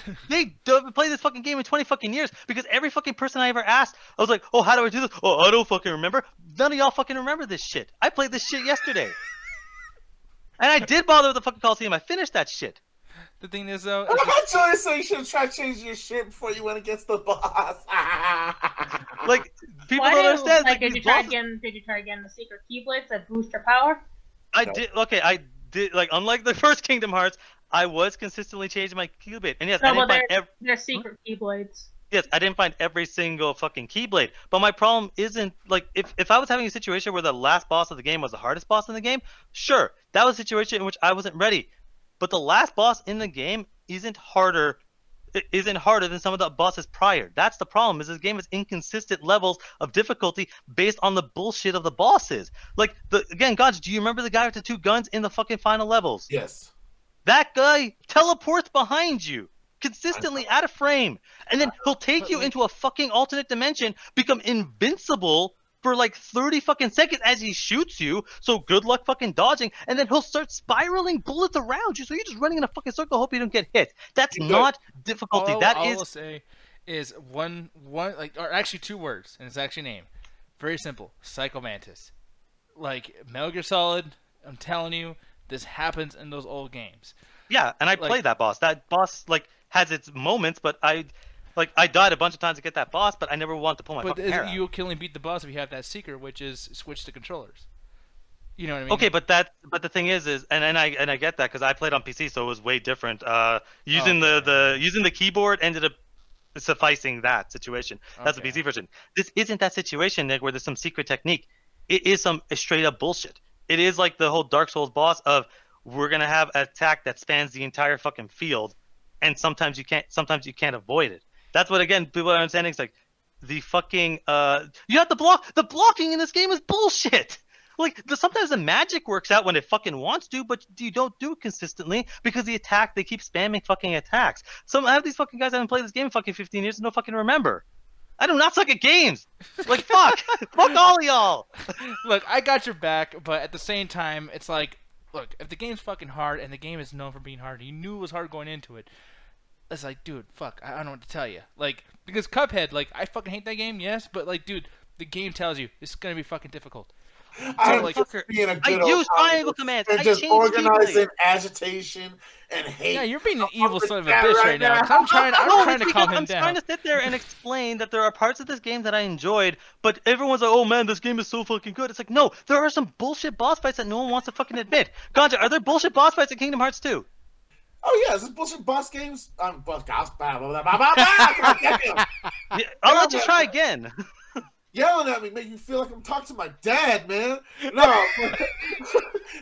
play this fucking game in 20 fucking years because every fucking person I ever asked, I was like, oh, how do I do this? Oh, I don't fucking remember. None of y'all fucking remember this shit. I played this shit yesterday. And I did bother with the fucking Coliseum. I finished that shit. The thing is, though, Joey said you should try to change your shit before you went against the boss. Like people don't understand. Like, did you try again the secret keyblades that boost your power? I did. Like unlike the first Kingdom Hearts, I was consistently changing my keyblade. And yes, I didn't find they're secret keyblades. Yes, I didn't find every single fucking keyblade. But my problem isn't like if I was having a situation where the last boss of the game was the hardest boss in the game, sure, that was a situation in which I wasn't ready. But the last boss in the game isn't harder than some of the bosses prior. That's the problem, is this game has inconsistent levels of difficulty based on the bullshit of the bosses. Like, Gons, do you remember the guy with the 2 guns in the fucking final levels? Yes. That guy teleports behind you, consistently out of frame. And then he'll take you into a fucking alternate dimension, become invincible for like 30 fucking seconds as he shoots you, so good luck fucking dodging, and then he'll start spiraling bullets around you, so you're just running in a fucking circle, hope you don't get hit. That's not difficulty. All I will say is one like, or actually 2 words, and it's actually a name. Very simple. Psycho Mantis. Like Metal Gear Solid, I'm telling you, this happens in those old games. Yeah, and I played that boss. That boss like has its moments, but I died a bunch of times to get that boss, but I never wanted to pull my fucking hair out. But you'll kill and beat the boss if you have that secret, which is switch the controllers. You know what I mean? Okay, but the thing is and I get that because I played on PC, so it was way different. Using the keyboard ended up sufficing that situation. That's the PC version. This isn't that situation, Nick, where there's some secret technique. It is some straight up bullshit. It is like the whole Dark Souls boss of we're gonna have an attack that spans the entire fucking field, and sometimes you can't avoid it. That's what, again, people are understanding. It's like the fucking you have to block. The blocking in this game is bullshit. Like sometimes the magic works out when it fucking wants to, but you don't do it consistently because they keep spamming fucking attacks. Some of these fucking guys haven't played this game in fucking 15 years and don't fucking remember. I do not suck at games. Like fuck, fuck all of y'all. Look, I got your back, but at the same time, it's like, look, if the game's fucking hard and the game is known for being hard, you knew it was hard going into it. It's like, dude, fuck, I don't know what to tell you. Like, because Cuphead, like, I fucking hate that game, yes, but, like, dude, the game tells you it's gonna be fucking difficult. I'm like, just being a good I use old triangle communist commands. and I just change organizing keyblades. agitation and hate. Yeah, you're being an I'm evil with son of a that bitch right right now. now. 'Cause I'm trying No, to it's calm because him I'm trying down. to sit there and explain that there are parts of this game that I enjoyed, but everyone's like, "Oh man, this game is so fucking good." It's like, no, there are some bullshit boss fights that no one wants to fucking admit. Ganja, are there bullshit boss fights in Kingdom Hearts 2? Oh yeah, is this bullshit boss games? Blah, blah, blah, blah, blah, blah, blah. Yeah, I'll let you try again. Yelling at me make you feel like I'm talking to my dad, man. No,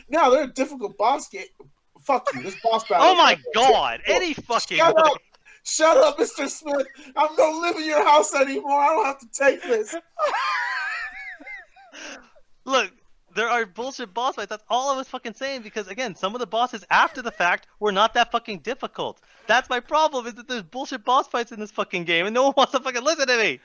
no, they're a difficult boss game. Fuck you, this boss battle. Oh my god, any fucking Shut way. up, shut up, Mr. Smith. I'm gonna live in your house anymore. I don't have to take this. Look, there are bullshit boss fights. That's all I was fucking saying because, again, some of the bosses after the fact were not that fucking difficult. That's my problem, is that there's bullshit boss fights in this fucking game and no one wants to fucking listen to me.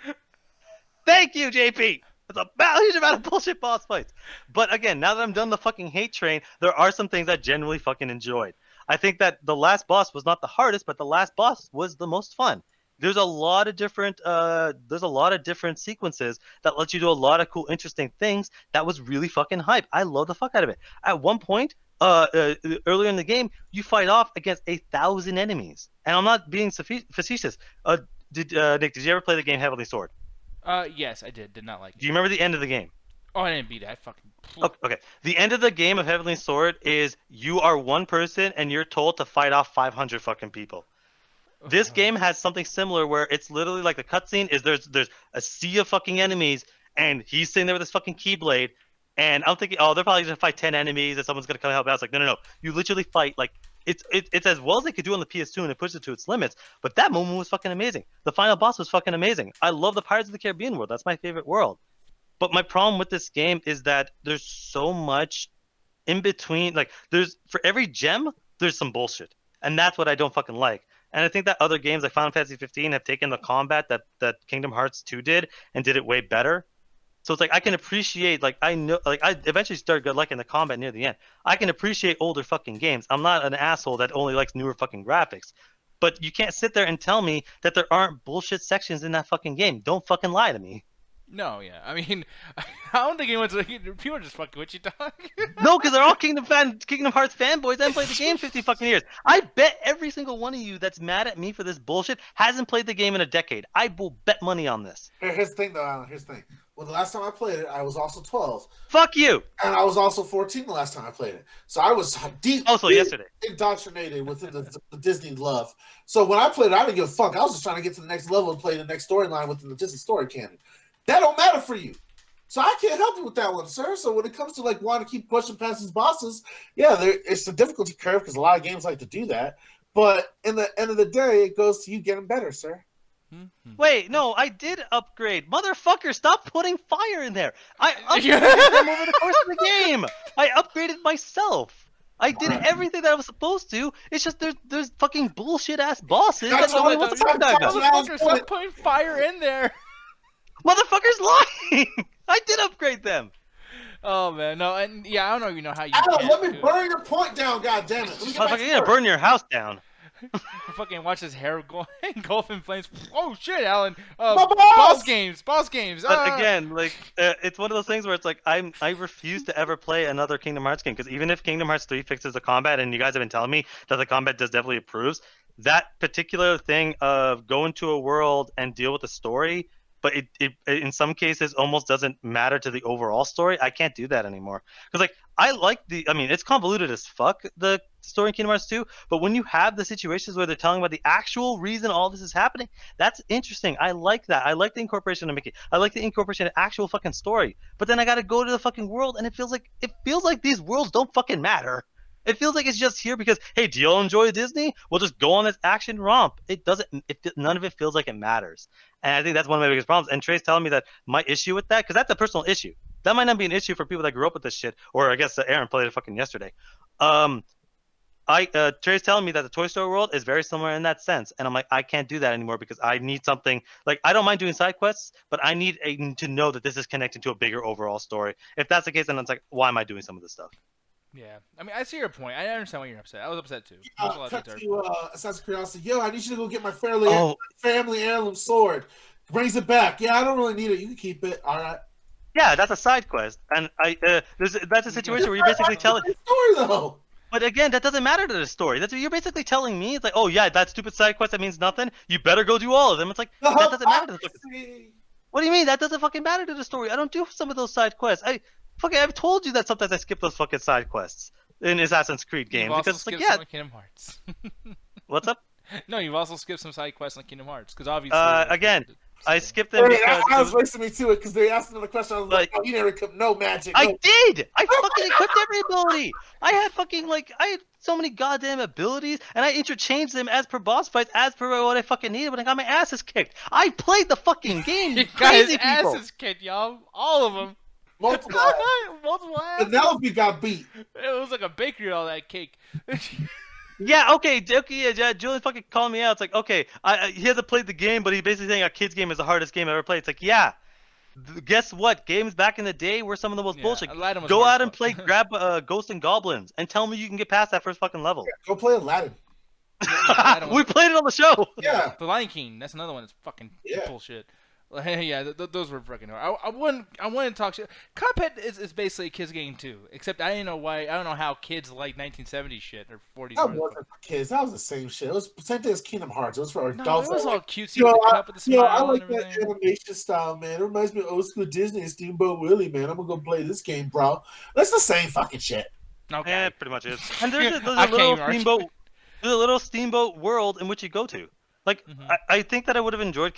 Thank you, JP. It's a huge amount of bullshit boss fights. But again, now that I'm done the fucking hate train, there are some things I genuinely fucking enjoyed. I think that the last boss was not the hardest, but the last boss was the most fun. There's a lot of different sequences that let you do a lot of cool, interesting things. That was really fucking hype. I love the fuck out of it. At one point, earlier in the game, you fight off against 1,000 enemies, and I'm not being facetious. Nick, did you ever play the game Heavenly Sword? Yes, I did. Did not like it. Do you remember the end of the game? Oh, I didn't beat it. I fucking. Okay. The end of the game of Heavenly Sword is you are one person and you're told to fight off 500 fucking people. This game has something similar where it's literally like the cutscene is there's a sea of fucking enemies and he's sitting there with his fucking keyblade and I'm thinking, oh, they're probably gonna fight 10 enemies and someone's gonna come help out. It's like, no. You literally fight like it's as well as they could do on the PS2 and it pushed it to its limits. But that moment was fucking amazing. The final boss was fucking amazing. I love the Pirates of the Caribbean world. That's my favorite world. But my problem with this game is that there's so much in between. Like there's for every gem, there's some bullshit, and that's what I don't fucking like. And I think that other games like Final Fantasy 15 have taken the combat that Kingdom Hearts 2 did and did it way better. So it's like I can appreciate, like I know, like I eventually started good liking the combat near the end. I can appreciate older fucking games. I'm not an asshole that only likes newer fucking graphics. But you can't sit there and tell me that there aren't bullshit sections in that fucking game. Don't fucking lie to me. No, yeah. I mean, I don't think anyone's people are just fucking with you, dog. No, because they're all Kingdom Hearts fanboys. I haven't played the game 50 fucking years. I bet every single one of you that's mad at me for this bullshit hasn't played the game in a decade. I will bet money on this. Here's the thing, though, Alan. Here's the thing. Well, the last time I played it, I was also 12. Fuck you. And I was also 14 the last time I played it. So I was Also yesterday. indoctrinated within the Disney love. So when I played it, I didn't give a fuck. I was just trying to get to the next level and play the next storyline within the Disney story canon. That don't matter for you. So I can't help you with that one, sir. So when it comes to like wanting to keep pushing past these bosses, yeah, it's a difficulty curve because a lot of games like to do that. But in the end of the day, it goes to you getting better, sir. Wait, no, I did upgrade. Motherfucker, stop putting fire in there. I upgraded them over the course of the game. I upgraded myself. I did everything that I was supposed to. It's just there's fucking bullshit ass bosses that nobody wants to talk about. Motherfucker, stop putting fire in there. Motherfucker's lying. I did upgrade them. Oh man, no, and yeah, I don't know. You know how you. Alan, let me burn your point down, goddammit. Motherfucker, you're gonna burn your house down. Fucking watch his hair go engulf in flames. Oh shit, Alan! boss games. But again, like it's one of those things where it's like I refuse to ever play another Kingdom Hearts game because even if Kingdom Hearts 3 fixes the combat, and you guys have been telling me that the combat does definitely improves, that particular thing of go into a world and deal with the story, but it in some cases almost doesn't matter to the overall story. I can't do that anymore because like I like it's convoluted as fuck, the story in Kingdom Hearts 2, but when you have the situations where they're telling about the actual reason all this is happening, that's interesting. I like that. I like the incorporation of Mickey. I like the incorporation of actual fucking story. But then I gotta go to the fucking world and it feels like these worlds don't fucking matter. It feels like it's just here because, hey, do y'all enjoy Disney? We'll just go on this action romp. It doesn't. None of it feels like it matters. And I think that's one of my biggest problems. And Trey's telling me that my issue with that, because that's a personal issue. That might not be an issue for people that grew up with this shit, or I guess Aaron played it fucking yesterday. Trey's telling me that the Toy Story world is very similar in that sense, and I'm like, I can't do that anymore because I need something. Like, I don't mind doing side quests, but I need to know that this is connected to a bigger overall story. If that's the case, then it's like, why am I doing some of this stuff? Yeah, I mean, I see your point. I understand why you're upset. I was upset too. Cut to Assassin's Creed. I said, yo, I need you to go get my family heirloom sword. Brings it back. Yeah, I don't really need it. You can keep it. All right. Yeah, that's a side quest, and that's a situation where you're basically telling. Story though. But again, that doesn't matter to the story. That's you're basically telling me. It's like, oh yeah, that stupid side quest that means nothing. You better go do all of them. It's like that doesn't matter to the fucking. What do you mean? That doesn't fucking matter to the story. I don't do some of those side quests. I've told you that sometimes I skip those fucking side quests in Assassin's Creed games because it's like, yeah. Some Kingdom Hearts. What's up? No, you've also skipped some side quests on Kingdom Hearts because obviously. Again, I skipped them because I was listening to it because they asked another question. I was like, oh, you never equipped no magic. No. I did. I fucking equipped every ability. I had so many goddamn abilities, and I interchanged them as per boss fights, as per what I fucking needed when I got my asses kicked. I played the fucking game. You crazy got his people. asses kicked, y'all. All of them. Multiple. Multiple asses. Penelope got beat. It was like a bakery, all that cake. Yeah, okay, yeah, Julian fucking called me out. It's like, okay, he hasn't played the game, but he's basically saying a kid's game is the hardest game I've ever played. It's like, yeah, guess what? Games back in the day were some of the most bullshit. Go out and play grab Ghosts and Goblins and tell me you can get past that first fucking level. Yeah, go play Aladdin. We played it on the show. Yeah. The Lion King, that's another one that's fucking bullshit. Yeah, those were freaking hard. I wouldn't talk shit. Cuphead is basically a kids game too, except I don't know how kids like 1970s shit or 40s. That wasn't for kids. That was the same shit. It was the same thing as Kingdom Hearts. It was for adults. It was all cutesy with the cup with the smile. I like and everything. that animation style, man. It reminds me of old school Disney and Steamboat Willie, man. I'm gonna go play this game, bro. That's the same fucking shit. Okay. Yeah, pretty much is. And there's a little steamboat world in which you go to. Like, I think that I would have enjoyed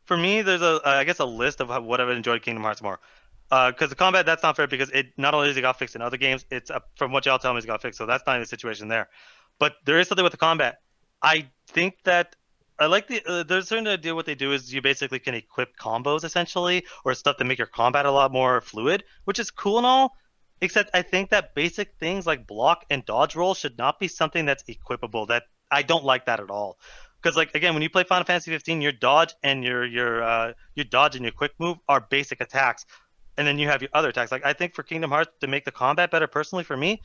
for me, there's I guess a list of what I've enjoyed Kingdom Hearts more. Because the combat, that's not fair because it not only does it got fixed in other games, it's from what y'all tell me it's got fixed, so that's not even the situation there. But there is something with the combat. I think that I like there's a certain idea what they do is you basically can equip combos essentially, or stuff to make your combat a lot more fluid, which is cool and all. Except I think that basic things like block and dodge roll should not be something that's equipable. That I don't like that at all. Because again, when you play Final Fantasy 15, your dodge and your dodge and your quick move are basic attacks, and then you have your other attacks. Like I think for Kingdom Hearts to make the combat better, personally for me,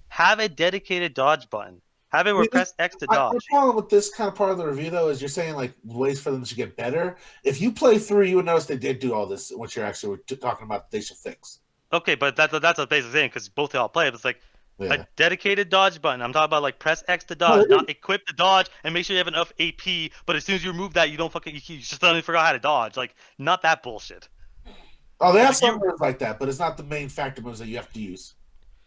have a dedicated dodge button. Have it where press X to dodge. The problem with this kind of part of the review though is you're saying like ways for them to get better. If you play through, you would notice they did do all this. What you're actually talking about, they should fix. Okay, but that's a basic thing because both y'all play it. It's like. Yeah. A dedicated dodge button. I'm talking about like press X to dodge, not equip the dodge and make sure you have enough AP. But as soon as you remove that, you just suddenly forgot how to dodge. Like not that bullshit. Oh, they have some moves like that, but it's not the main factor moves that you have to use.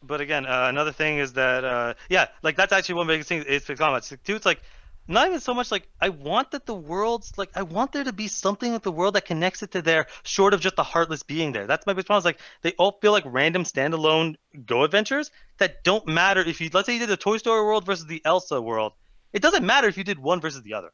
But again, another thing is that like that's actually one big thing is fixed combat. Too, it's like not even so much like I want that the world's like I want there to be something with the world that connects it to there, short of just the Heartless being there. That's my big problem. Is like they all feel like random standalone go adventures that don't matter if you let's say you did the Toy Story world versus the Elsa world. It doesn't matter if you did one versus the other.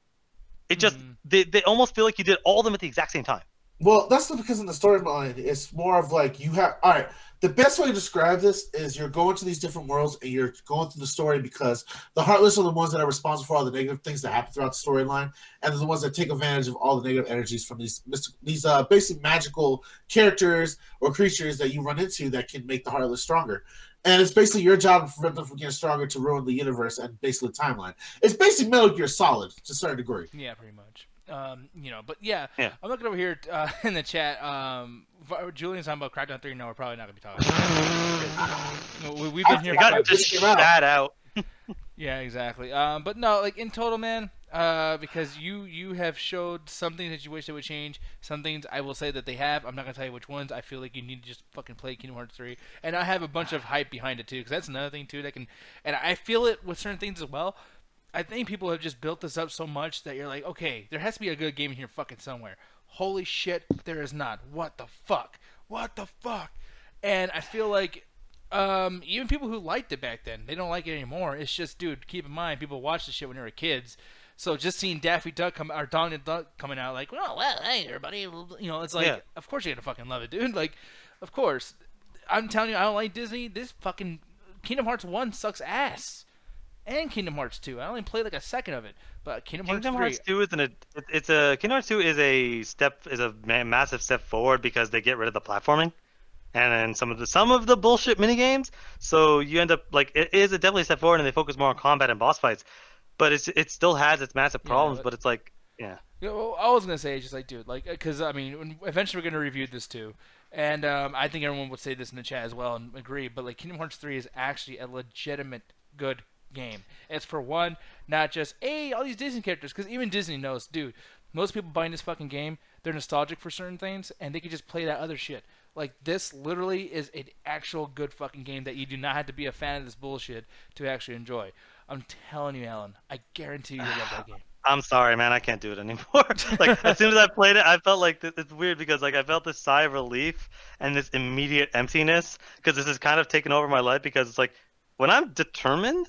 It just they almost feel like you did all of them at the exact same time. Well, that's not because in the storyline, it's more of like you have. All right, the best way to describe this is you're going to these different worlds and you're going through the story because the Heartless are the ones that are responsible for all the negative things that happen throughout the storyline, and they're the ones that take advantage of all the negative energies from these basic magical characters or creatures that you run into that can make the Heartless stronger. And it's basically your job to prevent them from getting stronger to ruin the universe and basically the timeline. It's basically Metal Gear Solid to a certain degree. Yeah, pretty much. But yeah, I'm looking over here in the chat. Julian's talking about Crackdown 3. No, we're probably not gonna be talking. We've been here. Got just that out. Yeah, exactly. But no, like in total, man. Because you have showed some things that you wish they would change. Some things I will say that they have. I'm not gonna tell you which ones. I feel like you need to just fucking play Kingdom Hearts 3. And I have a bunch of hype behind it too, because that's another thing too that can. And I feel it with certain things as well. I think people have just built this up so much that you're like, okay, there has to be a good game in here fucking somewhere. Holy shit, there is not. What the fuck? What the fuck? And I feel like even people who liked it back then, they don't like it anymore. It's just, dude, keep in mind, people watched this shit when they were kids. So just seeing Daffy Duck or Donald Duck coming out like, well, hey, everybody, it's like, of course you're gonna fucking love it, dude. Like, of course. I'm telling you, I don't like Disney. This fucking Kingdom Hearts 1 sucks ass. And Kingdom Hearts 2. I only played like a second of it, but Kingdom Hearts 2 Kingdom Hearts 2 is a massive step forward because they get rid of the platforming, and then some of the bullshit mini games. So you end up like it is definitely a step forward, and they focus more on combat and boss fights. But it still has its massive problems. But it's like Yeah. You know, all I was gonna say is just like, dude, like, because I mean, eventually we're gonna review this too, and I think everyone would say this in the chat as well and agree. But like, Kingdom Hearts 3 is actually a legitimate good game. It's for one, not just all these Disney characters, because even Disney knows, dude. Most people buying this fucking game, they're nostalgic for certain things, and they can just play that other shit. Like, this literally is an actual good fucking game that you do not have to be a fan of this bullshit to actually enjoy. I'm telling you, Alan, I guarantee you love that game. I'm sorry, man. I can't do it anymore. Like, as soon as I played it, I felt like it's weird because, like, I felt this sigh of relief and this immediate emptiness because this has kind of taken over my life because it's like, when I'm determined,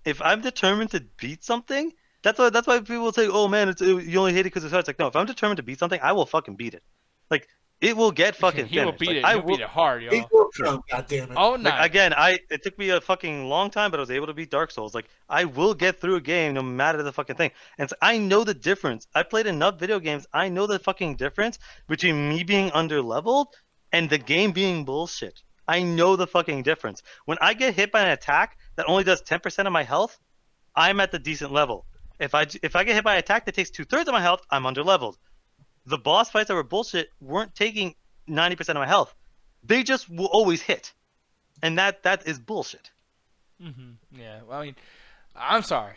if I'm determined to beat something, that's why people say, "Oh man, you only hate it because it's hard." It's like, no, if I'm determined to beat something, I will fucking beat it. Like, it will get fucking He will finished. beat Like, it. I He'll will beat it hard, yo. He will come, goddammit. Oh no! Like, again, it took me a fucking long time, but I was able to beat Dark Souls. Like, I will get through a game no matter the fucking thing. And so I know the difference. I played enough video games. I know the fucking difference between me being underleveled and the game being bullshit. I know the fucking difference. When I get hit by an attack that only does 10% of my health, I'm at the decent level. If I get hit by an attack that takes 2/3 of my health, I'm underleveled. The boss fights that were bullshit weren't taking 90% of my health. They just will always hit. And that is bullshit. Yeah, well, I mean, I'm sorry.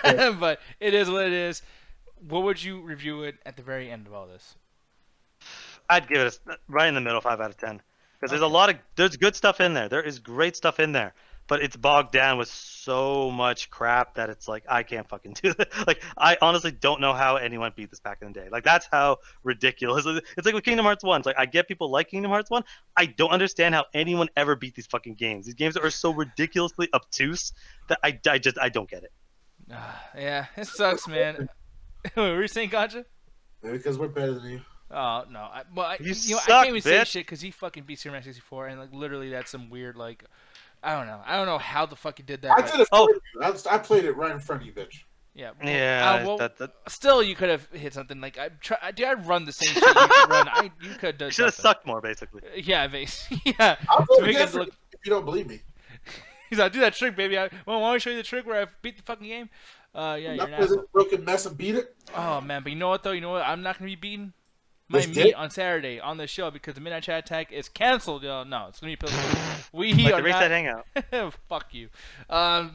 But it is what it is. What would you review it at the very end of all this? I'd give it right in the middle, 5 out of 10. Because there's good stuff in there. There is great stuff in there. But it's bogged down with so much crap that it's like, I can't fucking do it. Like, I honestly don't know how anyone beat this back in the day. Like, that's how ridiculous. It's like with Kingdom Hearts 1. It's like, I get people like Kingdom Hearts 1. I don't understand how anyone ever beat these fucking games. These games are so ridiculously obtuse that I don't get it. Yeah, it sucks, man. What were you saying, Gotcha? Maybe because we're better than you. Oh, no. I suck, can't even say bitch. shit because he fucking beat Super Mario 64, and like literally that's some weird, like, I don't know. I don't know how the fuck he did that. I did it for you. I played it right in front of you, bitch. Yeah. Yeah. Well, still, you could have hit something. Like, I'd run the same shit you could run. You could have done You should have something. sucked more, basically. Yeah, yeah. I'll do To it make again it look. if you don't believe me. He's like, do that trick, baby. Well, why don't I show you the trick where I beat the fucking game? Yeah, you're an Not asshole. this broken mess and beat it. Oh, man. But you know what, though? You know what? I'm not going to be beaten. My This meet did? on Saturday on the show because the Midnight Chat Attack is canceled, yo. No, it's going to be Pillsbury. We Like are the Race not... That Hangout. Fuck you.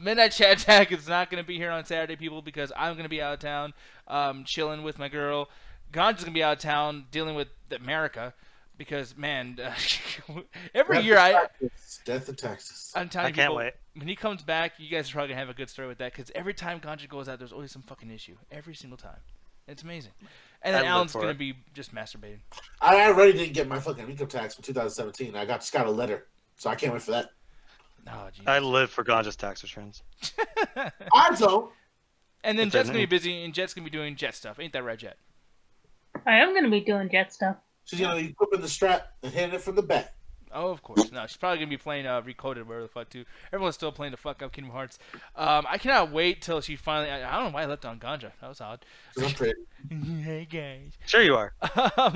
Midnight Chat Attack is not going to be here on Saturday, people, because I'm going to be out of town chilling with my girl. Ganja's going to be out of town dealing with America because, man, every year Death of Texas. I'm telling I you, can't people, wait. when he comes back, you guys are probably going to have a good story with that because every time Ganja goes out, there's always some fucking issue. Every single time. It's amazing. And then I live Alan's for going to it. be just masturbating. I already didn't get my fucking income tax from 2017. I just got a letter, so I can't wait for that. Oh, Jesus. I live for Ganja's tax returns. I don't. And then It's Jet's a- going to be busy, and Jet's going to be doing Jet stuff. Ain't that right, Jet? I am gonna be doing Jet stuff. She's gonna be whipping the strap and hitting it from the back. Oh, of course. No, she's probably going to be playing Recoded, whatever the fuck, too. Everyone's still playing the fuck up Kingdom Hearts. I cannot wait till she finally... I don't know why I left on Ganja. That was odd. 'Cause I'm pretty. Hey, guys. Sure you are.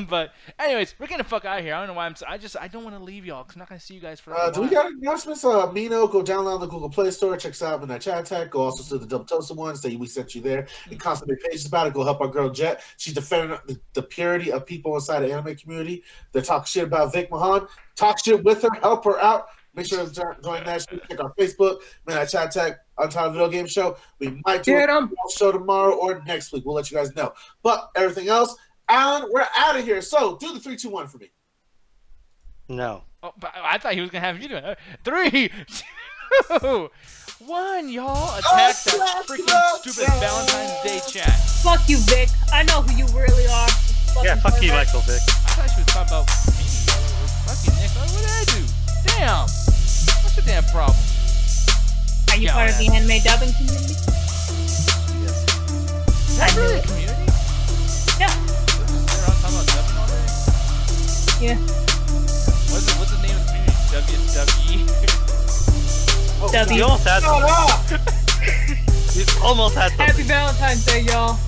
But, anyways, we're getting the fuck out of here. I don't know why I don't want to leave y'all, because I'm not going to see you guys for a Do we while. got announcements? Mino, go download the Google Play Store. Check us out Midnight Chat Attack. Go also to the Double Toasted one. Say we sent you there. And constantly pages about it. Go help our girl Jet. She's defending the purity of people inside the anime community that talk shit about Vic Mahan. Talk shit with her. Help her out. Make sure to join that. Check our Facebook, Midnight Chat Attack, Untitled Video Game Show. We might do a show tomorrow or next week. We'll let you guys know. But everything else, Alan, we're out of here. So do the 3, 2, 1 for me. No. Oh, but I thought he was going to have you do it. 3, 2, 1, y'all. Attack that freaking stupid Valentine's Day chat. Fuck you, Vic. I know who you really are. Yeah, fuck you, Michael Vick. I thought she was talking about me. Fucking Nick. What did I do? Damn. What's your damn problem? Are you Yeah, part of the anime dubbing community? Yes. Is that really a community? Yeah. They're on talking about dubbing all day? Yeah. What's the name of the community? WWE? W. You almost had Shut up! You almost had something. Happy Valentine's Day, y'all.